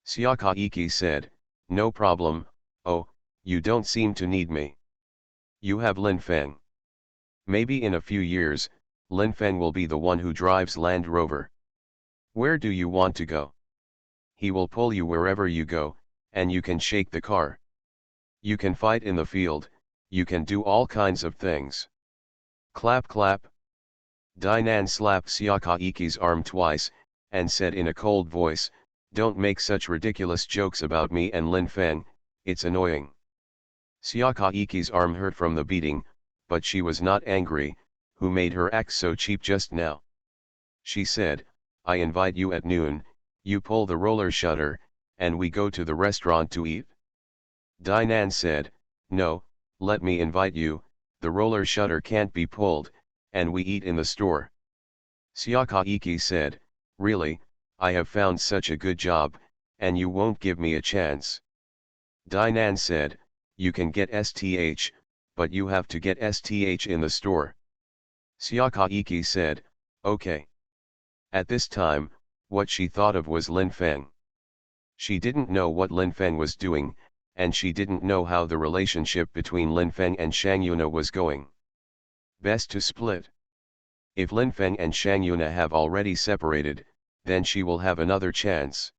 Xiaokaiki said, "No problem, oh, you don't seem to need me. You have Lin Feng. Maybe in a few years, Lin Feng will be the one who drives Land Rover. Where do you want to go? He will pull you wherever you go, and you can shake the car. You can fight in the field, you can do all kinds of things." Clap clap. Dainan slapped Xiaokaiki's arm twice, and said in a cold voice, "Don't make such ridiculous jokes about me and Lin Feng, it's annoying." Xiaokaiki's arm hurt from the beating, but she was not angry, who made her act so cheap just now. She said, "I invite you at noon, you pull the roller shutter, and we go to the restaurant to eat." Dainan said, "No, let me invite you, the roller shutter can't be pulled, and we eat in the store." Xiaokaiki said, "Really, I have found such a good job, and you won't give me a chance." Dainan said, "You can get STH, but you have to get STH in the store." Xiaokaiki said, "Okay." At this time, what she thought of was Lin Feng. She didn't know what Lin Feng was doing, and she didn't know how the relationship between Lin Feng and Shang Yuna was going. Best to split. If Lin Feng and Shang Yuna have already separated, then she will have another chance.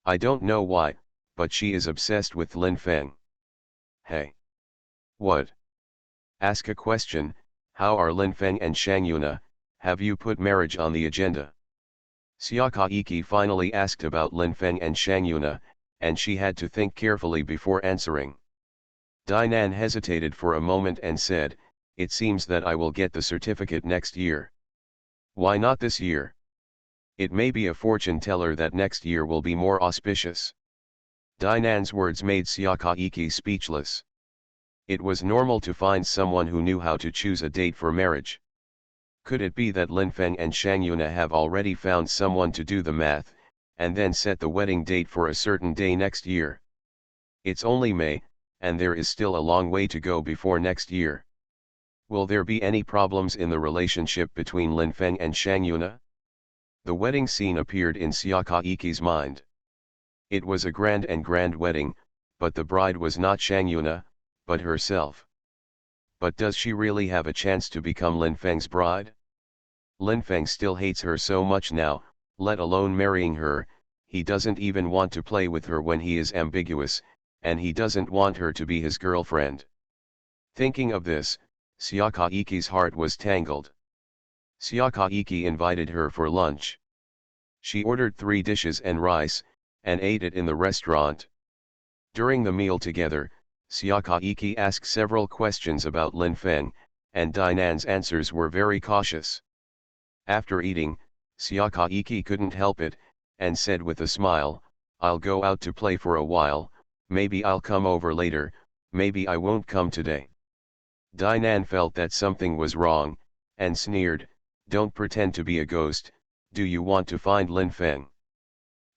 I don't know why, but she is obsessed with Lin Feng. Hey. What? Ask a question, how are Lin Feng and Shang Yuna, have you put marriage on the agenda? Xiaokaiki finally asked about Lin Feng and Shang Yuna, and she had to think carefully before answering. Dainan hesitated for a moment and said, "It seems that I will get the certificate next year." "Why not this year? It may be a fortune teller that next year will be more auspicious." Dainan's words made Xiaokaiki speechless. It was normal to find someone who knew how to choose a date for marriage. Could it be that Lin Feng and Shang Yuna have already found someone to do the math, and then set the wedding date for a certain day next year? It's only May, and there is still a long way to go before next year. Will there be any problems in the relationship between Lin Feng and Shang Yuna? The wedding scene appeared in Xiaokaiki's mind. It was a grand wedding, but the bride was not Shang Yuna, but herself. But does she really have a chance to become Lin Feng's bride? Lin Feng still hates her so much now, let alone marrying her, he doesn't even want to play with her when he is ambiguous, and he doesn't want her to be his girlfriend. Thinking of this, Xiaokaiki's heart was tangled. Xiaokaiki invited her for lunch. She ordered 3 dishes and rice, and ate it in the restaurant. During the meal together, Xiaokaiki asked several questions about Lin Feng, and Dainan's answers were very cautious. After eating, Xiaokaiki couldn't help it, and said with a smile, "I'll go out to play for a while, maybe I'll come over later, maybe I won't come today." Dainan felt that something was wrong, and sneered, "Don't pretend to be a ghost, Do you want to find Lin Feng?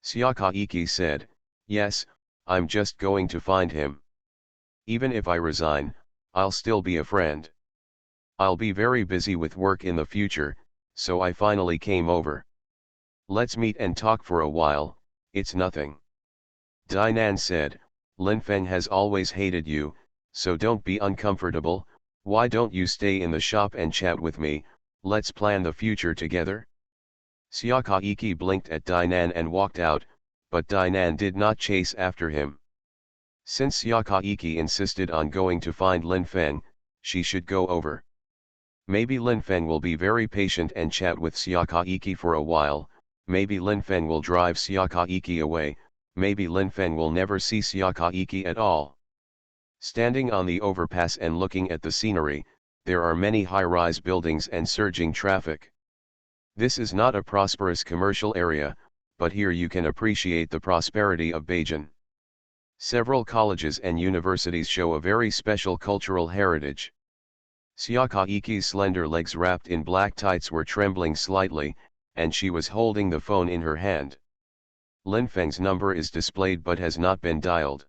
Xiakaiki said, yes, I'm just going to find him. Even if I resign, I'll still be a friend. I'll be very busy with work in the future, so I finally came over. Let's meet and talk for a while, it's nothing. Dainan said, Lin Feng has always hated you, so don't be uncomfortable. Why don't you stay in the shop and chat with me? Let's plan the future together. Xiakaiki blinked at Dainan and walked out, but Dainan did not chase after him. Since Xiakaiki insisted on going to find Lin Feng, she should go over. Maybe Lin Feng will be very patient and chat with Xiakaiki for a while. Maybe Lin Feng will drive Xiakaiki away. Maybe Lin Feng will never see Xiakaiki at all. Standing on the overpass and looking at the scenery, there are many high-rise buildings and surging traffic. This is not a prosperous commercial area, but here you can appreciate the prosperity of Beijing. Several colleges and universities show a very special cultural heritage. Xiakaiki's slender legs wrapped in black tights were trembling slightly, and she was holding the phone in her hand. Lin Feng's number is displayed but has not been dialed.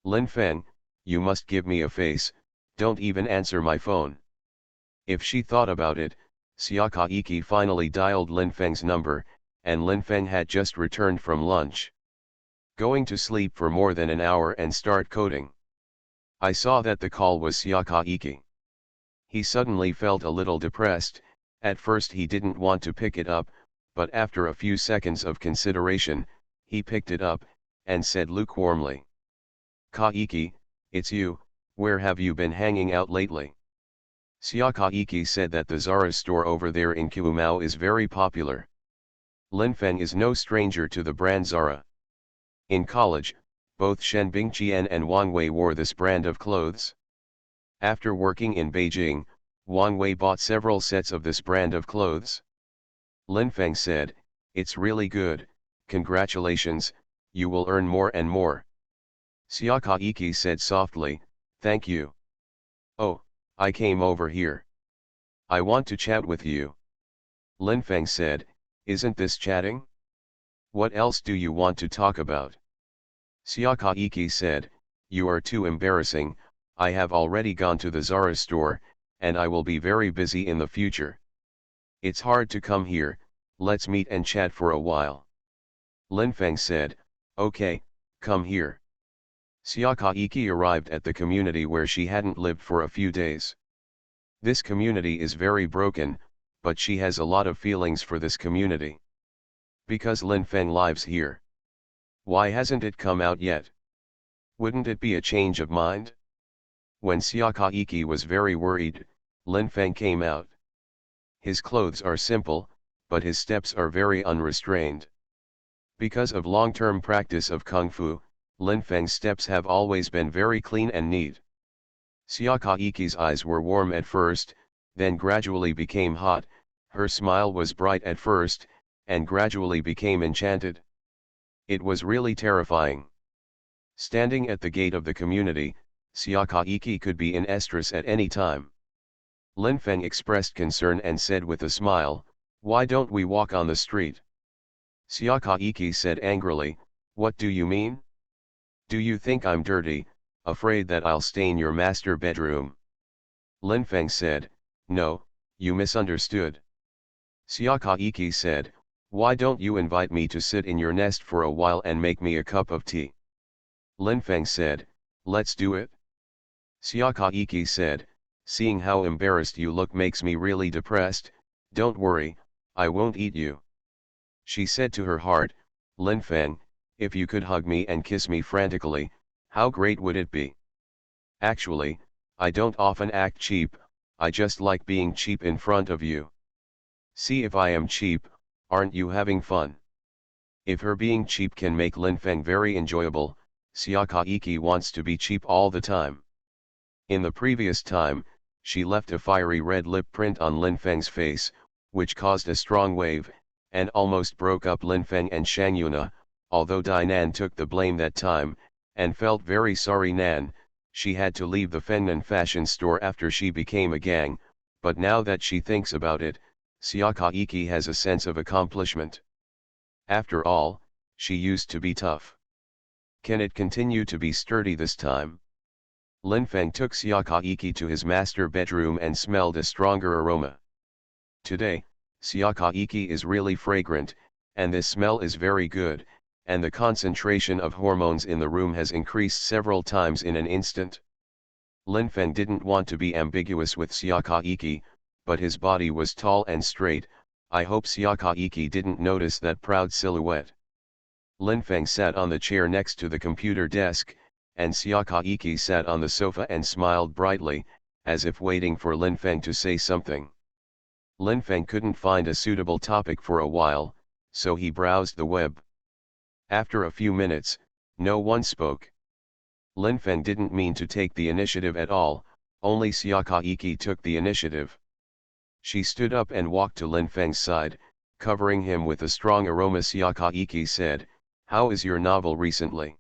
Lin Feng, you must give me a face, don't even answer my phone. If she thought about it, Xiakaiki finally dialed Lin Feng's number, and Lin Feng had just returned from lunch. Going to sleep for more than an hour and start coding. I saw that the call was Xiakaiki. He suddenly felt a little depressed. At first he didn't want to pick it up, but after a few seconds of consideration, he picked it up, and said lukewarmly, Kaiki, it's you, where have you been hanging out lately? Xiakaiki said that the Zara store over there in Kuomao is very popular. Lin Feng is no stranger to the brand Zara. In college, both Shen Bingqian and Wang Wei wore this brand of clothes. After working in Beijing, Wang Wei bought several sets of this brand of clothes. Lin Feng said, it's really good, congratulations, you will earn more and more. Xiakaiki said softly, thank you. Oh, I came over here. I want to chat with you. Lin Feng said, isn't this chatting? What else do you want to talk about? Xiakaiki said, you are too embarrassing, I have already gone to the Zara store, and I will be very busy in the future. It's hard to come here, let's meet and chat for a while. Lin Feng said, okay, come here. Xiakaiki arrived at the community where she hadn't lived for a few days. This community is very broken, but she has a lot of feelings for this community. Because Lin Feng lives here. Why hasn't it come out yet? Wouldn't it be a change of mind? When Xiakaiki was very worried, Lin Feng came out. His clothes are simple, but his steps are very unrestrained. Because of long-term practice of Kung Fu, Lin Feng's steps have always been very clean and neat. Xiakaiki's eyes were warm at first, then gradually became hot, her smile was bright at first, and gradually became enchanted. It was really terrifying. Standing at the gate of the community, Xiakaiki could be in estrus at any time. Lin Feng expressed concern and said with a smile, why don't we walk on the street? Xiakaiki said angrily, what do you mean? Do you think I'm dirty, afraid that I'll stain your master bedroom? Lin Feng said, no, you misunderstood. Xiakaiki said, why don't you invite me to sit in your nest for a while and make me a cup of tea? Lin Feng said, let's do it. Xiakaiki said, seeing how embarrassed you look makes me really depressed, don't worry, I won't eat you. She said to her heart, Lin Feng, if you could hug me and kiss me frantically, how great would it be? Actually, I don't often act cheap, I just like being cheap in front of you. See if I am cheap, aren't you having fun? If her being cheap can make Lin Feng very enjoyable, Xiakaiki wants to be cheap all the time. In the previous time, she left a fiery red lip print on Lin Feng's face, which caused a strong wave, and almost broke up Lin Feng and Shang Yuna, although Dainan took the blame that time, and felt very sorry Nan, she had to leave the feminine fashion store after she became a gang, but now that she thinks about it, Sayaka has a sense of accomplishment. After all, she used to be tough. Can it continue to be sturdy this time? Linfeng took Sayaka to his master bedroom and smelled a stronger aroma. Today, Sayaka is really fragrant, and this smell is very good, and the concentration of hormones in the room has increased several times in an instant. Linfeng didn't want to be ambiguous with Sayaka, but his body was tall and straight. I hope Sayaka didn't notice that proud silhouette. Linfeng sat on the chair next to the computer desk, and Sayaka sat on the sofa and smiled brightly, as if waiting for Linfeng to say something. Linfeng couldn't find a suitable topic for a while, so he browsed the web. After a few minutes, no one spoke. Linfeng didn't mean to take the initiative at all, only Sayaka took the initiative. She stood up and walked to Linfeng's side, covering him with a strong aroma. Sayaka said, "How is your novel recently?"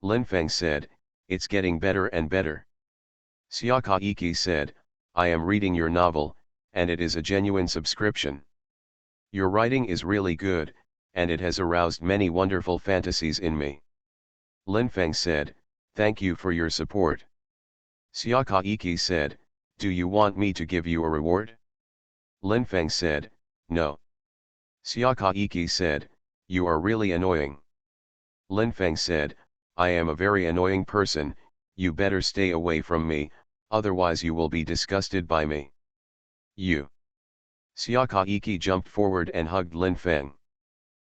Linfeng said, "It's getting better and better." Sayaka said, "I am reading your novel, and it is a genuine subscription. Your writing is really good, and it has aroused many wonderful fantasies in me." Linfeng said, "Thank you for your support." Sayaka said, "Do you want me to give you a reward?" Linfeng said, "No." Sayaka said, "You are really annoying." Linfeng said, "I am a very annoying person, you better stay away from me, otherwise you will be disgusted by me." You. Sayaka jumped forward and hugged Linfeng.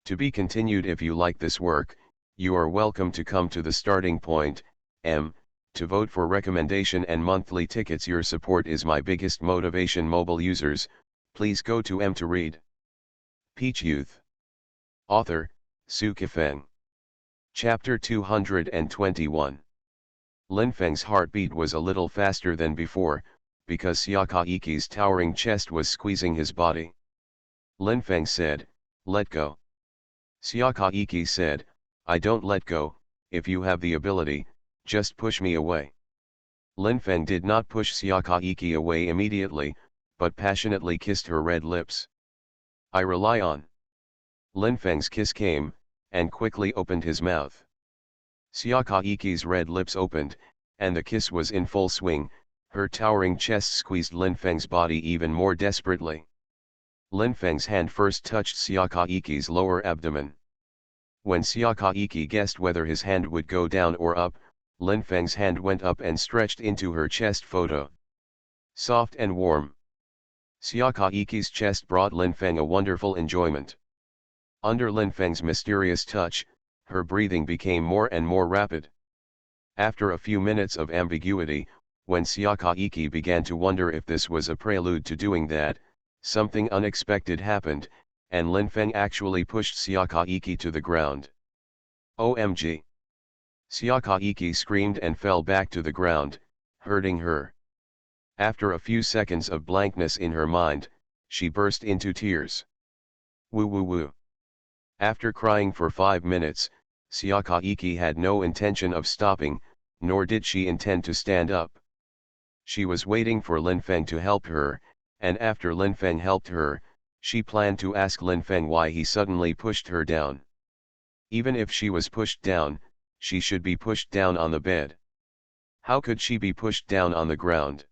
To be continued. If you like this work, you are welcome to come to the starting point, to vote for recommendation and monthly tickets. Your support is my biggest motivation. Mobile users, please go to to read. Peach Youth. Author, Sukifeng. Chapter 221. Linfeng's heartbeat was a little faster than before, because Sayaka towering chest was squeezing his body. Linfeng said, "Let go." Sayaka said, "I don't let go. If you have the ability, just push me away." Linfeng did not push Sayaka away immediately, but passionately kissed her red lips. "I rely on." Linfeng's kiss came, and quickly opened his mouth. Sayaka red lips opened, and the kiss was in full swing. Her towering chest squeezed Linfeng's body even more desperately. Linfeng's hand first touched Sayaka lower abdomen. When Sayaka guessed whether his hand would go down or up, Linfeng's hand went up and stretched into her chest. Photo. Soft and warm. Sayaka chest brought Linfeng a wonderful enjoyment. Under Linfeng's mysterious touch, her breathing became more and more rapid. After a few minutes of ambiguity, when Sayaka began to wonder if this was a prelude to doing that, something unexpected happened, and Linfeng actually pushed Sayaka to the ground. OMG! Sayaka screamed and fell back to the ground, hurting her. After a few seconds of blankness in her mind, she burst into tears. Woo woo woo. After crying for 5 minutes, Sayaka had no intention of stopping, nor did she intend to stand up. She was waiting for Linfeng to help her, and after Linfeng helped her, she planned to ask Linfeng why he suddenly pushed her down. Even if she was pushed down, she should be pushed down on the bed. How could she be pushed down on the ground?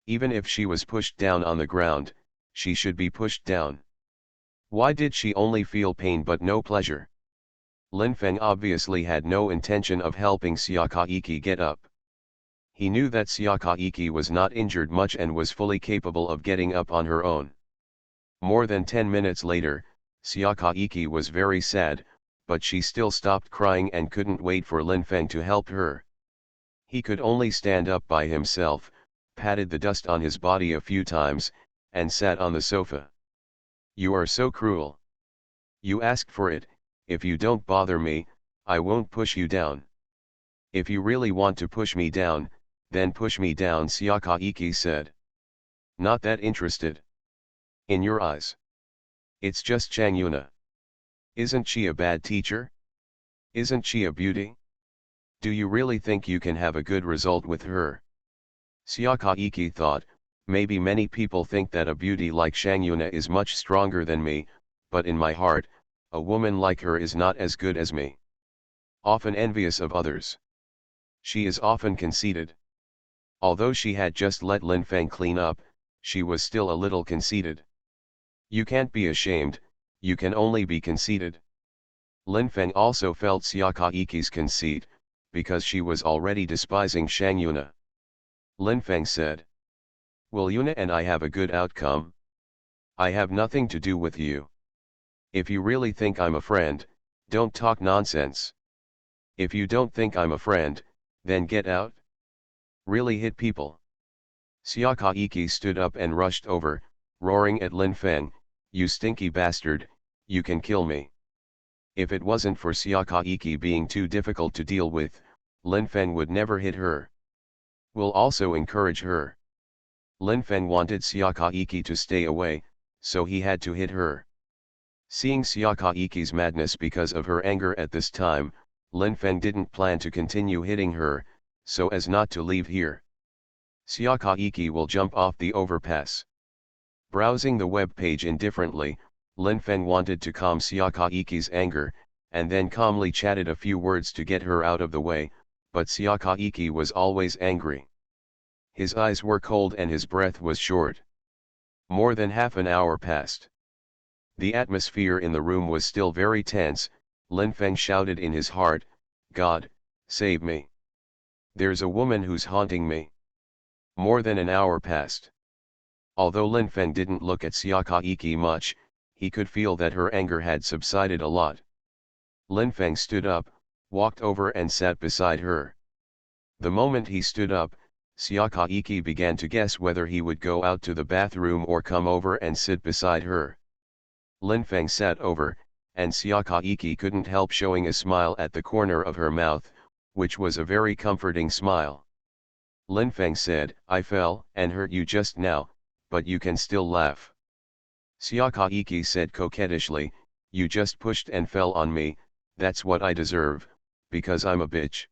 Even if she was pushed down on the ground, she should be pushed down. Why did she only feel pain but no pleasure? Linfeng obviously had no intention of helping Sayaka get up. He knew that Sayaka was not injured much and was fully capable of getting up on her own. More than 10 minutes later, Sayaka was very sad, but she still stopped crying and couldn't wait for Linfeng to help her. He could only stand up by himself, patted the dust on his body a few times, and sat on the sofa. "You are so cruel. You asked for it. If you don't bother me, I won't push you down. If you really want to push me down, then push me down," Sayaka said. "Not that interested. In your eyes. It's just Chang Yuna. Isn't she a bad teacher? Isn't she a beauty? Do you really think you can have a good result with her?" Sayaka thought, Maybe many people think that a beauty like Shang Yuna is much stronger than me, but in my heart, a woman like her is not as good as me. Often envious of others. She is often conceited. Although she had just let Lin Feng clean up, she was still a little conceited. You can't be ashamed, you can only be conceited. Lin Feng also felt Xiaka Iki's conceit, because she was already despising Shang Yuna. Lin Feng said, "Will Yuna and I have a good outcome? I have nothing to do with you. If you really think I'm a friend, don't talk nonsense. If you don't think I'm a friend, then get out. Really hit people." Xiaka Iki stood up and rushed over, roaring at Lin Feng, "You stinky bastard, you can kill me." If it wasn't for Xiaka Iki being too difficult to deal with, Lin Feng would never hit her. Will also encourage her. Lin Feng wanted Xiaka Iki to stay away, so he had to hit her. Seeing Xiaka Iki's madness because of her anger at this time, Lin Feng didn't plan to continue hitting her, so as not to leave here. Xiaka Iki will jump off the overpass. Browsing the web page indifferently, Lin Feng wanted to calm Xiaka Iki's anger, and then calmly chatted a few words to get her out of the way, but Xiaka Iki was always angry. His eyes were cold and his breath was short. More than half an hour passed. The atmosphere in the room was still very tense. Lin Feng shouted in his heart, "God, save me. There's a woman who's haunting me." More than an hour passed. Although Lin Feng didn't look at Xiaka Iki much, he could feel that her anger had subsided a lot. Lin Feng stood up, walked over and sat beside her. The moment he stood up, Xiaka Iki began to guess whether he would go out to the bathroom or come over and sit beside her. Lin Feng sat over, and Xiaka Iki couldn't help showing a smile at the corner of her mouth, which was a very comforting smile. Lin Feng said, "I fell and hurt you just now, but you can still laugh." Xiaka Iki said coquettishly, "You just pushed and fell on me, that's what I deserve, because I'm a bitch."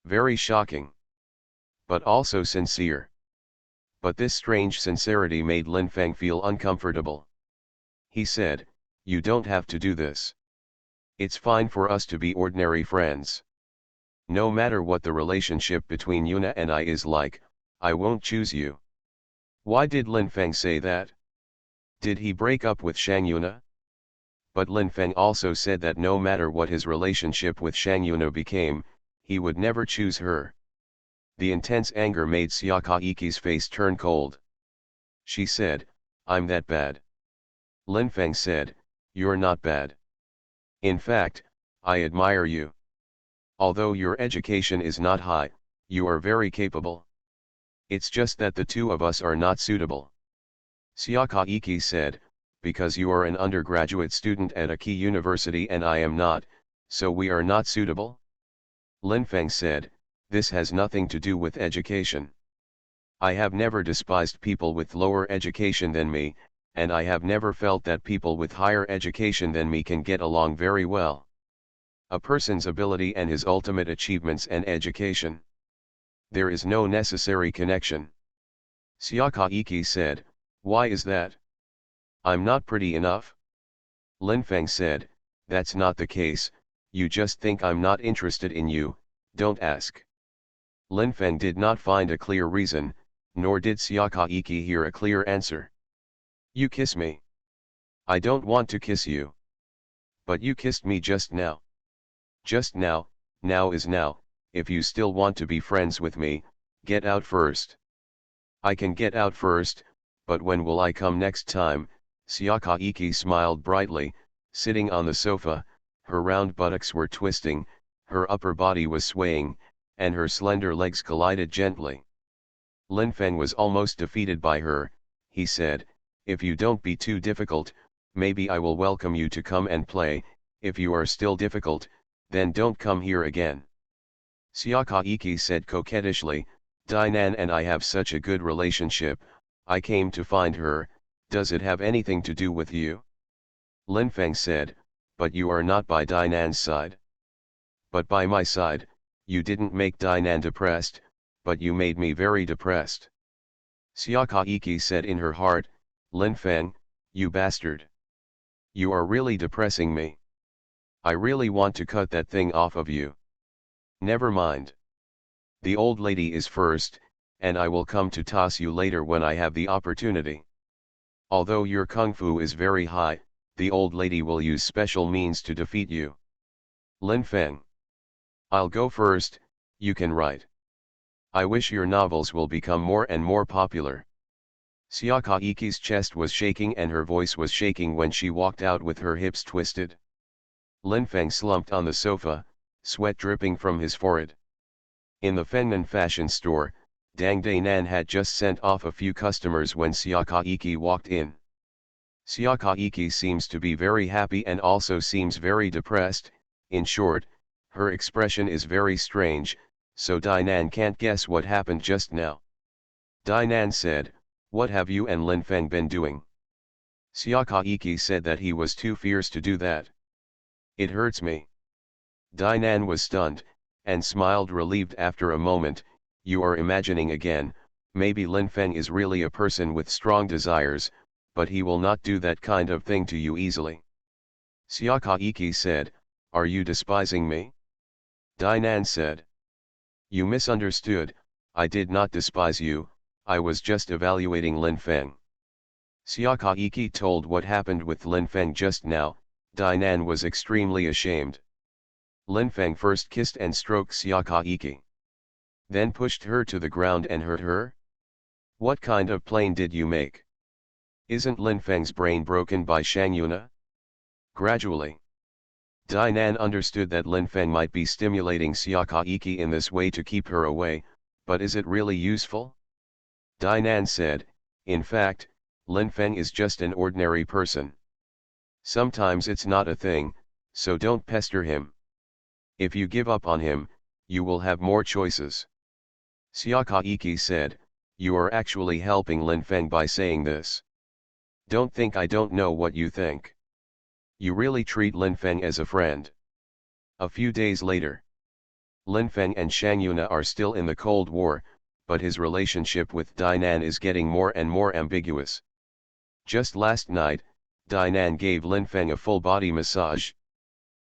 Very shocking. But also sincere. But this strange sincerity made Lin Feng feel uncomfortable. He said, "You don't have to do this. It's fine for us to be ordinary friends. No matter what the relationship between Yuna and I is like, I won't choose you." Why did Lin Feng say that? Did he break up with Shang Yuna? But Lin Feng also said that no matter what his relationship with Shang Yuna became, he would never choose her. The intense anger made Xiaka Iki's face turn cold. She said, "I'm that bad." Lin Feng said, "You're not bad. In fact, I admire you. Although your education is not high, you are very capable. It's just that the two of us are not suitable." Xiaka Iki said, "Because you are an undergraduate student at a key university and I am not, so we are not suitable?" Lin Feng said, "This has nothing to do with education. I have never despised people with lower education than me, and I have never felt that people with higher education than me can get along very well. A person's ability and his ultimate achievements and education. There is no necessary connection." Xiaka Iki said, "Why is that? I'm not pretty enough?" Lin Feng said, "That's not the case, you just think I'm not interested in you, don't ask." Lin Feng did not find a clear reason, nor did Xiaka Iki hear a clear answer. "You kiss me. I don't want to kiss you. But you kissed me just now. Just now, now is now, if you still want to be friends with me, get out first." "I can get out first, but when will I come next time?" Xiaka Iki smiled brightly, sitting on the sofa, her round buttocks were twisting, her upper body was swaying, and her slender legs collided gently. Lin Feng was almost defeated by her. He said, "If you don't be too difficult, maybe I will welcome you to come and play. If you are still difficult, then don't come here again." Xiaka Iki said coquettishly, "Dinan and I have such a good relationship, I came to find her, does it have anything to do with you?" Lin Feng said, "But you are not by Dinan's side." "But by my side, you didn't make Dinan depressed, but you made me very depressed." Xiakaiki said in her heart, Lin Feng, you bastard. You are really depressing me. I really want to cut that thing off of you. Never mind. The old lady is first, and I will come to toss you later when I have the opportunity. Although your kung fu is very high, the old lady will use special means to defeat you. Lin Feng. I'll go first, you can write. I wish your novels will become more and more popular. Xiaokaiki's chest was shaking and her voice was shaking when she walked out with her hips twisted. Lin Feng slumped on the sofa, sweat dripping from his forehead. In the feminine fashion store, Dang Dainan had just sent off a few customers when Xiaokaiki walked in. Xiaokaiki seems to be very happy and also seems very depressed. In short, her expression is very strange, so Dainan can't guess what happened just now. Dainan said, what have you and Lin Feng been doing? Xiaokaiki said that he was too fierce to do that. It hurts me. Dainan was stunned, and smiled relieved after a moment. You are imagining again, maybe Lin Feng is really a person with strong desires, but he will not do that kind of thing to you easily. Xiaokaiki said, are you despising me? Dainan said. You misunderstood, I did not despise you, I was just evaluating Lin Feng. Xiaokaiki told what happened with Lin Feng just now. Dainan was extremely ashamed. Lin Feng first kissed and stroked Xiaokaiki. Then pushed her to the ground and hurt her? What kind of plane did you make? Isn't Lin Feng's brain broken by Shang Yuna? Gradually, Dainan understood that Lin Feng might be stimulating Xiaokaiki in this way to keep her away, but is it really useful? Dainan said, in fact, Lin Feng is just an ordinary person. Sometimes it's not a thing, so don't pester him. If you give up on him, you will have more choices. Xiaokaiki said, you are actually helping Lin Feng by saying this. Don't think I don't know what you think. You really treat Lin Feng as a friend. A few days later, Lin Feng and Shang Yuna are still in the Cold War, but his relationship with Dainan is getting more and more ambiguous. Just last night, Dainan gave Lin Feng a full-body massage.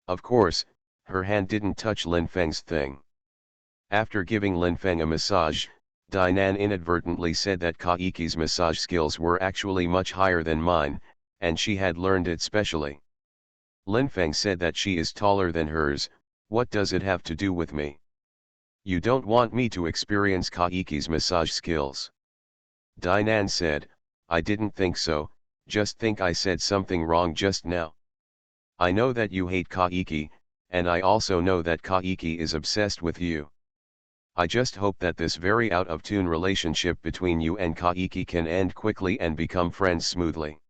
Of course, her hand didn't touch Lin Feng's thing. After giving Lin Feng a massage, Dainan inadvertently said that Kaiki's massage skills were actually much higher than mine, and she had learned it specially. Lin Feng said that she is taller than hers. What does it have to do with me? You don't want me to experience Kaiki's massage skills. Dainan said, I didn't think so, just think I said something wrong just now. I know that you hate Kaiki, and I also know that Kaiki is obsessed with you. I just hope that this very out-of-tune relationship between you and Kaiki can end quickly and become friends smoothly.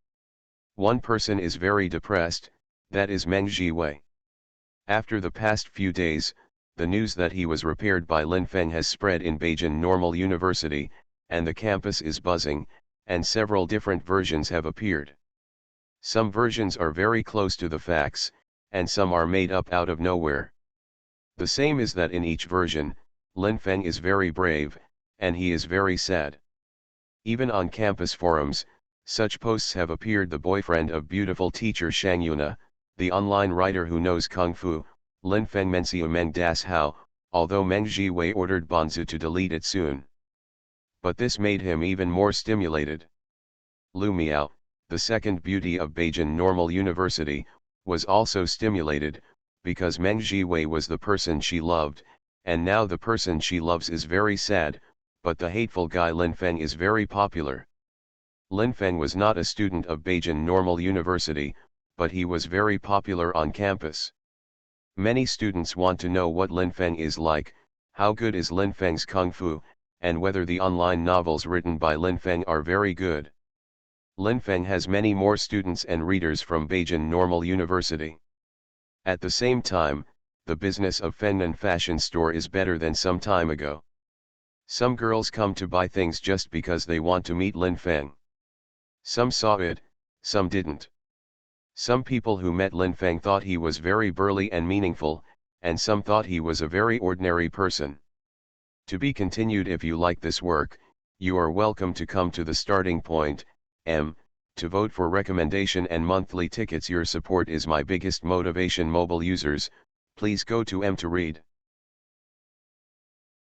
One person is very depressed, that is Meng Jiwei. After the past few days, the news that he was repaired by Lin Feng has spread in Beijing Normal University, and the campus is buzzing, and several different versions have appeared. Some versions are very close to the facts, and some are made up out of nowhere. The same is that in each version, Lin Feng is very brave, and he is very sad. Even on campus forums, such posts have appeared. The boyfriend of beautiful teacher Shang Yuna, the online writer who knows Kung Fu, Lin Feng Menxiu Meng Das Hao, although Meng Jiwei ordered Bonzu to delete it soon. But this made him even more stimulated. Lu Miao, the second beauty of Beijing Normal University, was also stimulated, because Meng Jiwei was the person she loved, and now the person she loves is very sad, but the hateful guy Lin Feng is very popular. Lin Feng was not a student of Beijing Normal University, but he was very popular on campus. Many students want to know what Lin Feng is like, how good is Lin Feng's Kung Fu, and whether the online novels written by Lin Feng are very good. Lin Feng has many more students and readers from Beijing Normal University. At the same time, the business of feminine fashion store is better than some time ago. Some girls come to buy things just because they want to meet Lin Feng. Some saw it, some didn't. Some people who met Lin Feng thought he was very burly and meaningful, and some thought he was a very ordinary person. To be continued. If you like this work, You are welcome to come to the starting point, M, to vote for recommendation and monthly tickets. Your support is my biggest motivation. Mobile users, please go to M to read.